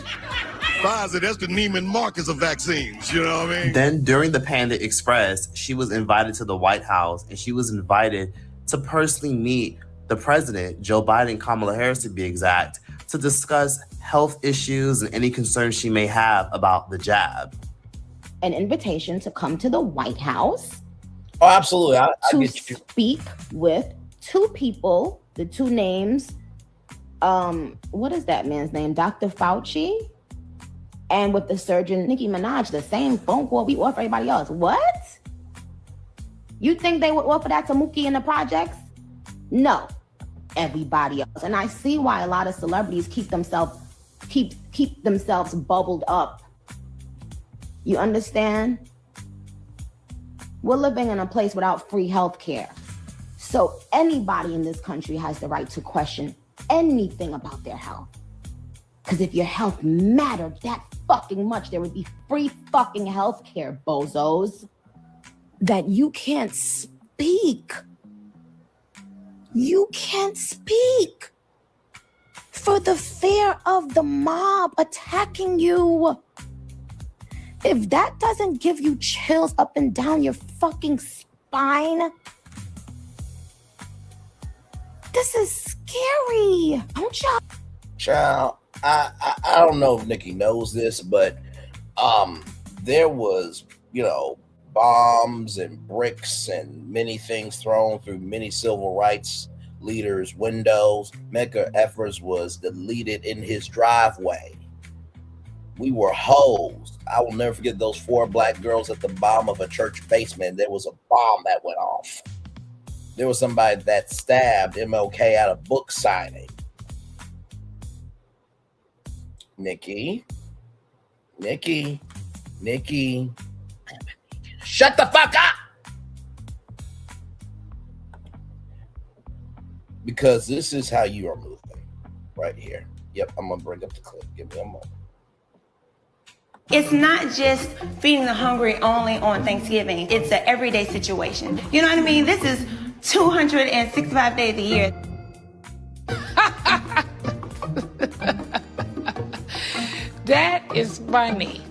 Pfizer, that's the Neiman Marcus of vaccines, you know what I mean? Then during the Panda Express, she was invited to the White House, and she was invited to personally meet the president, Joe Biden, Kamala Harris to be exact, to discuss health issues and any concerns she may have about the jab. An invitation to come to the White House. Oh, absolutely. I to get you. Speak with two people, the two names. What is that man's name? Dr. Fauci. And with the surgeon, Nicki Minaj, the same phone call we offer everybody else. What? You think they would offer that to Mookie in the projects? No, everybody else. And I see why a lot of celebrities keep themselves bubbled up. You understand? We're living in a place without free healthcare. So anybody in this country has the right to question anything about their health. Because if your health mattered that fucking much, there would be free fucking healthcare, bozos. That you can't speak. You can't speak for the fear of the mob attacking you. If that doesn't give you chills up and down your fucking spine, this is scary. Don't y'all? Child, I don't know if Nicki knows this, but there was, bombs and bricks and many things thrown through many civil rights leaders' windows. Medgar Evers was deleted in his driveway. We were hosed. I will never forget those 4 black girls at the bottom of a church basement. There was a bomb that went off. There was somebody that stabbed MLK at a book signing. Nicki. Shut the fuck up! Because this is how you are moving. Right here. Yep, I'm gonna bring up the clip. Give me a moment. It's not just feeding the hungry only on Thanksgiving. It's an everyday situation. You know what I mean? This is 265 days a year. That is funny.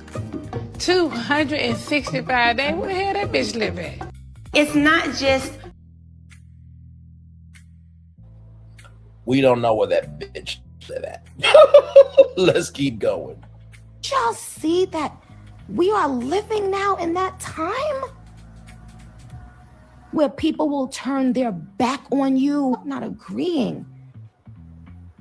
265 days? Where the hell that bitch live at? It's not just... We don't know where that bitch live at. Let's keep going. Y'all see that we are living now in that time where people will turn their back on you, not agreeing.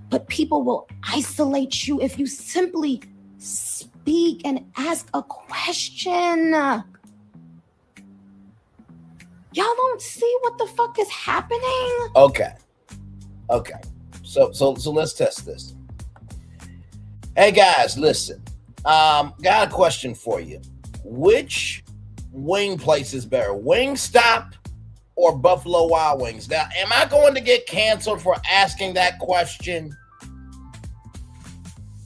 but people will isolate you if you simply speak and ask a question. Y'all don't see what the fuck is happening? Okay. So let's test this. Hey guys, listen. Got a question for you. Which wing place is better, Wingstop or Buffalo Wild Wings? Now, am I going to get canceled for asking that question?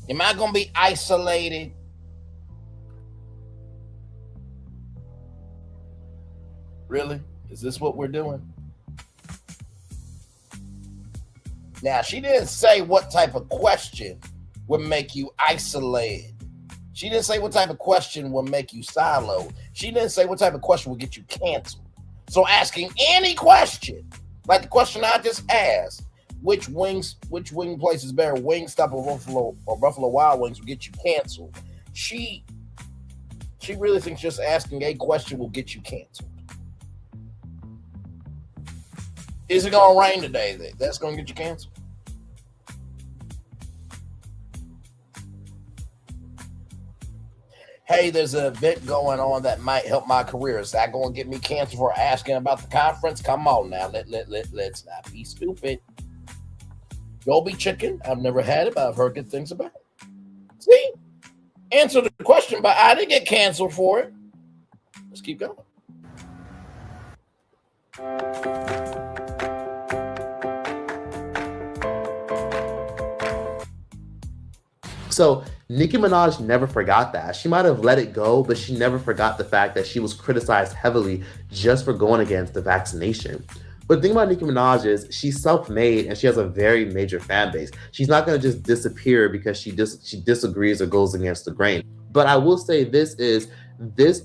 Am I going to be isolated? Really? Is this what we're doing? Now, she didn't say what type of question would make you isolated. She didn't say what type of question will make you siloed. She didn't say what type of question will get you canceled. So asking any question, like the question I just asked, which wing place is better, Wingstop or Buffalo Wild Wings, will get you canceled. She really thinks just asking a question will get you canceled. Is it gonna rain today? That's gonna get you canceled. Hey, there's an event going on that might help my career. Is that going to get me canceled for asking about the conference? Come on now. Let's not be stupid. Dolby chicken. I've never had it, but I've heard good things about it. See? Answer the question, but I didn't get canceled for it. Let's keep going. So Nicki Minaj never forgot that. She might have let it go, but she never forgot the fact that she was criticized heavily just for going against the vaccination. But the thing about Nicki Minaj is she's self-made and she has a very major fan base. She's not going to just disappear because she disagrees or goes against the grain. But I will say this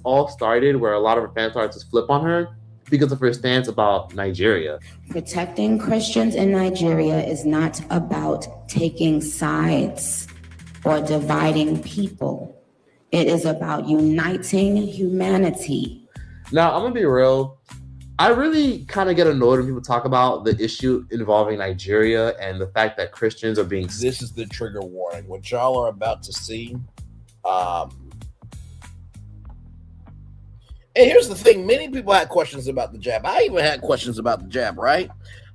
all started where a lot of her fans started to flip on her because of her stance about Nigeria. Protecting Christians in Nigeria is not about taking sides or dividing people. It is about uniting humanity. Now, I'm gonna be real. I really kind of get annoyed when people talk about the issue involving Nigeria and the fact that Christians are being... This is the trigger warning. What y'all are about to see. And here's the thing. Many people had questions about the jab. I even had questions about the jab, right?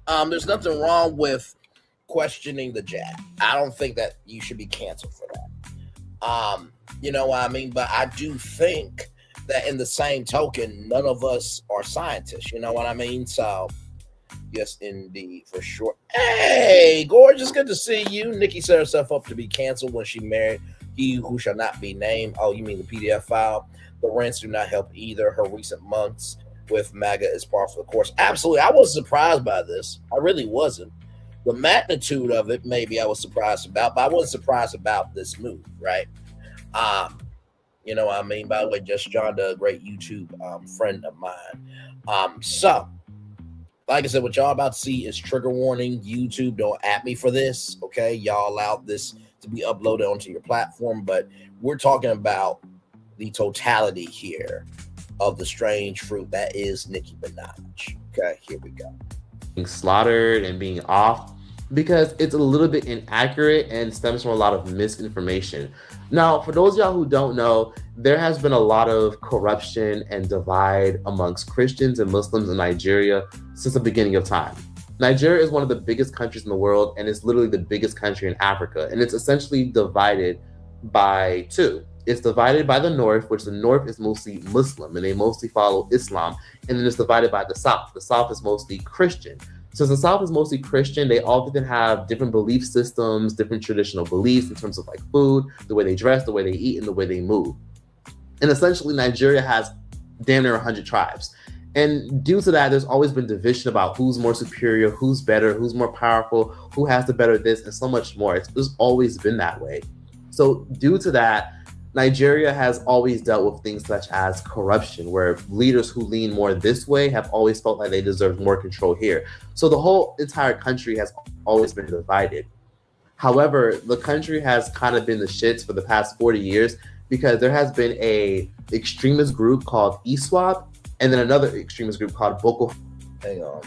There's nothing wrong with questioning the jab. I don't think that you should be canceled for that. You know what I mean? But I do think that in the same token, none of us are scientists. You know what I mean? So, yes, indeed, for sure. Hey, gorgeous, good to see you. Nicki set herself up to be canceled when she married he who shall not be named. Oh, you mean the PDF file? The rents do not help either. Her recent months with MAGA is par for the course. Absolutely. I was surprised by this. I really wasn't. The magnitude of it, maybe I was surprised about, but I wasn't surprised about this move, right? You know what I mean? By the way, Just John, a great YouTube friend of mine. So, like I said, what y'all about to see is trigger warning. YouTube, don't at me for this, okay? Y'all allowed this to be uploaded onto your platform, but we're talking about the totality here of the strange fruit that is Nicki Minaj. Okay, here we go. Being slaughtered and being off because it's a little bit inaccurate and stems from a lot of misinformation. Now, for those of y'all who don't know, there has been a lot of corruption and divide amongst Christians and Muslims in Nigeria since the beginning of time. Nigeria is one of the biggest countries in the world, and it's literally the biggest country in Africa. And it's essentially divided by two. It's divided by the north, which the north is mostly Muslim, and they mostly follow Islam. And then it's divided by the south. The south is mostly Christian. So the South is mostly Christian. They often have different belief systems, different traditional beliefs in terms of like food, the way they dress, the way they eat, and the way they move. And essentially, Nigeria has damn near 100 tribes. And due to that, there's always been division about who's more superior, who's better, who's more powerful, who has the better this, and so much more. It's always been that way. So due to that, Nigeria has always dealt with things such as corruption, where leaders who lean more this way have always felt like they deserve more control here. So the whole entire country has always been divided. However, the country has kind of been the shits for the past 40 years because there has been a extremist group called ISWAP and then another extremist group called Boko. Hang on.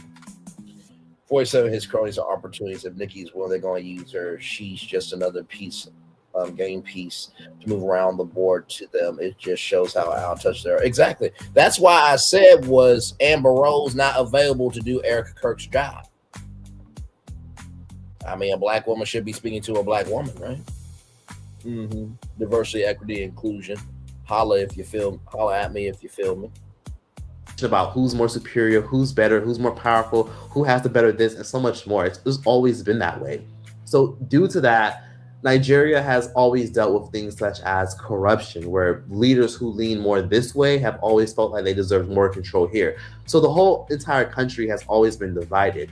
47, his cronies are opportunities. If Nicki's willing, they're going to use her. She's just another piece, game piece to move around the board to them. It just shows how out of touch they are. Exactly. That's why I said was Amber Rose not available to do Erica Kirk's job. I mean, a black woman should be speaking to a black woman, right? Mm-hmm. Diversity, equity, inclusion. Holla if you feel. Holla at me if you feel me. About who's more superior, who's better, who's more powerful, who has the better this, and so much more. It's always been that way. So due to that, Nigeria has always dealt with things such as corruption, where leaders who lean more this way have always felt like they deserve more control here. So the whole entire country has always been divided.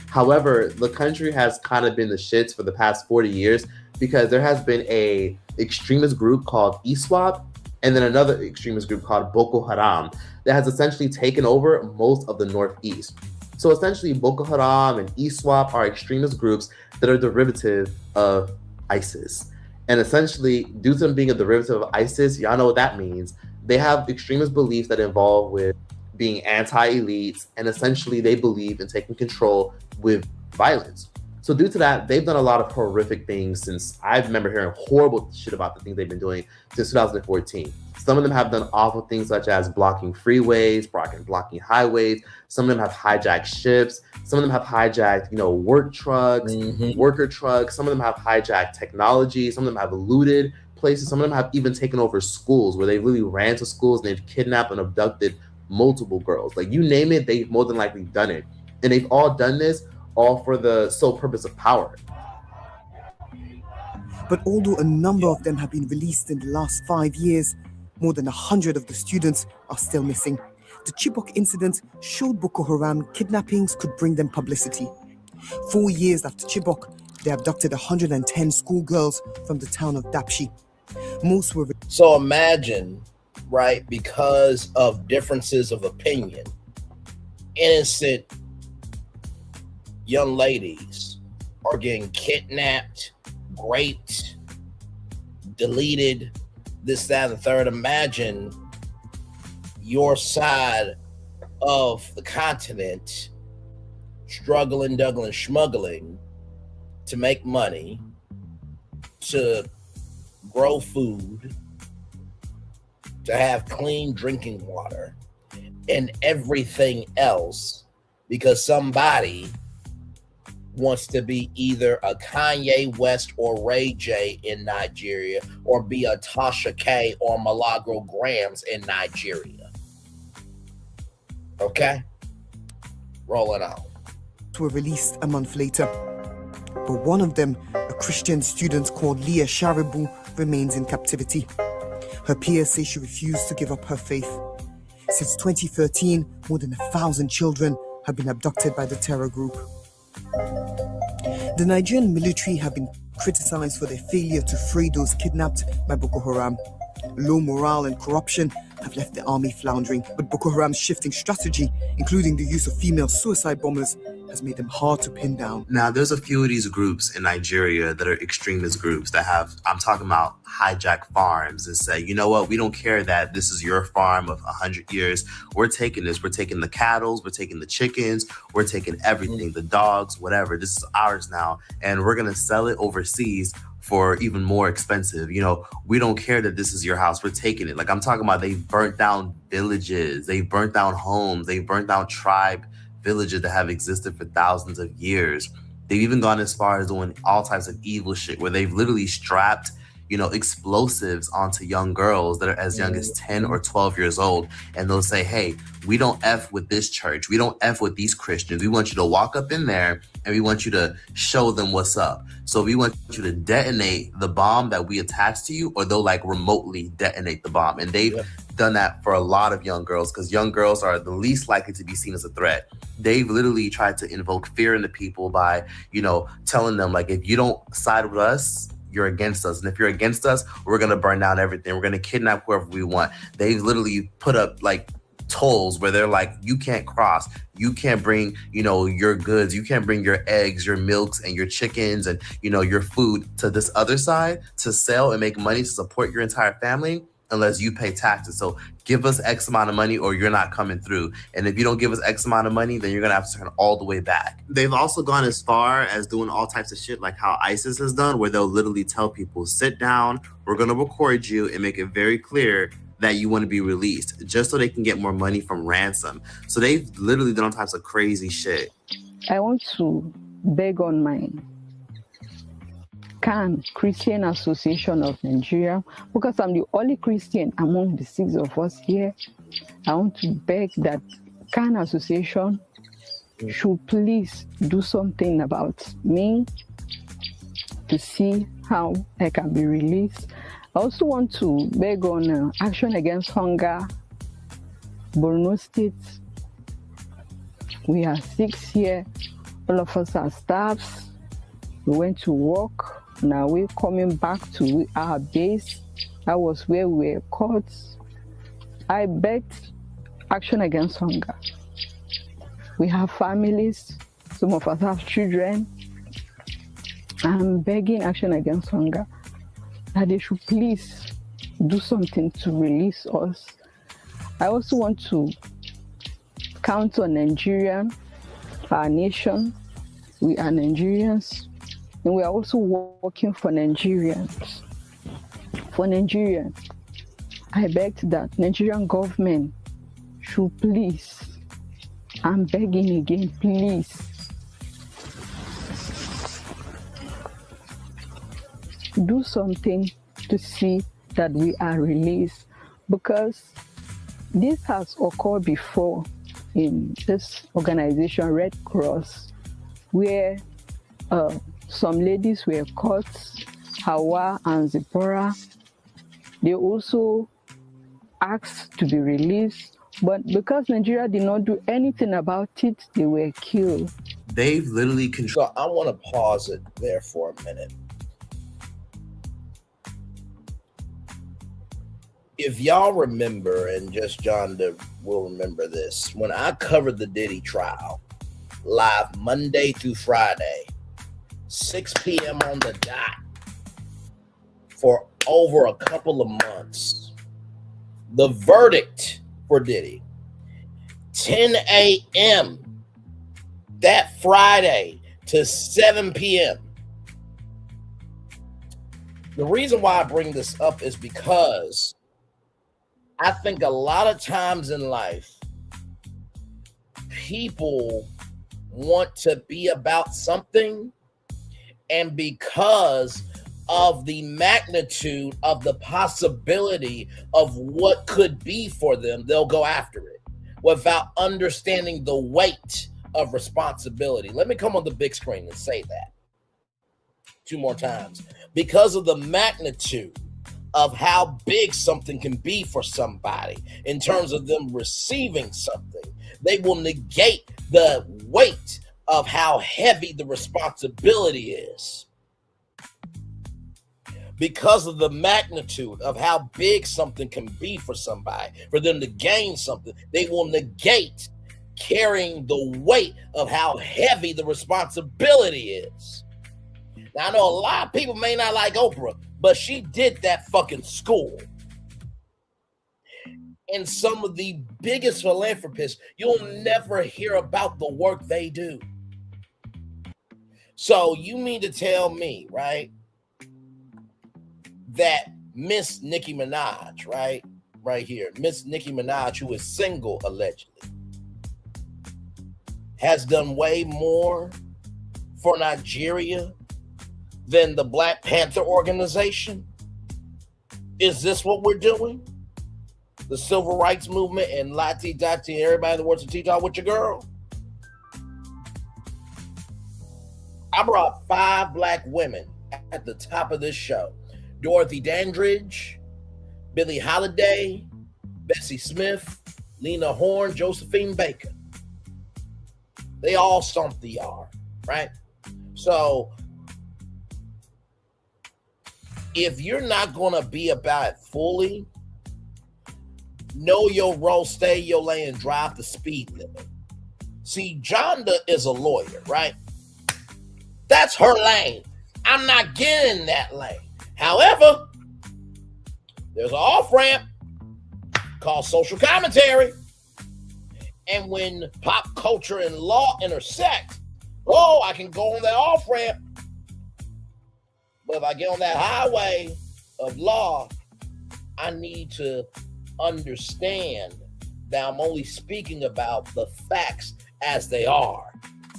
However, the country has kind of been the shits for the past 40 years because there has been a extremist group called ISWAP and then another extremist group called Boko Haram that has essentially taken over most of the Northeast. So essentially, Boko Haram and ISWAP are extremist groups that are derivative of ISIS. And essentially, due to them being a derivative of ISIS, y'all know what that means. They have extremist beliefs that involve with being anti-elites, and essentially they believe in taking control with violence. So due to that, they've done a lot of horrific things since I remember hearing horrible shit about the things they've been doing since 2014. Some of them have done awful things such as blocking freeways, blocking highways. Some of them have hijacked ships. Some of them have hijacked, work trucks, worker trucks. Some of them have hijacked technology. Some of them have looted places. Some of them have even taken over schools where they really ran to schools and they've kidnapped and abducted multiple girls. Like you name it, they've more than likely done it. And they've all done this all for the sole purpose of power. But although a number of them have been released in the last 5 years, more than 100 of the students are still missing. The Chibok incident showed Boko Haram kidnappings could bring them publicity. 4 years after Chibok, they abducted 110 schoolgirls from the town of Dapchi. Most were... So imagine, right, because of differences of opinion, innocent young ladies are getting kidnapped, raped, deleted, this, that, and the third. Imagine your side of the continent struggling, schmuggling to make money, to grow food, to have clean drinking water, and everything else because somebody wants to be either a Kanye West or Ray J in Nigeria, or be a Tasha K or Milagro Gramz in Nigeria. Okay? Roll it on. Were released a month later. But one of them, a Christian student called Leah Sharibu, remains in captivity. Her peers say she refused to give up her faith. Since 2013, more than 1,000 children have been abducted by the terror group. The Nigerian military have been criticized for their failure to free those kidnapped by Boko Haram. Low morale and corruption have left the army floundering, but Boko Haram's shifting strategy, including the use of female suicide bombers, has made them hard to pin down. Now, there's a few of these groups in Nigeria that are extremist groups that have, I'm talking about hijack farms and say, you know what, we don't care that this is your farm of 100 years. We're taking this. We're taking the cattle. We're taking the chickens. We're taking everything, the dogs, whatever. This is ours now. And we're going to sell it overseas for even more expensive. We don't care that this is your house. We're taking it. Like I'm talking about, they've burnt down villages. They've burnt down homes. They've burnt down tribe villages that have existed for thousands of years. They've even gone as far as doing all types of evil shit where they've literally strapped, explosives onto young girls that are as young as 10 or 12 years old. And they'll say, hey, we don't F with this church. We don't F with these Christians. We want you to walk up in there and we want you to show them what's up. So we want you to detonate the bomb that we attach to you, or they'll remotely detonate the bomb. And they've done that for a lot of young girls because young girls are the least likely to be seen as a threat. They've literally tried to invoke fear into people by, telling them if you don't side with us, you're against us. And if you're against us, we're going to burn down everything. We're going to kidnap whoever we want. They've literally put up tolls where they're you can't cross. You can't bring, your goods. You can't bring your eggs, your milks, and your chickens and, your food to this other side to sell and make money to support your entire family. unless you pay taxes. So give us X amount of money or you're not coming through. And if you don't give us X amount of money, then you're going to have to turn all the way back. They've also gone as far as doing all types of shit like how ISIS has done, where they'll literally tell people, sit down, we're going to record you and make it very clear that you want to be released, just so they can get more money from ransom. So they've literally done all types of crazy shit. I want to beg on my Christian Association of Nigeria, because I'm the only Christian among the 6 of us here. I want to beg that Association should please do something about me to see how I can be released. I also want to beg on Action Against Hunger, Borno State. We are 6 here. All of us are staffs. We went to work. Now we're coming back to our base. That was where we were caught. I begged Action Against Hunger. We have families. Some of us have children. I'm begging Action Against Hunger that they should please do something to release us. I also want to count on Nigeria, our nation. We are Nigerians, and we are also working for Nigerians. For Nigerians, I beg that Nigerian government should please, I'm begging again, please, do something to see that we are released, because this has occurred before in this organization, Red Cross, where some ladies were caught, Hawa and Zipporah. They also asked to be released, but because Nigeria did not do anything about it, they were killed. They've literally controlled. So I want to pause it there for a minute. If y'all remember, and just John will remember this, when I covered the Diddy trial live Monday through Friday, 6 p.m. on the dot for over a couple of months, the verdict for Diddy, 10 a.m. that Friday to 7 p.m. The reason why I bring this up is because I think a lot of times in life, people want to be about something, and because of the magnitude of the possibility of what could be for them, they'll go after it without understanding the weight of responsibility. Let me come on the big screen and say that 2 more times. Because of the magnitude of how big something can be for somebody in terms of them receiving something, they will negate the weight of how heavy the responsibility is. Because of the magnitude of how big something can be for somebody, for them to gain something, they will negate carrying the weight of how heavy the responsibility is. Now, I know a lot of people may not like Oprah, but she did that fucking school. And some of the biggest philanthropists, you'll never hear about the work they do. So you mean to tell me, right, that Miss Nicki Minaj, right here, Miss Nicki Minaj, who is single allegedly, has done way more for Nigeria than the Black Panther organization? Is this what we're doing? The civil rights movement and Lati Dati, everybody that wants to teach out with your girl? I brought 5 Black women at the top of this show. Dorothy Dandridge, Billie Holiday, Bessie Smith, Lena Horne, Josephine Baker. They all stomped the yard, right? So if you're not going to be about it fully, know your role, stay your lane, and drive the speed limit. See, Jonda is a lawyer, right? That's her lane. I'm not getting in that lane. However, There's an off-ramp called social commentary. And when pop culture and law intersect, I can go on that off-ramp. But if I get on that highway of law, I need to understand that I'm only speaking about the facts as they are.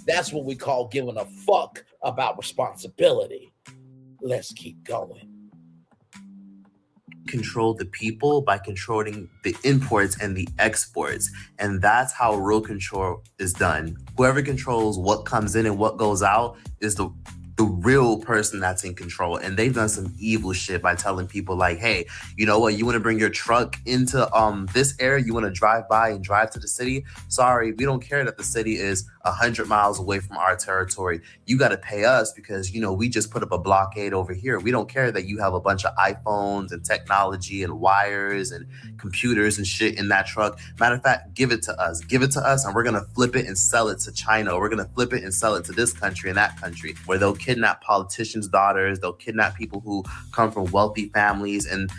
That's what we call giving a fuck about responsibility. Let's keep going. Control the people by controlling the imports and the exports. And that's how real control is done. Whoever controls what comes in and what goes out is the real person that's in control. And they've done some evil shit by telling people like, hey, you know what, you want to bring your truck into this area, you want to drive by and drive to the city? Sorry, we don't care that the city is 100 miles away from our territory. You got to pay us because, you know, we just put up a blockade over here. We don't care that you have a bunch of iPhones and technology and wires and computers and shit in that truck. Matter of fact, give it to us. Give it to us and we're going to flip it and sell it to China. Or we're going to flip it and sell it to this country and that country, where they'll kidnap politicians' daughters. They'll kidnap people who come from wealthy families. And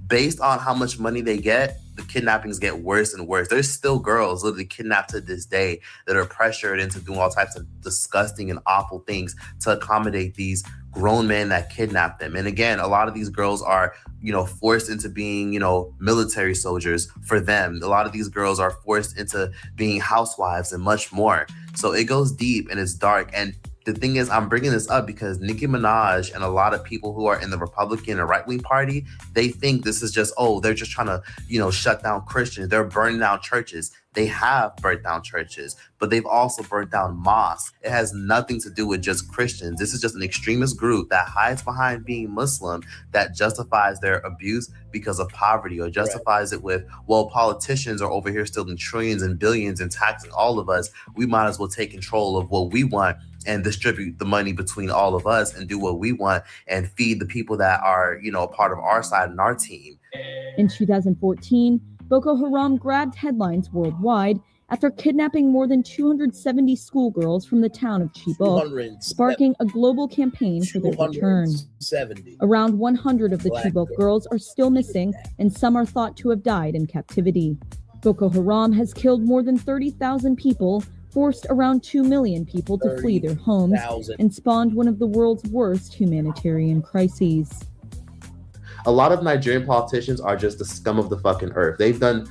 based on how much money they get, the kidnappings get worse and worse. There's still girls literally kidnapped to this day that are pressured into doing all types of disgusting and awful things to accommodate these grown men that kidnap them. And again, a lot of these girls are, you know, forced into being, you know, military soldiers for them. A lot of these girls are forced into being housewives and much more. So it goes deep and it's dark. And the thing is, I'm bringing this up because Nicki Minaj and a lot of people who are in the Republican and right-wing party, they think this is just, they're just trying to, you know, shut down Christians. They're burning down churches. They have burnt down churches, but they've also burnt down mosques. It has nothing to do with just Christians. This is just an extremist group that hides behind being Muslim that justifies their abuse because of poverty, or justifies it with, well, politicians are over here stealing trillions and billions and taxing all of us. We might as well take control of what we want and distribute the money between all of us and do what we want and feed the people that are, you know, a part of our side and our team. In 2014, Boko Haram grabbed headlines worldwide after kidnapping more than 270 schoolgirls from the town of Chibok, sparking a global campaign for their return. Around 100 of the Chibok girls are still missing, and some are thought to have died in captivity. Boko Haram has killed more than 30,000 people, forced around 2 million people to flee their homes, and spawned one of the world's worst humanitarian crises. A lot of Nigerian politicians are just the scum of the fucking earth. They've done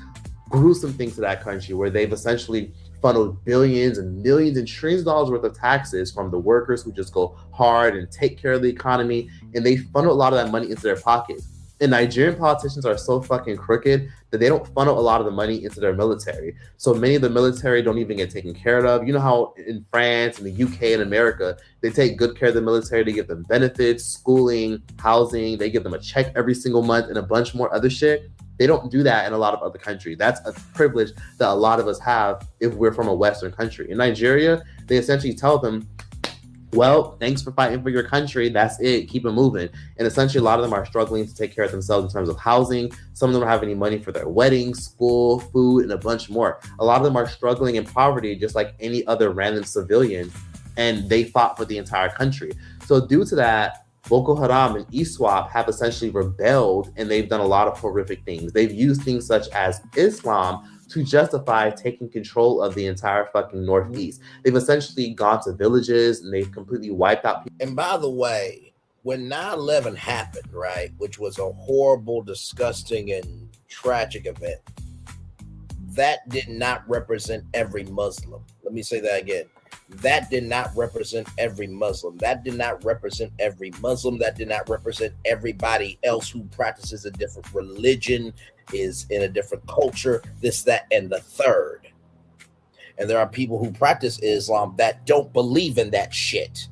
gruesome things to that country where they've essentially funneled billions and millions and trillions of dollars worth of taxes from the workers who just go hard and take care of the economy, and they funnel a lot of that money into their pockets. And Nigerian politicians are so fucking crooked that they don't funnel a lot of the money into their military. So many of the military don't even get taken care of. You know how in France and the UK and America, they take good care of the military. They give them benefits, schooling, housing. They give them a check every single month and a bunch more other shit. They don't do that in a lot of other countries. That's a privilege that a lot of us have if we're from a Western country. In Nigeria, they essentially tell them, well, thanks for fighting for your country. That's it. Keep it moving. And essentially, a lot of them are struggling to take care of themselves in terms of housing. Some of them don't have any money for their weddings, school, food, and a bunch more. A lot of them are struggling in poverty, just like any other random civilian. And they fought for the entire country. So due to that, Boko Haram and ISWAP have essentially rebelled, and they've done a lot of horrific things. They've used things such as Islam to justify taking control of the entire fucking Northeast. They've essentially gone to villages and they've completely wiped out people. And by the way, when 9/11 happened, right, which was a horrible, disgusting, and tragic event, that did not represent every Muslim. Let me say that again. That did not represent every Muslim. That did not represent every Muslim. That did not represent everybody else who practices a different religion, is in a different culture, this, that, and the third. And there are people who practice Islam that don't believe in that shit.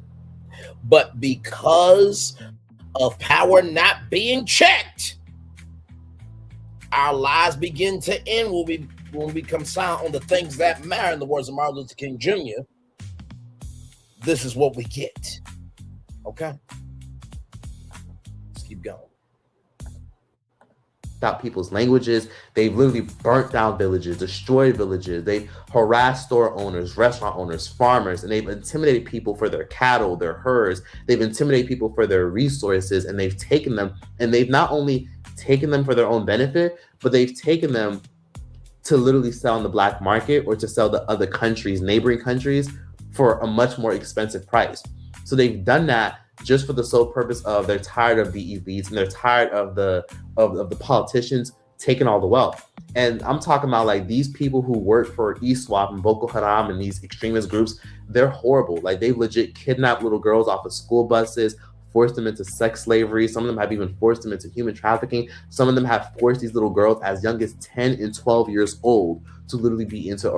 But because of power not being checked, our lives begin to end when we become silent on the things that matter. In the words of Martin Luther King Jr., this is what we get. Okay? Let's keep going. Out people's languages. They've literally burnt down villages, destroyed villages. They've harassed store owners, restaurant owners, farmers, and they've intimidated people for their cattle, their herds. They've intimidated people for their resources, and they've taken them, and they've not only taken them for their own benefit, but they've taken them to literally sell in the black market or to sell to other countries, neighboring countries, for a much more expensive price. So they've done that just for the sole purpose of they're tired of the elites and they're tired of the politicians taking all the wealth. And I'm talking about like these people who work for ISWAP and Boko Haram and these extremist groups, they're horrible. Like they've legit kidnapped little girls off of school buses, forced them into sex slavery. Some of them have even forced them into human trafficking. Some of them have forced these little girls as young as 10 and 12 years old to literally be into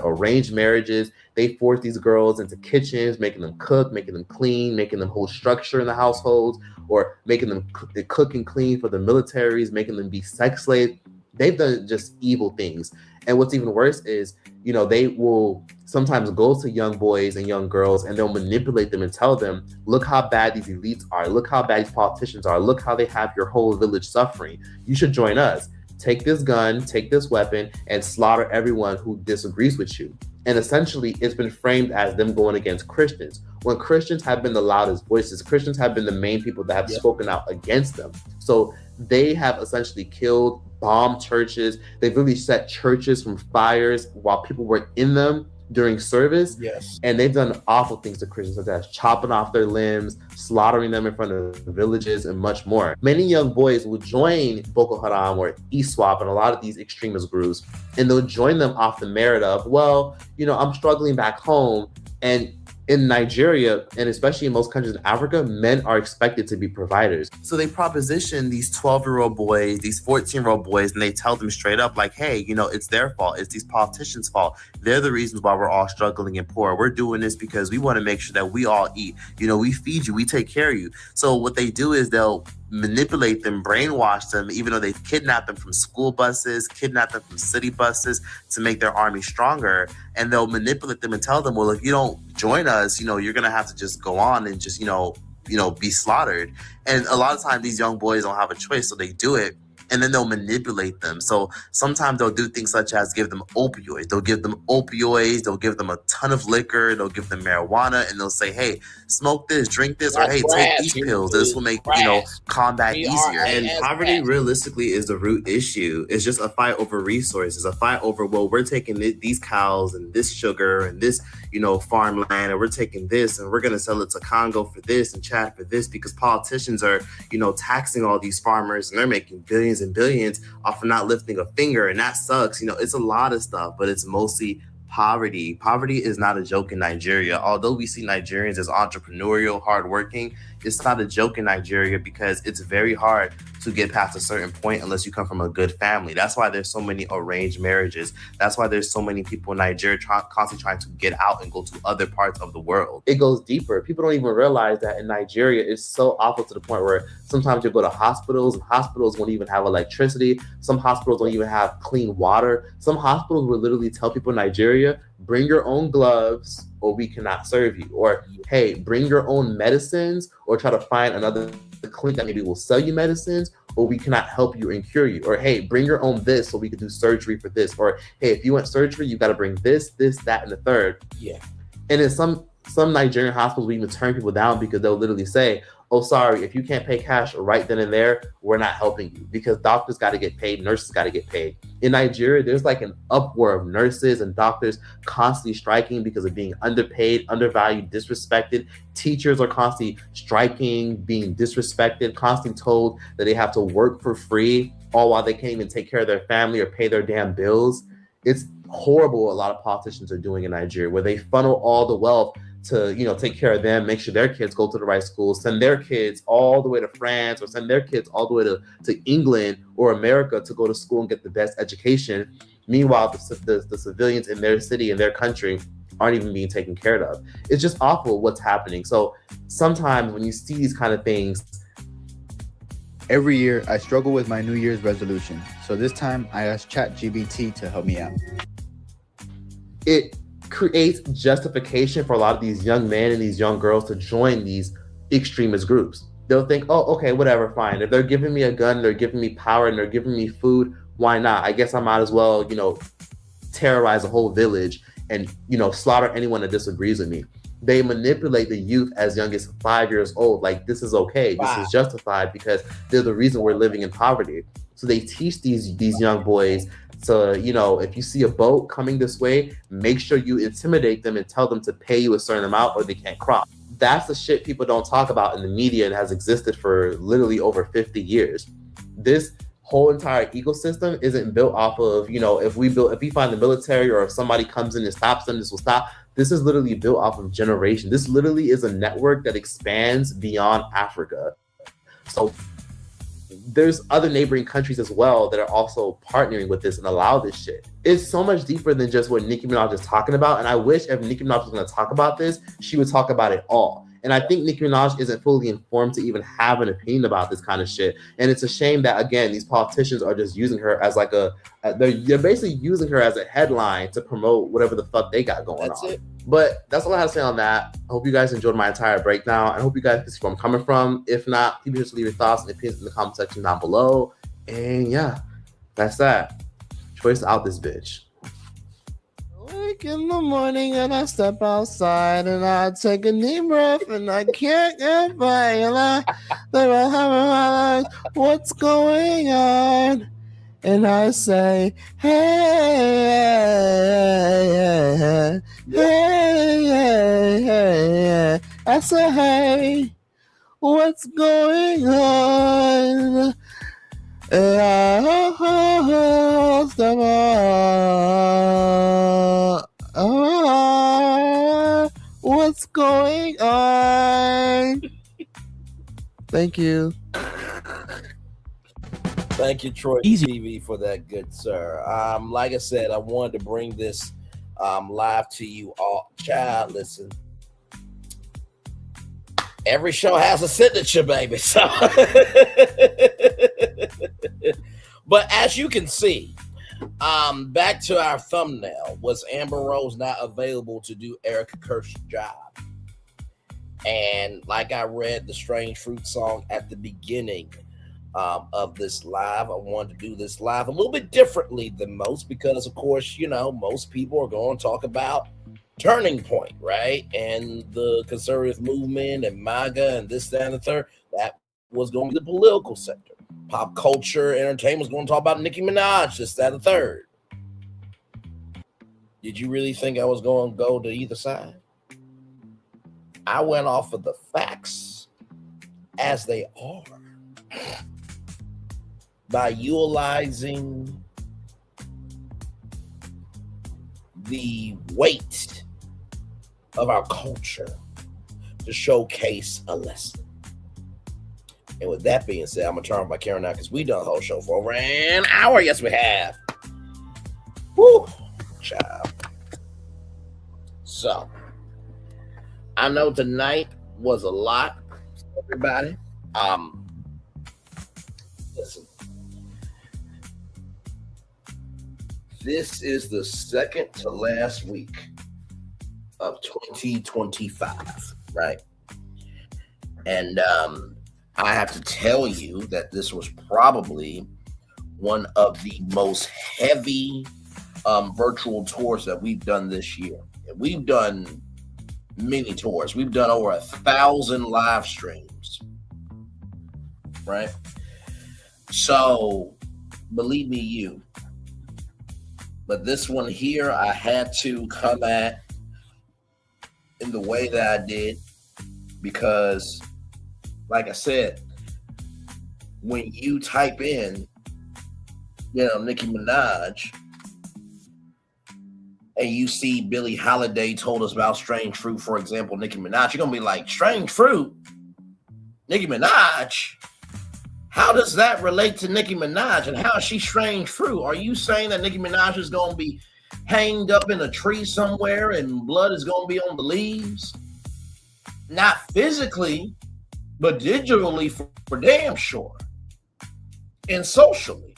arranged marriages. They force these girls into kitchens, making them cook, making them clean, making them hold structure in the households, or making them cook and clean for the militaries, making them be sex slaves. They've done just evil things. And what's even worse is, you know, they will sometimes go to young boys and young girls and they'll manipulate them and tell them, look how bad these elites are. Look how bad these politicians are. Look how they have your whole village suffering. You should join us. Take this gun, take this weapon, and slaughter everyone who disagrees with you. And essentially, it's been framed as them going against Christians, when Christians have been the loudest voices. Christians have been the main people that have spoken out against them. So they have essentially killed, bombed churches. They've really set churches from fires while people were in them during service. Yes. And they've done awful things to Christians, such as chopping off their limbs, slaughtering them in front of villages, and much more. Many young boys will join Boko Haram or ISWAP and a lot of these extremist groups, and they'll join them off the merit of, well, you know, I'm struggling back home. And in Nigeria, and especially in most countries in Africa, men are expected to be providers. So they proposition these 12-year-old boys, these 14-year-old boys, and they tell them straight up, like, hey, you know, it's their fault. It's these politicians' fault. They're the reasons why we're all struggling and poor. We're doing this because we want to make sure that we all eat. You know, we feed you, we take care of you. So what they do is they'll manipulate them, brainwash them, even though they've kidnapped them from school buses, kidnapped them from city buses to make their army stronger. And they'll manipulate them and tell them, well, if you don't join us, you know, you're going to have to just go on and just, you know, be slaughtered. And a lot of times these young boys don't have a choice, so they do it. And then they'll manipulate them. So sometimes they'll do things such as give them opioids. They'll give them opioids. They'll give them a ton of liquor. They'll give them marijuana. And they'll say, hey, smoke this, drink this, or hey, take these pills. This will make, you know, combat easier. And poverty realistically is the root issue. It's just a fight over resources, a fight over, well, we're taking these cows and this sugar and this, you know, farmland, and we're taking this and we're going to sell it to Congo for this and Chad for this, because politicians are, you know, taxing all these farmers and they're making billions and billions off of not lifting a finger, and that sucks. You know, it's a lot of stuff, but it's mostly poverty. Poverty is not a joke in Nigeria. Although we see Nigerians as entrepreneurial, hardworking, it's not a joke in Nigeria because it's very hard to get past a certain point unless you come from a good family. That's why there's so many arranged marriages. That's why there's so many people in Nigeria constantly trying to get out and go to other parts of the world. It goes deeper. People don't even realize that in Nigeria, it's so awful to the point where sometimes you go to hospitals and hospitals won't even have electricity. Some hospitals don't even have clean water. Some hospitals will literally tell people in Nigeria, bring your own gloves or we cannot serve you. Or, hey, bring your own medicines, or try to find another clinic that maybe will sell you medicines, or we cannot help you and cure you. Or, hey, bring your own this so we can do surgery for this. Or, hey, if you want surgery, you got to bring this, that, and the third. Yeah. And in some Nigerian hospitals, we even turn people down because they'll literally say, oh, sorry, if you can't pay cash right then and there, we're not helping you, because doctors got to get paid, nurses got to get paid. In Nigeria, there's like an uproar of nurses and doctors constantly striking because of being underpaid, undervalued, disrespected. Teachers are constantly striking, being disrespected, constantly told that they have to work for free, all while they can't even take care of their family or pay their damn bills. It's horrible what a lot of politicians are doing in Nigeria, where they funnel all the wealth to, you know, take care of them, make sure their kids go to the right school, send their kids all the way to France, or send their kids all the way to England or America to go to school and get the best education. Meanwhile, the civilians in their city and their country aren't even being taken care of. It's just awful what's happening. So sometimes when you see these kind of things, every year I struggle with my New Year's resolution. So this time I asked ChatGPT to help me out. It creates justification for a lot of these young men and these young girls to join these extremist groups. They'll think, oh, okay, whatever, fine. If they're giving me a gun, they're giving me power, and they're giving me food, why not? I guess I might as well, you know, terrorize a whole village and, you know, slaughter anyone that disagrees with me. They manipulate the youth as young as 5 years old. Like, this is okay. This is justified because they're the reason we're living in poverty. So they teach these young boys to, you know, if you see a boat coming this way, make sure you intimidate them and tell them to pay you a certain amount or they can't cross. That's the shit people don't talk about in the media and has existed for literally over 50 years. This whole entire ecosystem isn't built off of, you know, if we find the military or if somebody comes in and stops them, this will stop. This is literally built off of generation. This literally is a network that expands beyond Africa. So there's other neighboring countries as well that are also partnering with this and allow this shit. It's so much deeper than just what Nicki Minaj is talking about. And I wish if Nicki Minaj was going to talk about this, she would talk about it all. And I think Nicki Minaj isn't fully informed to even have an opinion about this kind of shit. And it's a shame that, again, these politicians are just using her as like they're basically using her as a headline to promote whatever the fuck they got going on. It. But that's all I have to say on that. I hope you guys enjoyed my entire breakdown. I hope you guys can see where I'm coming from. If not, please just leave your thoughts and opinions in the comment section down below. And yeah, that's that. Choice out this bitch. Wake in the morning and I step outside and I take a deep breath and I can't get by and what's going on? And I say, hey, I say, hey, what's going on? And I step out. What's going on? Thank you. Thank you, Troy TV, for that, good sir. Like I said, I wanted to bring this live to you all. Child, listen. Every show has a signature, baby. So, but as you can see, back to our thumbnail, was Amber Rose not available to do Erica Kirsch's job? And like I read the Strange Fruit song at the beginning of this live, I wanted to do this live a little bit differently than most because, of course, you know, most people are going to talk about Turning Point, right? And the conservative movement and MAGA and this, that, and the third. That was going to be the political sector. Pop culture, entertainment was going to talk about Nicki Minaj, this, that, and the third. Did you really think I was going to go to either side? I went off of the facts as they are by utilizing the weight of our culture to showcase a lesson. And with that being said, I'm going to turn my camera now because we done the whole show for over an hour. Yes, we have. Woo! Child. So, I know tonight was a lot, everybody. Listen. This is the second to last week of 2025, right? And I have to tell you that this was probably one of the most heavy virtual tours that we've done this year. We've done many tours. We've done over 1,000 live streams, right? So, believe me, you. But this one here, I had to come at in the way that I did because, like I said, when you type in, you know, Nicki Minaj, and you see Billie Holiday told us about Strange Fruit, for example, Nicki Minaj, you're going to be like, Strange Fruit? Nicki Minaj? How does that relate to Nicki Minaj? And how is she Strange Fruit? Are you saying that Nicki Minaj is going to be hanged up in a tree somewhere and blood is going to be on the leaves? Not physically, but digitally for damn sure. And socially.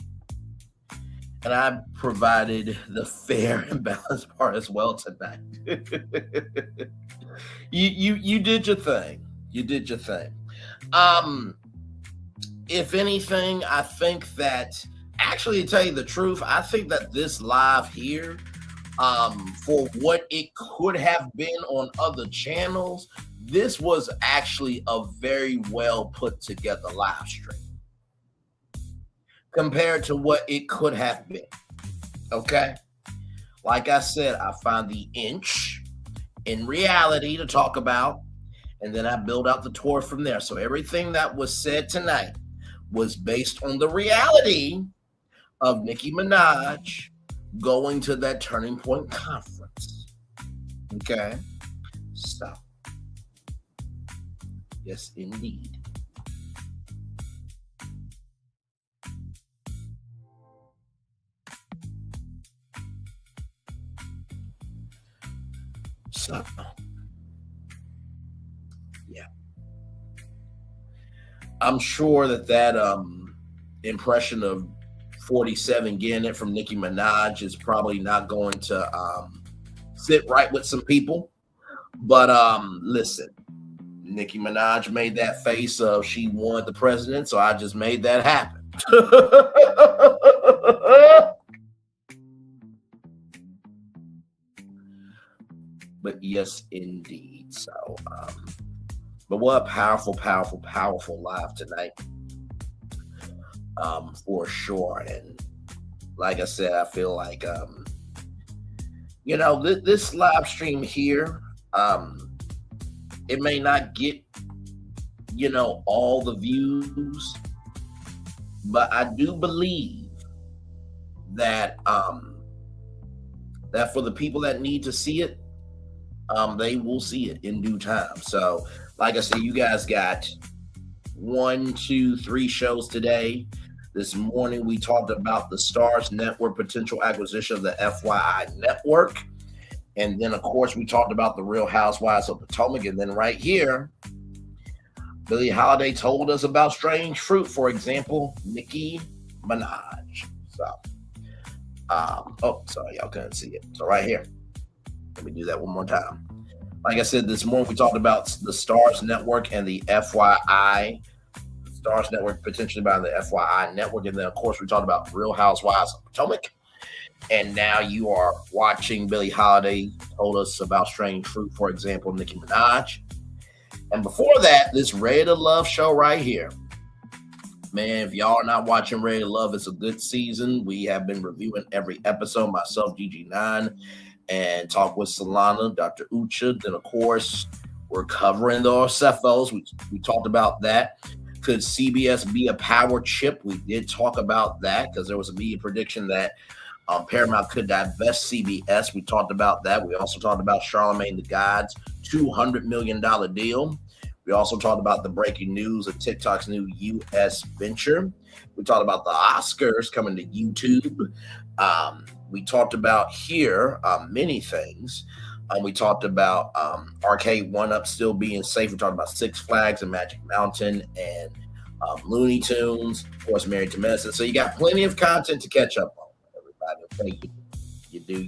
And I provided the fair and balanced part as well tonight. You did your thing. You did your thing. If anything, I think that, actually, to tell you the truth, I think that this live here For what it could have been on other channels, this was actually a very well put together live stream compared to what it could have been. Okay. Like I said, I found the inch in reality to talk about, and then I build out the tour from there. So everything that was said tonight was based on the reality of Nicki Minaj going to that Turning Point conference. Okay. So, yes, indeed. So, yeah. I'm sure that impression of 47 getting it from Nicki Minaj is probably not going to sit right with some people. But listen, Nicki Minaj made that face of she wanted the president, so I just made that happen. But yes, indeed. So, but what a powerful, powerful, powerful live tonight. For sure. And like I said, I feel like, this live stream here, it may not get, all the views, but I do believe that, that for the people that need to see it, they will see it in due time. So, like I said, you guys got 1, 2, 3 shows today. This morning, we talked about the Stars Network potential acquisition of the FYI network. And then, of course, we talked about the Real Housewives of Potomac. And then right here, Billie Holiday told us about strange fruit, for example, Nicki Minaj. So, sorry, y'all couldn't see it. So right here, let me do that one more time. Like I said, this morning, we talked about the Stars Network and the FYI Stars Network potentially buying the FYI network. And then, of course, we talked about Real Housewives of Potomac. And now you are watching Billie Holiday told us about strange fruit, for example, Nicki Minaj. And before that, this Ready to Love show right here. Man, if y'all are not watching Ready to Love, it's a good season. We have been reviewing every episode, myself, GG9, and Talk with Solana, Dr. Ucha. Then, of course, we're covering the Orcephos. We talked about that. Could CBS be a power chip? We did talk about that because there was a media prediction that Paramount could divest CBS. We talked about that. We also talked about Charlamagne the God's $200 million deal. We also talked about the breaking news of TikTok's new U.S. venture. We talked about the Oscars coming to YouTube. We talked about here many things. We talked about Arcade 1-Up still being safe. We talked about Six Flags and Magic Mountain and Looney Tunes, of course, Married to Medicine. So you got plenty of content to catch up on, everybody. Okay? You do.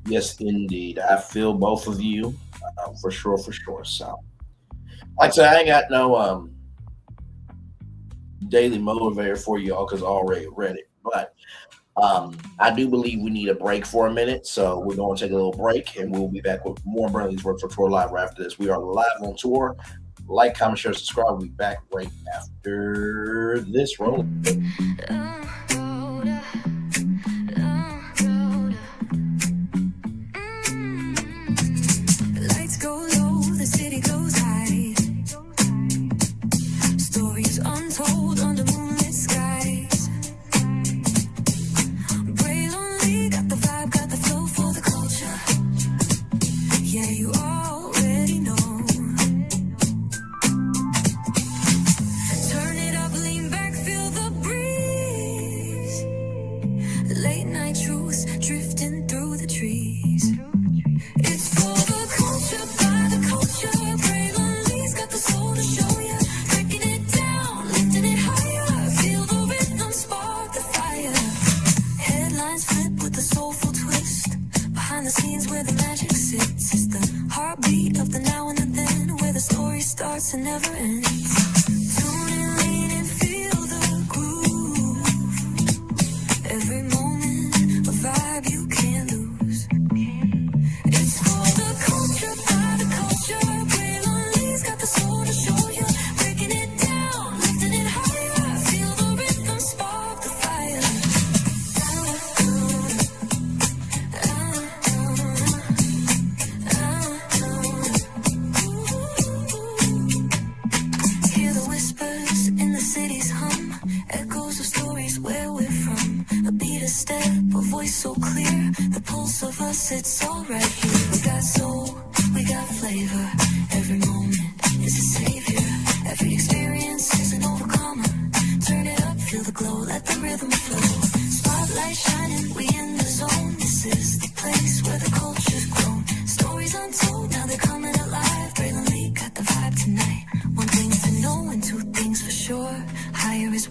Yes, indeed. I feel both of you for sure. So, like I said, I ain't got no daily motivator for y'all because I already read it. But I do believe we need a break for a minute. So we're going to take a little break and we'll be back with more Burnley's Work for Tour Live right after this. We are live on tour. Like, comment, share, subscribe. We'll be back right after this roll. Lights go low, the city goes high. Stories untold under moonlit skies. Brave lonely, got the vibe, got the flow for the culture. Yeah, you already know. Turn it up, lean back, feel the breeze.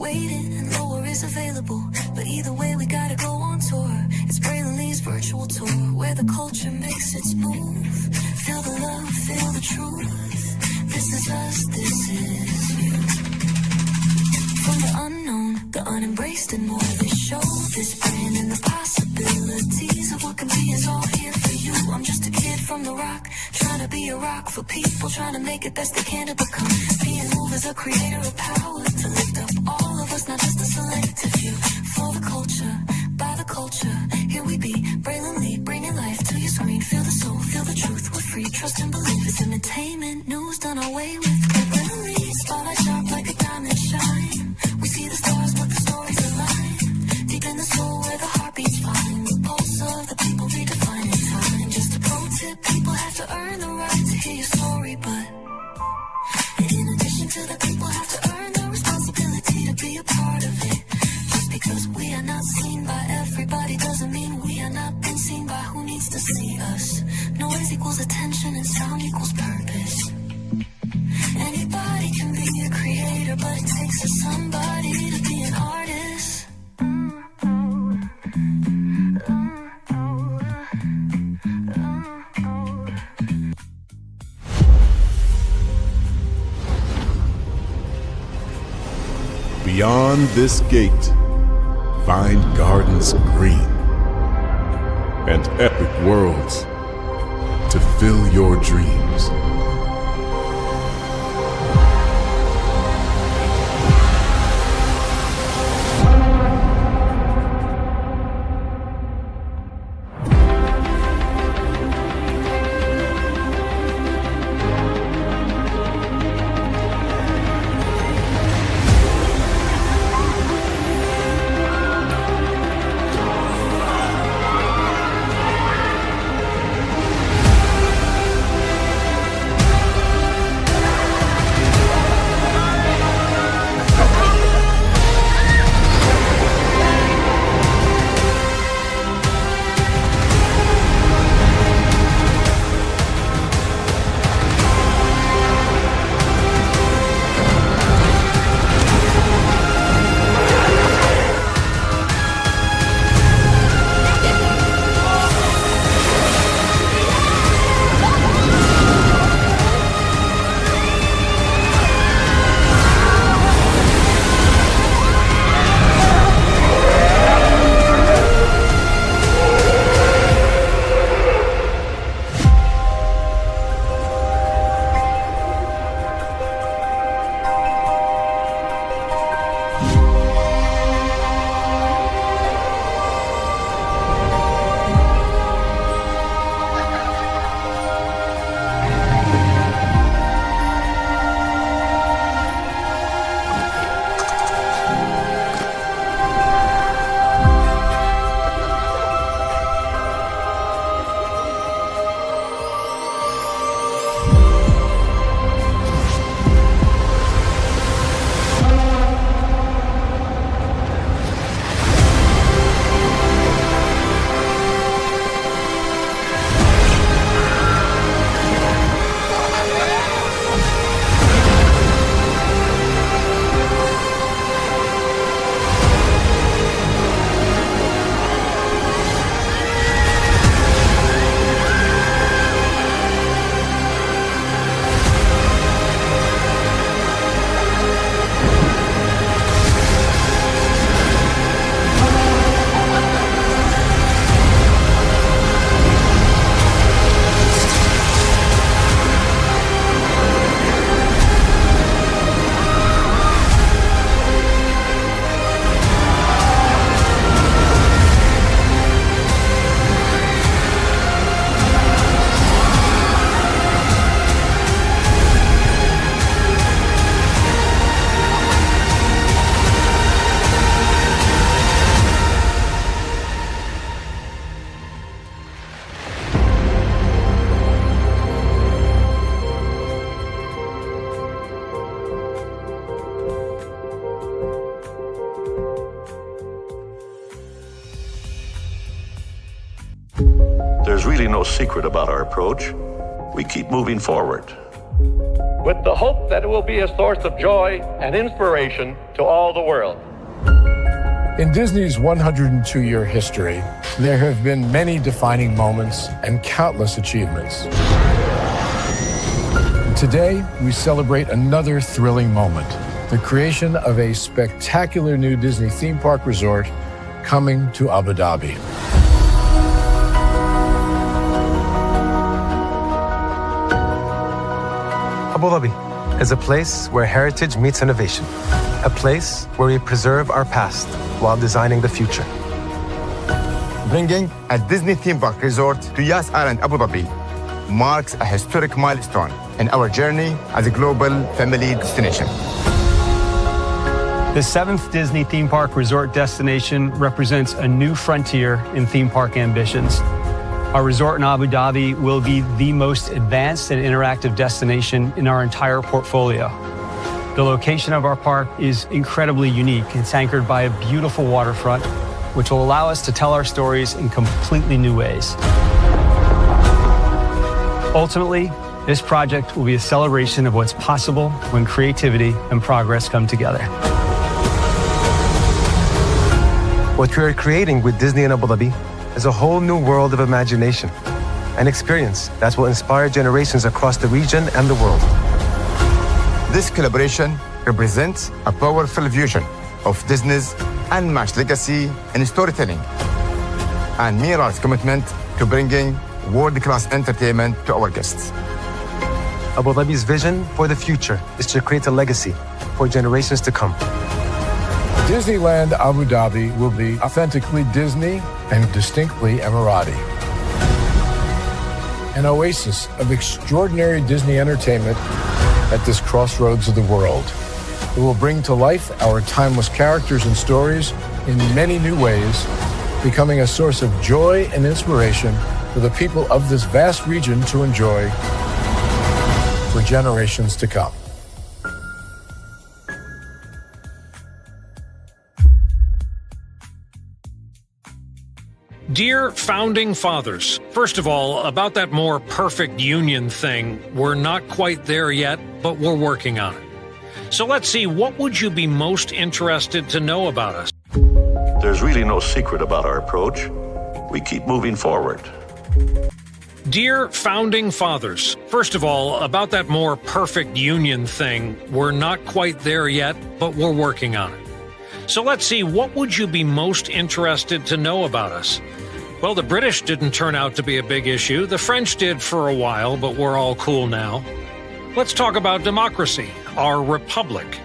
waiting and lower is available. But either way, we gotta go on tour. It's Braylon Lee's virtual tour, where the culture makes its move. Feel the love, feel the truth. This is us, this is you. From the unknown, the unembraced, and more. This show, this brand, and the possibilities of what can be is all here for you. I'm just a kid from the rock, trying to be a rock for people, trying to make it best they can to become. Being moved as a creator of power, to lift up all of us, not just a selective few. For the culture, by the culture, here we be, Braylon Lee, bringing life to your screen. Feel the soul, feel the truth, we're free, trust and believe. It's entertainment, news done our way with Braylon Lee. Spotlight sharp like a diamond shine. We see the stars, but the stories align. Deep in the soul where the heartbeats find. The pulse of the people redefining time. Just a pro tip, people have to earn the right to hear your story, but in addition to that, people have to earn the responsibility to be a part of it. Just because we are not seen by everybody doesn't mean we are not been seen by who needs to see us. Noise equals attention and sound equals purpose. Anybody can be a creator, but it takes a somebody to be an artist. Beyond this gate, find gardens green and epic worlds to fill your dreams. There's really no secret about our approach. We keep moving forward. with the hope that it will be a source of joy and inspiration to all the world. In Disney's 102-year history, there have been many defining moments and countless achievements. Today, we celebrate another thrilling moment, the creation of a spectacular new Disney theme park resort coming to Abu Dhabi. Abu Dhabi is a place where heritage meets innovation, a place where we preserve our past while designing the future. Bringing a Disney theme park resort to Yas Island, Abu Dhabi marks a historic milestone in our journey as a global family destination. The 7th Disney theme park resort destination represents a new frontier in theme park ambitions. Our resort in Abu Dhabi will be the most advanced and interactive destination in our entire portfolio. The location of our park is incredibly unique. It's anchored by a beautiful waterfront, which will allow us to tell our stories in completely new ways. Ultimately, this project will be a celebration of what's possible when creativity and progress come together. What we are creating with Disney in Abu Dhabi is a whole new world of imagination and experience that will inspire generations across the region and the world. This collaboration represents a powerful fusion of Disney's unmatched legacy in storytelling and mirrors commitment to bringing world-class entertainment to our guests. Abu Dhabi's vision for the future is to create a legacy for generations to come. Disneyland Abu Dhabi will be authentically Disney and distinctly Emirati. An oasis of extraordinary Disney entertainment at this crossroads of the world. It will bring to life our timeless characters and stories in many new ways, becoming a source of joy and inspiration for the people of this vast region to enjoy for generations to come. Dear Founding Fathers, first of all, about that more perfect union thing, we're not quite there yet, but we're working on it. So let's see, what would you be most interested to know about us? There's really no secret about our approach. We keep moving forward. Dear Founding Fathers, first of all, about that more perfect union thing, we're not quite there yet, but we're working on it. So let's see, what would you be most interested to know about us? Well, the British didn't turn out to be a big issue. The French did for a while, but we're all cool now. Let's talk about democracy, our republic.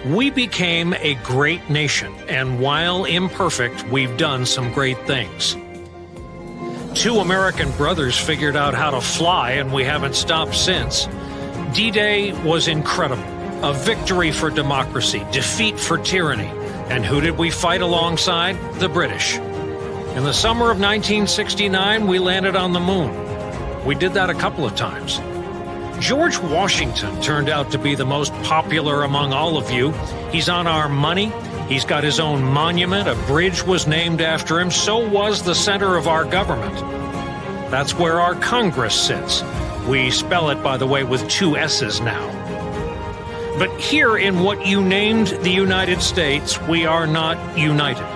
We became a great nation, and while imperfect, we've done some great things. 2 American brothers figured out how to fly, and we haven't stopped since. D-Day was incredible. A victory for democracy, defeat for tyranny. And who did we fight alongside? The British. In the summer of 1969, we landed on the moon. We did that a couple of times. George Washington turned out to be the most popular among all of you. He's on our money. He's got his own monument. A bridge was named after him. So was the center of our government. That's where our Congress sits. We spell it, by the way, with 2 S's now. But here in what you named the United States, we are not united.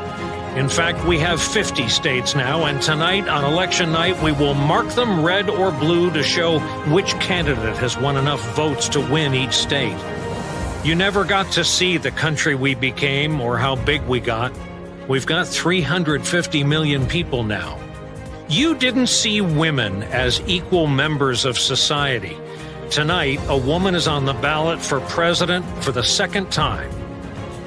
In fact, we have 50 states now, and tonight on election night, we will mark them red or blue to show which candidate has won enough votes to win each state. You never got to see the country we became or how big we got. We've got 350 million people now. You didn't see women as equal members of society. Tonight, a woman is on the ballot for president for the 2nd time.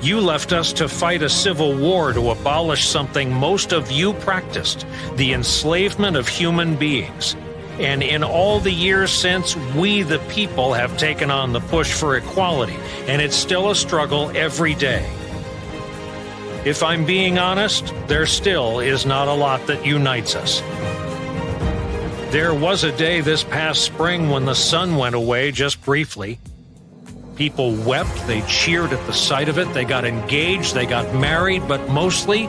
You left us to fight a civil war to abolish something most of you practiced, the enslavement of human beings. And in all the years since, we the people have taken on the push for equality, and it's still a struggle every day. If I'm being honest, there still is not a lot that unites us. There was a day this past spring when the sun went away just briefly. People wept, they cheered at the sight of it, they got engaged, they got married, but mostly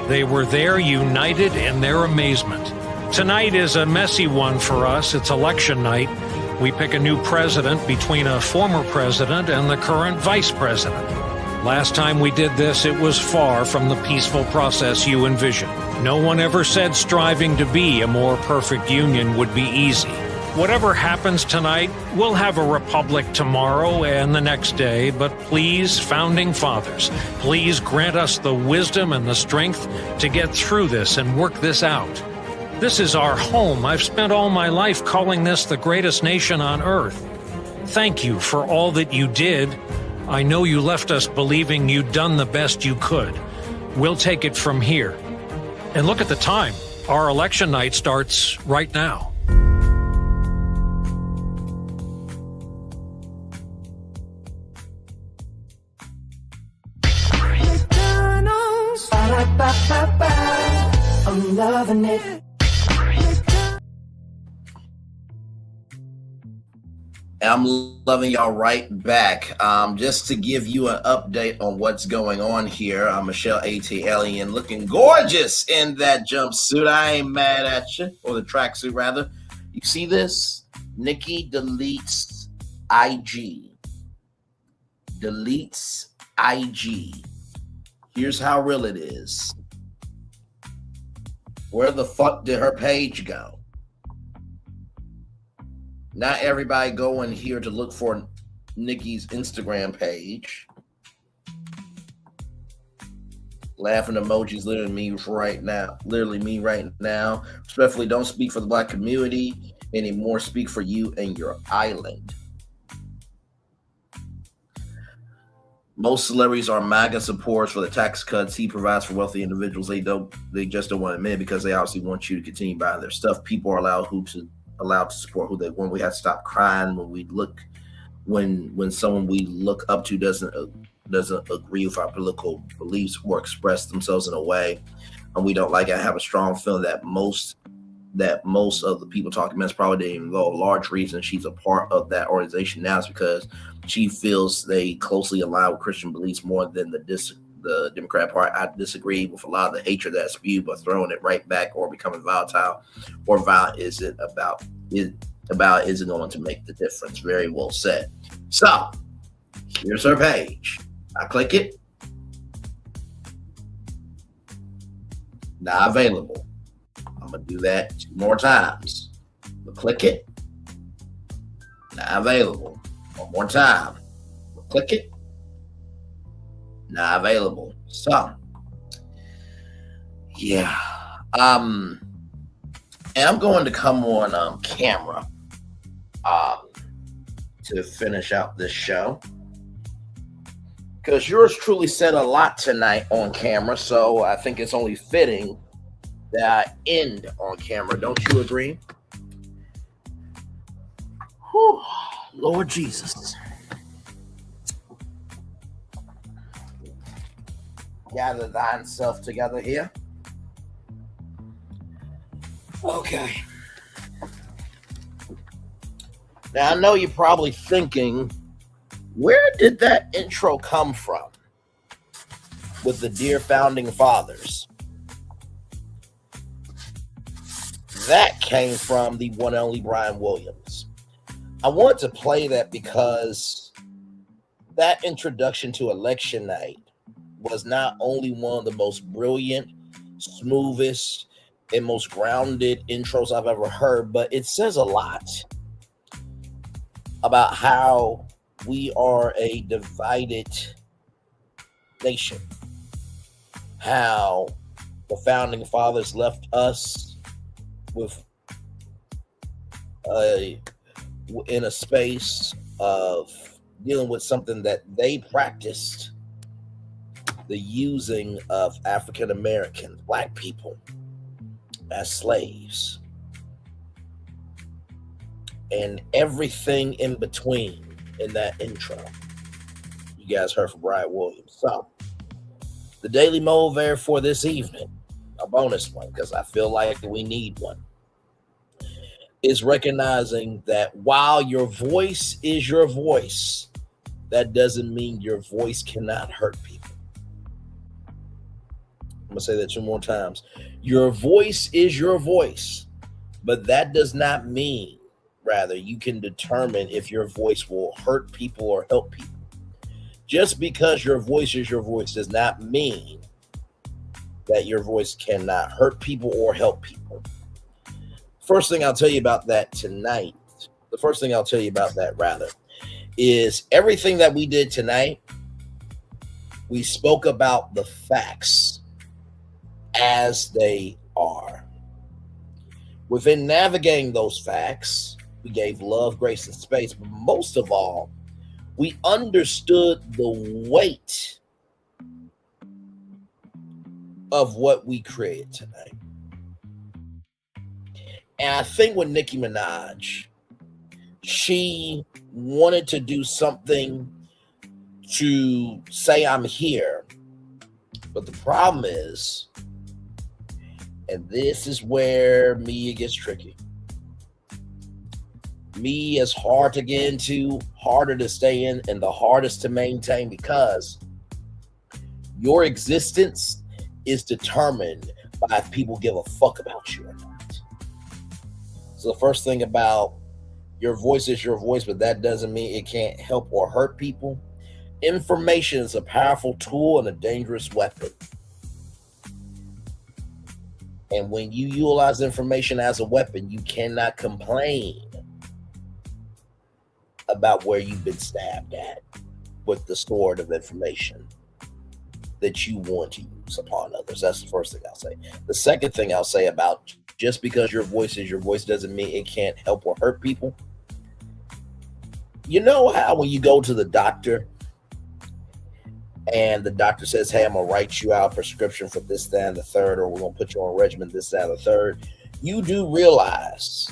they were there united in their amazement. Tonight is a messy one for us. It's election night. We pick a new president between a former president and the current vice president. Last time we did this, it was far from the peaceful process you envision. No one ever said striving to be a more perfect union would be easy. Whatever happens tonight, we'll have a republic tomorrow and the next day, but please, Founding Fathers, please grant us the wisdom and the strength to get through this and work this out. This is our home. I've spent all my life calling this the greatest nation on earth. Thank you for all that you did. I know you left us believing you'd done the best you could. We'll take it from here. And look at the time. Our election night starts right now. McDonald's, I'm loving it. I'm loving y'all right back. Just to give you an update on what's going on here, Michelle A.T. Alien looking gorgeous in that jumpsuit. I ain't mad at you. Or the tracksuit, rather. You see this? Nicki deletes IG. Deletes IG. Here's how real it is. Where the fuck did her page go? Not everybody going here to look for Nicki's Instagram page. Laughing emojis, literally me right now. Literally me right now. Respectfully, don't speak for the Black community anymore. Speak for you and your island. Most celebrities are MAGA supporters for the tax cuts he provides for wealthy individuals. They just don't want to admit it because they obviously want you to continue buying their stuff. People are allowed to support who they want. We have to stop crying when someone we look up to doesn't agree with our political beliefs or express themselves in a way and we don't like it. I have a strong feeling that most of the people talking about probably didn't even go. A large reason she's a part of that organization now is because she feels they closely align with Christian beliefs more than the Democrat Party. I disagree with a lot of the hatred that's spewed, but throwing it right back or becoming volatile or violent isn't going to make the difference. Very well said. So here's her page. I click it. Not available. I'm gonna do that 2 more times. Click it. Not available. 1 more time. Click it. Not available. So, yeah. And I'm going to come on camera to finish out this show. Because yours truly said a lot tonight on camera, so I think it's only fitting that I end on camera. Don't you agree? Whew, Lord Jesus. Gather thyself together here. Okay. Now, I know you're probably thinking, where did that intro come from with the Dear Founding Fathers? That came from the one and only Brian Williams. I wanted to play that because that introduction to election night was not only one of the most brilliant, smoothest, and most grounded intros I've ever heard, but it says a lot about how we are a divided nation. How the Founding Fathers left us with in a space of dealing with something that they practiced, the using of African Americans, Black people, as slaves, and everything in between in that intro. You guys heard from Brian Williams. So, the Daily Mover for this evening, a bonus one, because I feel like we need one, is recognizing that while your voice is your voice, that doesn't mean your voice cannot hurt people. I'm going to say that 2 more times. Your voice is your voice, but that does not mean rather, you can determine if your voice will hurt people or help people. Just because your voice is your voice does not mean that your voice cannot hurt people or help people. First thing I'll tell you about that tonight, is everything that we did tonight, we spoke about the facts as they are. Within navigating those facts, we gave love, grace, and space, but most of all, we understood the weight of what we created tonight. And I think with Nicki Minaj, she wanted to do something to say I'm here. But the problem is, and this is where media gets tricky. Me is hard to get into, harder to stay in, and the hardest to maintain, because your existence is determined by if people give a fuck about you or not. So the first thing about your voice is your voice, but that doesn't mean it can't help or hurt people. Information is a powerful tool and a dangerous weapon. And when you utilize information as a weapon, you cannot complain about where you've been stabbed at with the sword of information that you want to use upon others. That's the first thing I'll say. The second thing I'll say about just because your voice is your voice doesn't mean it can't help or hurt people. You know how when you go to the doctor and the doctor says, hey, I'm going to write you out a prescription for this, that, and the third, or we're going to put you on a regimen, this, that, and the third. You do realize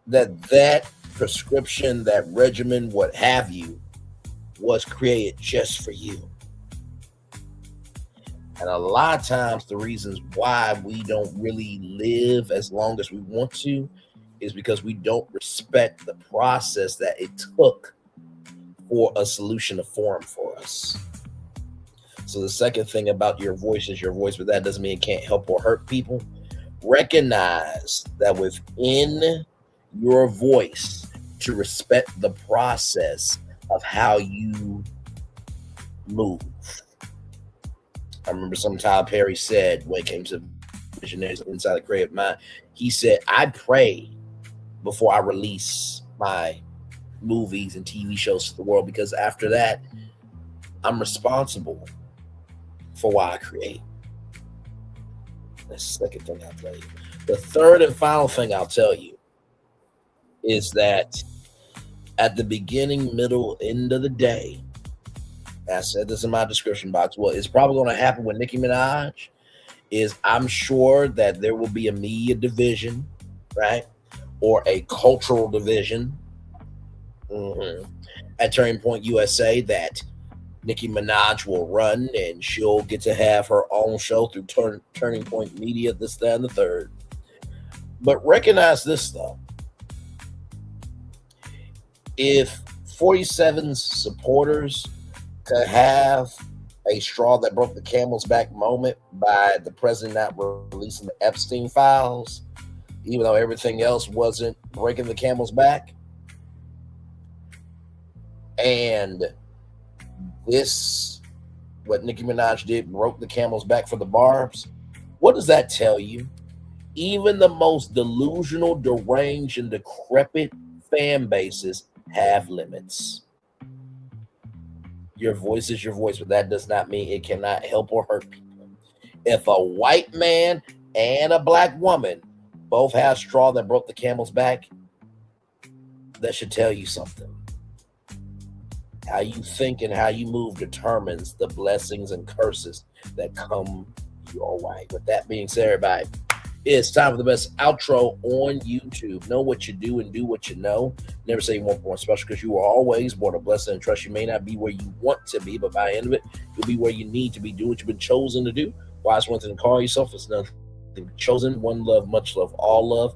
that prescription, that regimen, what have you, was created just for you. And a lot of times the reasons why we don't really live as long as we want to is because we don't respect the process that it took for a solution to form for us. So the second thing about your voice is your voice, but that doesn't mean it can't help or hurt people. Recognize that within your voice, to respect the process of how you move. I remember some Tyler Perry said when it came to visionaries inside the creative mind, he said, I pray before I release my movies and TV shows to the world, because after that, I'm responsible for why I create. That's the second thing I'll tell you. The third and final thing I'll tell you is that at the beginning, middle, end of the day, I said this in my description box, what is probably going to happen with Nicki Minaj is I'm sure that there will be a media division, right? Or a cultural division at Turning Point USA that Nicki Minaj will run, and she'll get to have her own show through Turning Point Media, this, that, and the third. But recognize this, though. If 47's supporters could have a straw that broke the camel's back moment by the president not releasing the Epstein files, even though everything else wasn't breaking the camel's back, and this, what Nicki Minaj did, broke the camel's back for the barbs, what does that tell you? Even the most delusional, deranged, and decrepit fan bases have limits. Your voice is your voice, but that does not mean it cannot help or hurt people. If a white man and a black woman both have straw that broke the camel's back, that should tell you something. How you think and how you move determines the blessings and curses that come your way. With that being said, everybody, it's time for the best outro on YouTube. Know what you do and do what you know. Never say you weren't born special, because you were always born a blessing and trust. You may not be where you want to be, but by the end of it, you'll be where you need to be. Do what you've been chosen to do. Wise one thing to call yourself. It's nothing chosen. One love, much love, all love.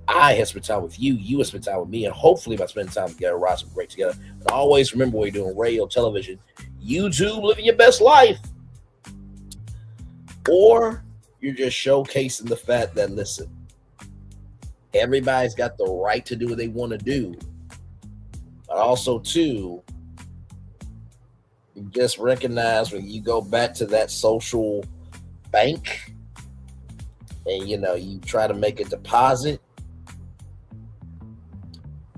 I have spent time with you. You have spent time with me. And hopefully by spending time together, rise some great together. And always remember what you're doing: radio, television, YouTube, living your best life. Or you're just showcasing the fact that, listen, Everybody's got the right to do what they want to do. But also, too, you just recognize when you go back to that social bank and, you try to make a deposit,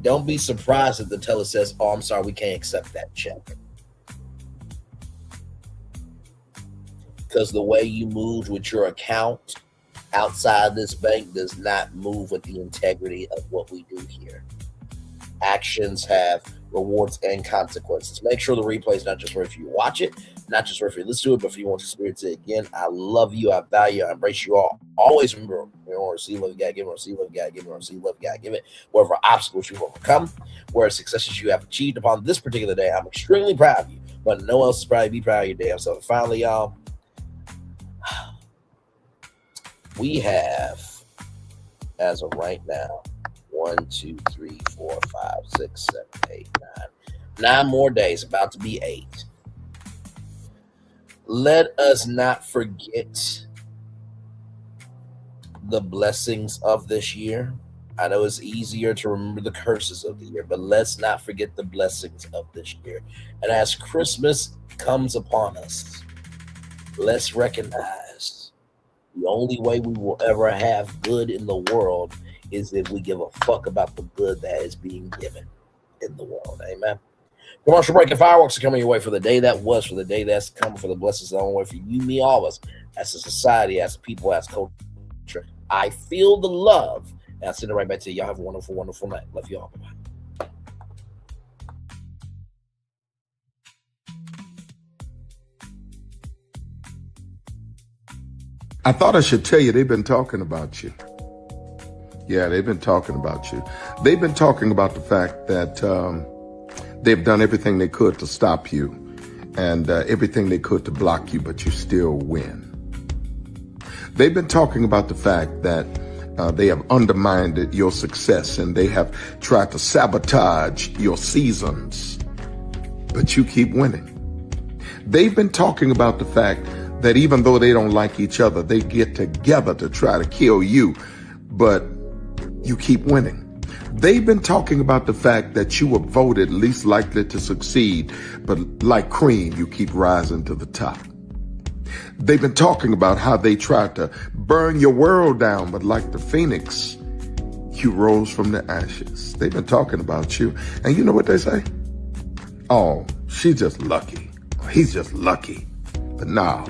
don't be surprised if the teller says, "Oh, I'm sorry, we can't accept that check." Because the way you moved with your account outside this bank does not move with the integrity of what we do here. Actions have rewards and consequences. Make sure the replay is not just for if you watch it, not just for if you listen to it, but if you want to experience it again. I love you. I value you. I embrace you all. Always remember, receive love, you gotta give it, receive love, you gotta give it, receive love, you gotta give it. Whatever obstacles you've overcome, where successes you have achieved upon this particular day, I'm extremely proud of you, but no one else is probably be proud of your damn self. Finally, y'all, we have, as of right now, 1, 2, 3, 4, 5, 6, 7, 8, 9 more days, about to be 8. Let us not forget the blessings of this year. I know it's easier to remember the curses of the year, but let's not forget the blessings of this year. And as Christmas comes upon us, let's recognize the only way we will ever have good in the world is if we give a fuck about the good that is being given in the world. Amen. Commercial break and fireworks are coming your way for the day that was, for the day that's coming, for the blessings that are on the way for you, me, all of us, as a society, as a people, as culture. I feel the love. And I'll send it right back to you. Y'all have a wonderful, wonderful night. Love you all. Bye-bye. I thought I should tell you, they've been talking about you. Yeah, they've been talking about you. They've been talking about the fact that they've done everything they could to stop you and everything they could to block you, but you still win. They've been talking about the fact that they have undermined your success and they have tried to sabotage your seasons, but you keep winning. They've been talking about the fact that even though they don't like each other, they get together to try to kill you, but you keep winning. They've been talking about the fact that you were voted least likely to succeed, but like cream, you keep rising to the top. They've been talking about how they tried to burn your world down, but like the phoenix, you rose from the ashes. They've been talking about you. And you know what they say? Oh, she's just lucky. He's just lucky. But no,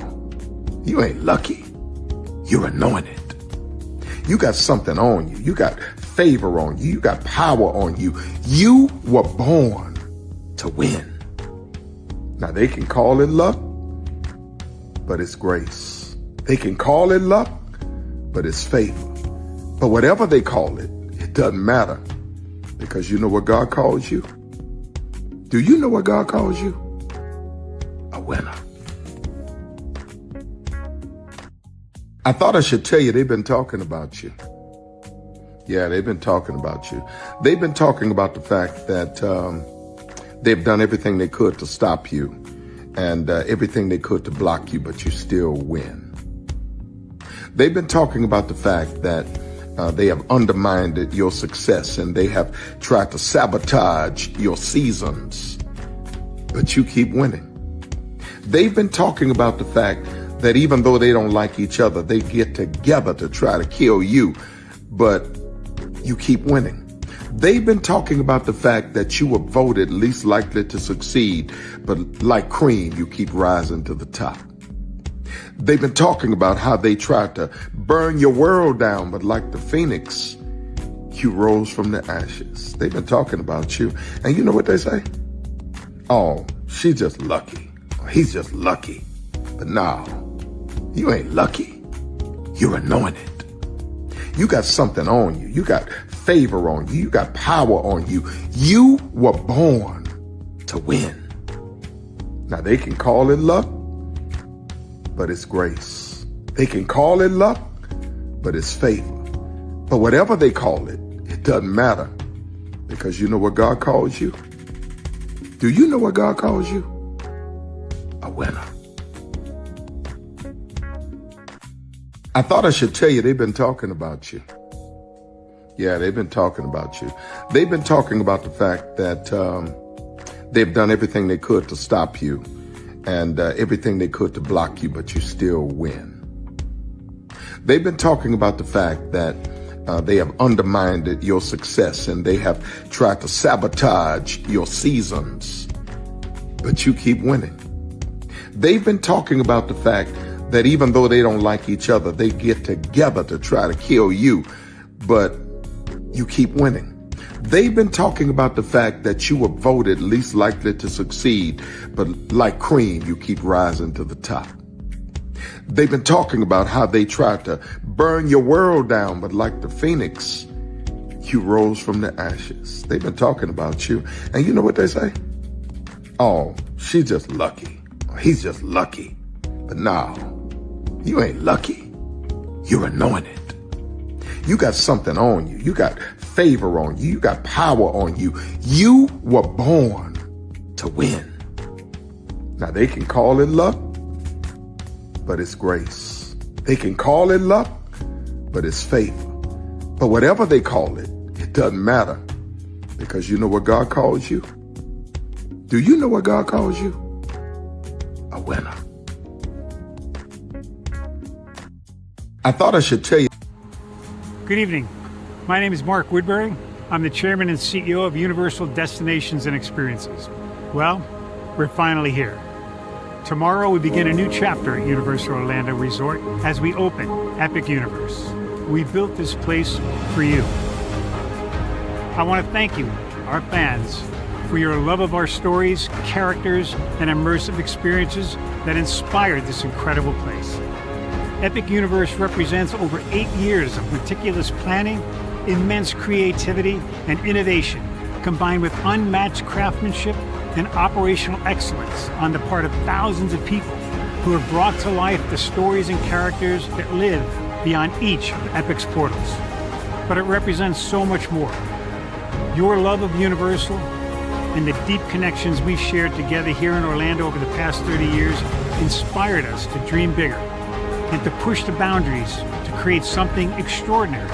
you ain't lucky. You're anointed. You got something on you. You got favor on you. You got power on you. You were born to win. Now they can call it luck, but it's grace. They can call it luck, but it's favor. But whatever they call it, it doesn't matter, because you know what God calls you? Do you know what God calls you? A winner. I thought I should tell you, they've been talking about you. Yeah, they've been talking about you. They've been talking about the fact that they've done everything they could to stop you and everything they could to block you, but you still win. They've been talking about the fact that they have undermined your success and they have tried to sabotage your seasons, but you keep winning. They've been talking about the fact that even though they don't like each other, they get together to try to kill you, but you keep winning. They've been talking about the fact that you were voted least likely to succeed, but like cream, you keep rising to the top. They've been talking about how they tried to burn your world down, but like the phoenix, you rose from the ashes. They've been talking about you. And you know what they say? Oh, she's just lucky. He's just lucky. But no, you ain't lucky. You're anointed. You got something on you. You got favor on you. You got power on you. You were born to win. Now they can call it luck, but it's grace. They can call it luck, but it's favor. But whatever they call it, it doesn't matter, because you know what God calls you? Do you know what God calls you? A winner. I thought I should tell you, they've been talking about you. Yeah, they've been talking about you. They've been talking about the fact that they've done everything they could to stop you and everything they could to block you, but you still win. They've been talking about the fact that they have undermined your success and they have tried to sabotage your seasons, but you keep winning. They've been talking about the fact that even though they don't like each other, they get together to try to kill you, but you keep winning. They've been talking about the fact that you were voted least likely to succeed, but like cream, you keep rising to the top. They've been talking about how they tried to burn your world down, but like the phoenix, you rose from the ashes. They've been talking about you. And you know what they say? Oh, she's just lucky. He's just lucky. But no, you ain't lucky. You're anointed. You got something on you. You got favor on you. You got power on you. You were born to win. Now they can call it luck, but it's grace. They can call it luck, but it's favor. But whatever they call it, it doesn't matter, because you know what God calls you? Do you know what God calls you? A winner. I thought I should tell you. Good evening. My name is Mark Woodbury. I'm the chairman and CEO of Universal Destinations and Experiences. Well, we're finally here. Tomorrow we begin a new chapter at Universal Orlando Resort as we open Epic Universe. We built this place for you. I want to thank you, our fans, for your love of our stories, characters, and immersive experiences that inspired this incredible place. Epic Universe represents over 8 years of meticulous planning, immense creativity, and innovation, combined with unmatched craftsmanship and operational excellence on the part of thousands of people who have brought to life the stories and characters that live beyond each of Epic's portals. But it represents so much more. Your love of Universal and the deep connections we've shared together here in Orlando over the past 30 years inspired us to dream bigger and to push the boundaries to create something extraordinary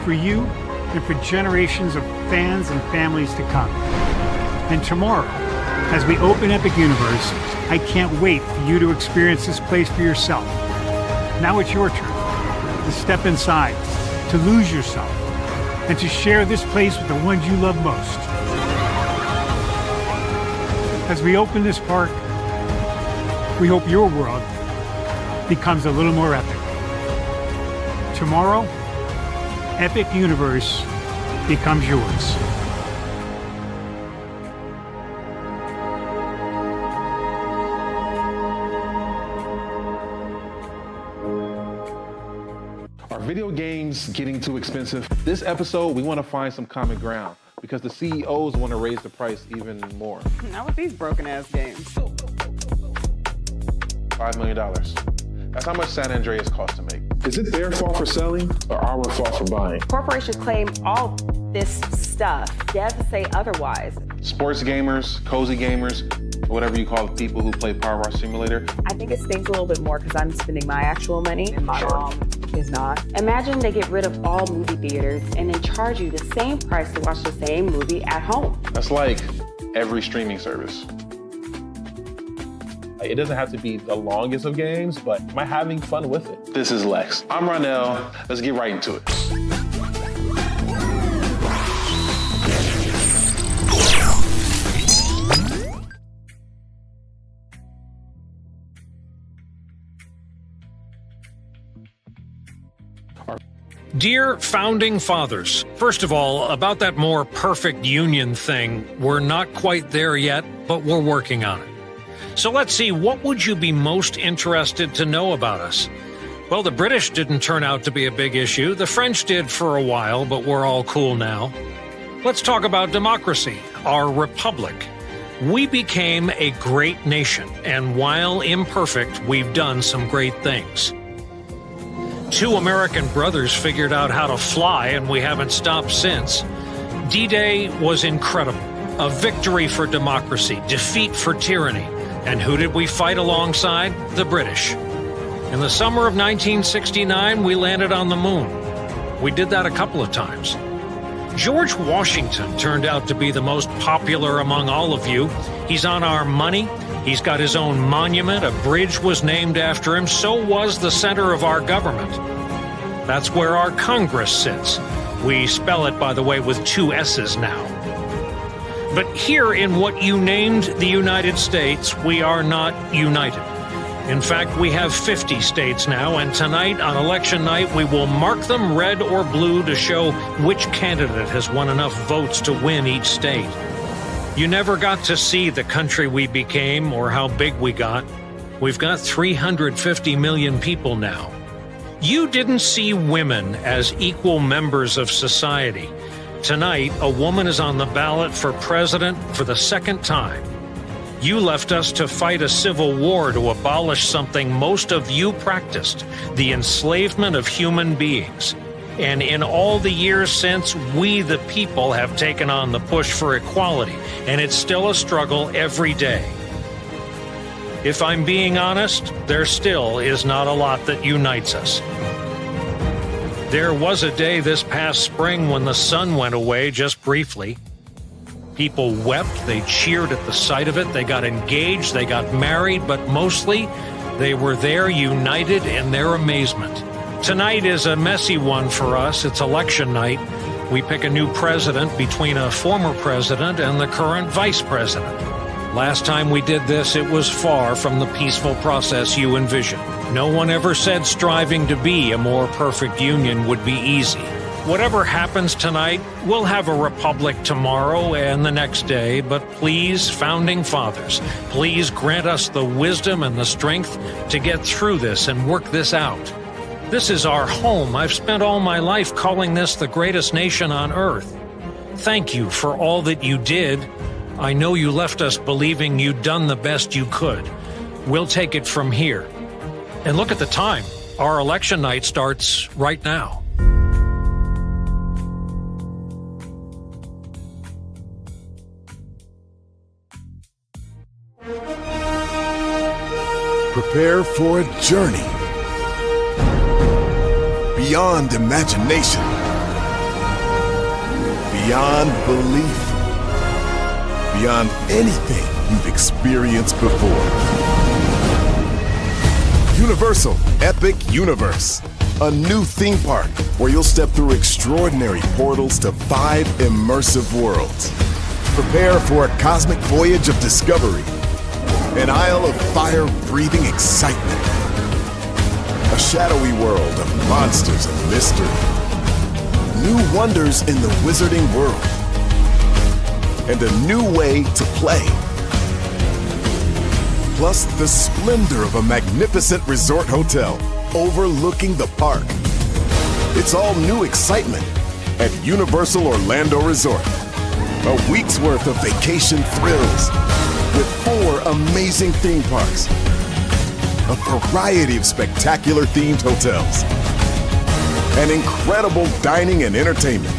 for you and for generations of fans and families to come. And tomorrow, as we open Epic Universe, I can't wait for you to experience this place for yourself. Now it's your turn to step inside, to lose yourself, and to share this place with the ones you love most. As we open this park, we hope your world becomes a little more epic. Tomorrow, Epic Universe becomes yours. Are video games getting too expensive? This episode, we want to find some common ground because the CEOs want to raise the price even more. Not with these broken ass games. $5 million. That's how much San Andreas costs to make. Is it their fault for selling or our fault for buying? Corporations claim all this stuff. Devs say otherwise. Sports gamers, cozy gamers, whatever you call the people who play Power Wash Simulator. I think it stings a little bit more because I'm spending my actual money and my mom is not. Imagine they get rid of all movie theaters and then charge you the same price to watch the same movie at home. That's like every streaming service. It doesn't have to be the longest of games, but am I having fun with it? This is Lex. I'm Ronell. Let's get right into it. Dear Founding Fathers, first of all, about that more perfect union thing, we're not quite there yet, but we're working on it. So let's see, what would you be most interested to know about us? Well, the British didn't turn out to be a big issue. The French did for a while, but we're all cool now. Let's talk about democracy, our republic. We became a great nation, and while imperfect, we've done some great things. 2 American brothers figured out how to fly, and we haven't stopped since. D-Day was incredible. A victory for democracy, defeat for tyranny. And who did we fight alongside? The British. In the summer of 1969, we landed on the moon. We did that a couple of times. George Washington turned out to be the most popular among all of you. He's on our money. He's got his own monument. A bridge was named after him. So was the center of our government. That's where our Congress sits. We spell it, by the way, with 2 S's now. But here in what you named the United States, we are not united. In fact, we have 50 states now, and tonight, on election night, we will mark them red or blue to show which candidate has won enough votes to win each state. You never got to see the country we became or how big we got. We've got 350 million people now. You didn't see women as equal members of society. Tonight, a woman is on the ballot for president for the 2nd time. You left us to fight a civil war to abolish something most of you practiced, the enslavement of human beings. And in all the years since, we the people have taken on the push for equality, and it's still a struggle every day. If I'm being honest, there still is not a lot that unites us. There was a day this past spring when the sun went away just briefly. People wept, they cheered at the sight of it, they got engaged, they got married, but mostly they were there united in their amazement. Tonight is a messy one for us. It's election night. We pick a new president between a former president and the current vice president. Last time we did this, it was far from the peaceful process you envisioned. No one ever said striving to be a more perfect union would be easy. Whatever happens tonight, we'll have a republic tomorrow and the next day, but please, Founding Fathers, please grant us the wisdom and the strength to get through this and work this out. This is our home. I've spent all my life calling this the greatest nation on earth. Thank you for all that you did. I know you left us believing you'd done the best you could. We'll take it from here. And look at the time. Our election night starts right now. Prepare for a journey beyond imagination, beyond belief, beyond anything you've experienced before. Universal Epic Universe, a new theme park where you'll step through extraordinary portals to 5 immersive worlds. Prepare for a cosmic voyage of discovery, an isle of fire-breathing excitement, a shadowy world of monsters and mystery, new wonders in the wizarding world, and a new way to play. Plus the splendor of a magnificent resort hotel overlooking the park. It's all new excitement at Universal Orlando Resort. A week's worth of vacation thrills with 4 amazing theme parks, a variety of spectacular themed hotels, and incredible dining and entertainment.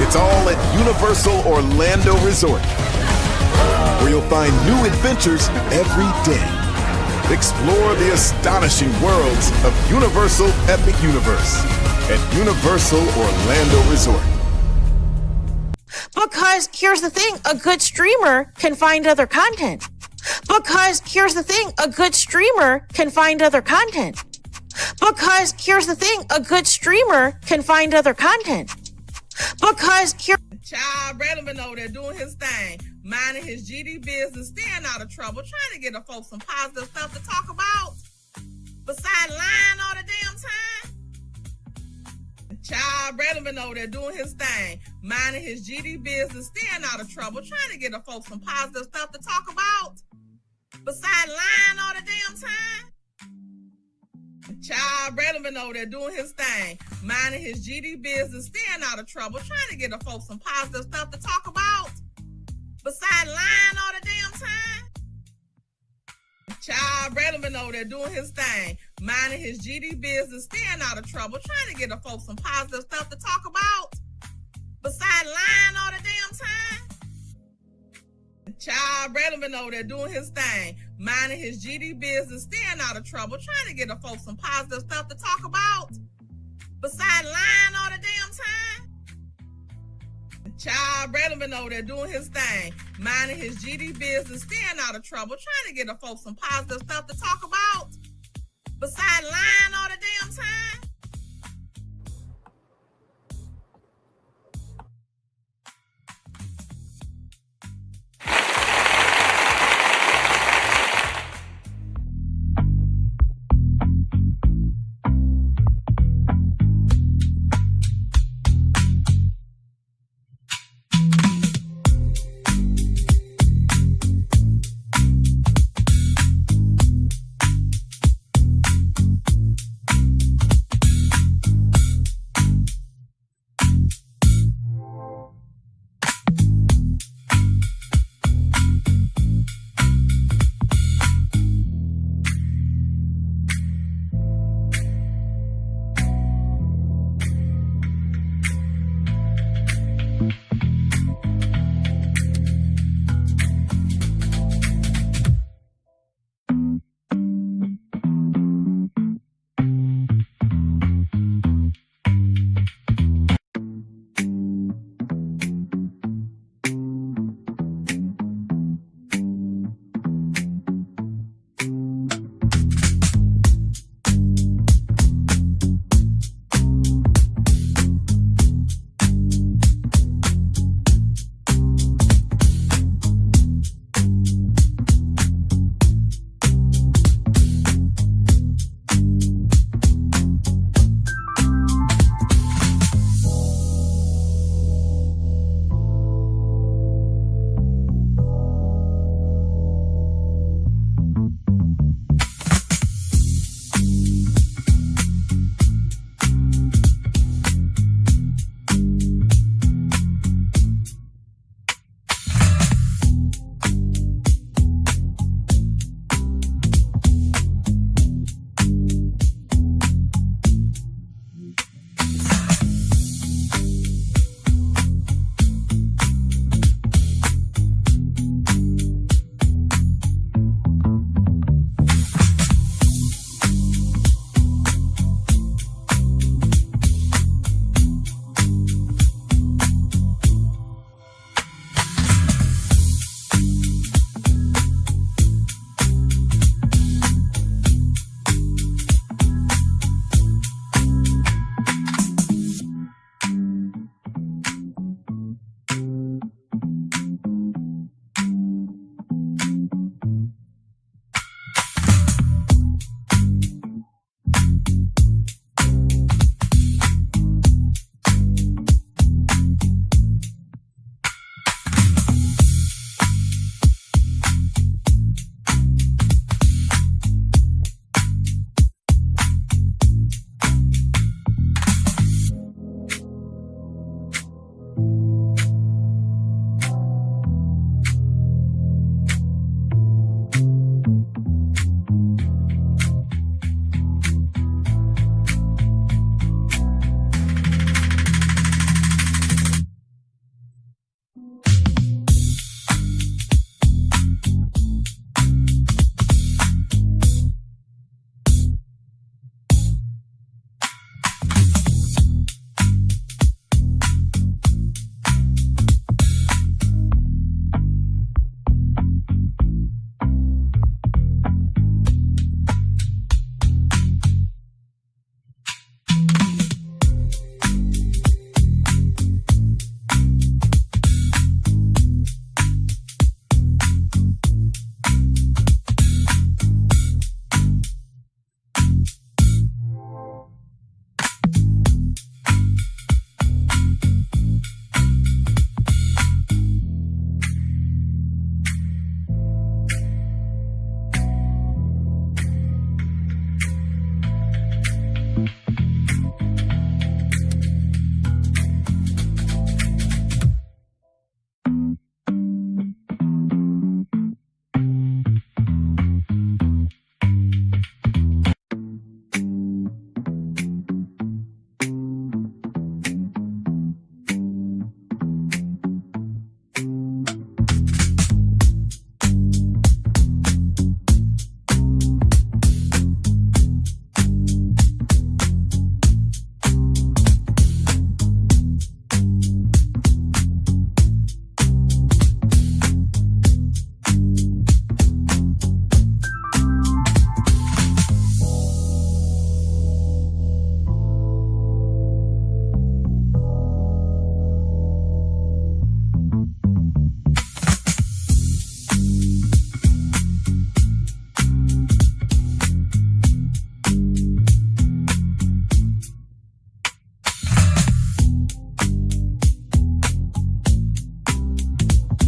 It's all at Universal Orlando Resort, where you'll find new adventures every day. Explore the astonishing worlds of Universal Epic Universe at Universal Orlando Resort. Because here's the thing, a good streamer can find other content. Because here's the thing, a good streamer can find other content. Because here's the thing, a good streamer can find other content. Because here... Child Redman over there doing his thing, minding his GD business, staying out of trouble, trying to get the folks some positive stuff to talk about. Besides lying all the damn time. Child Redman over there doing his thing, minding his GD business, staying out of trouble, trying to get the folks some positive stuff to talk about. Besides lying all the damn time. Child Redman over there doing his thing, minding his GD business, staying out of trouble, trying to get the folks some positive stuff to talk about. Besides lying all the damn time. Child Redman over there doing his thing, minding his GD business, staying out of trouble, trying to get the folks some positive stuff to talk about. Besides lying all the damn time. Child Redman over there doing his thing, minding his GD business, staying out of trouble, trying to get the folks some positive stuff to talk about. Besides lying all the damn time. Child, Braylon been over there doing his thing, minding his GD business, staying out of trouble, trying to get the folks some positive stuff to talk about. Besides lying all the damn time.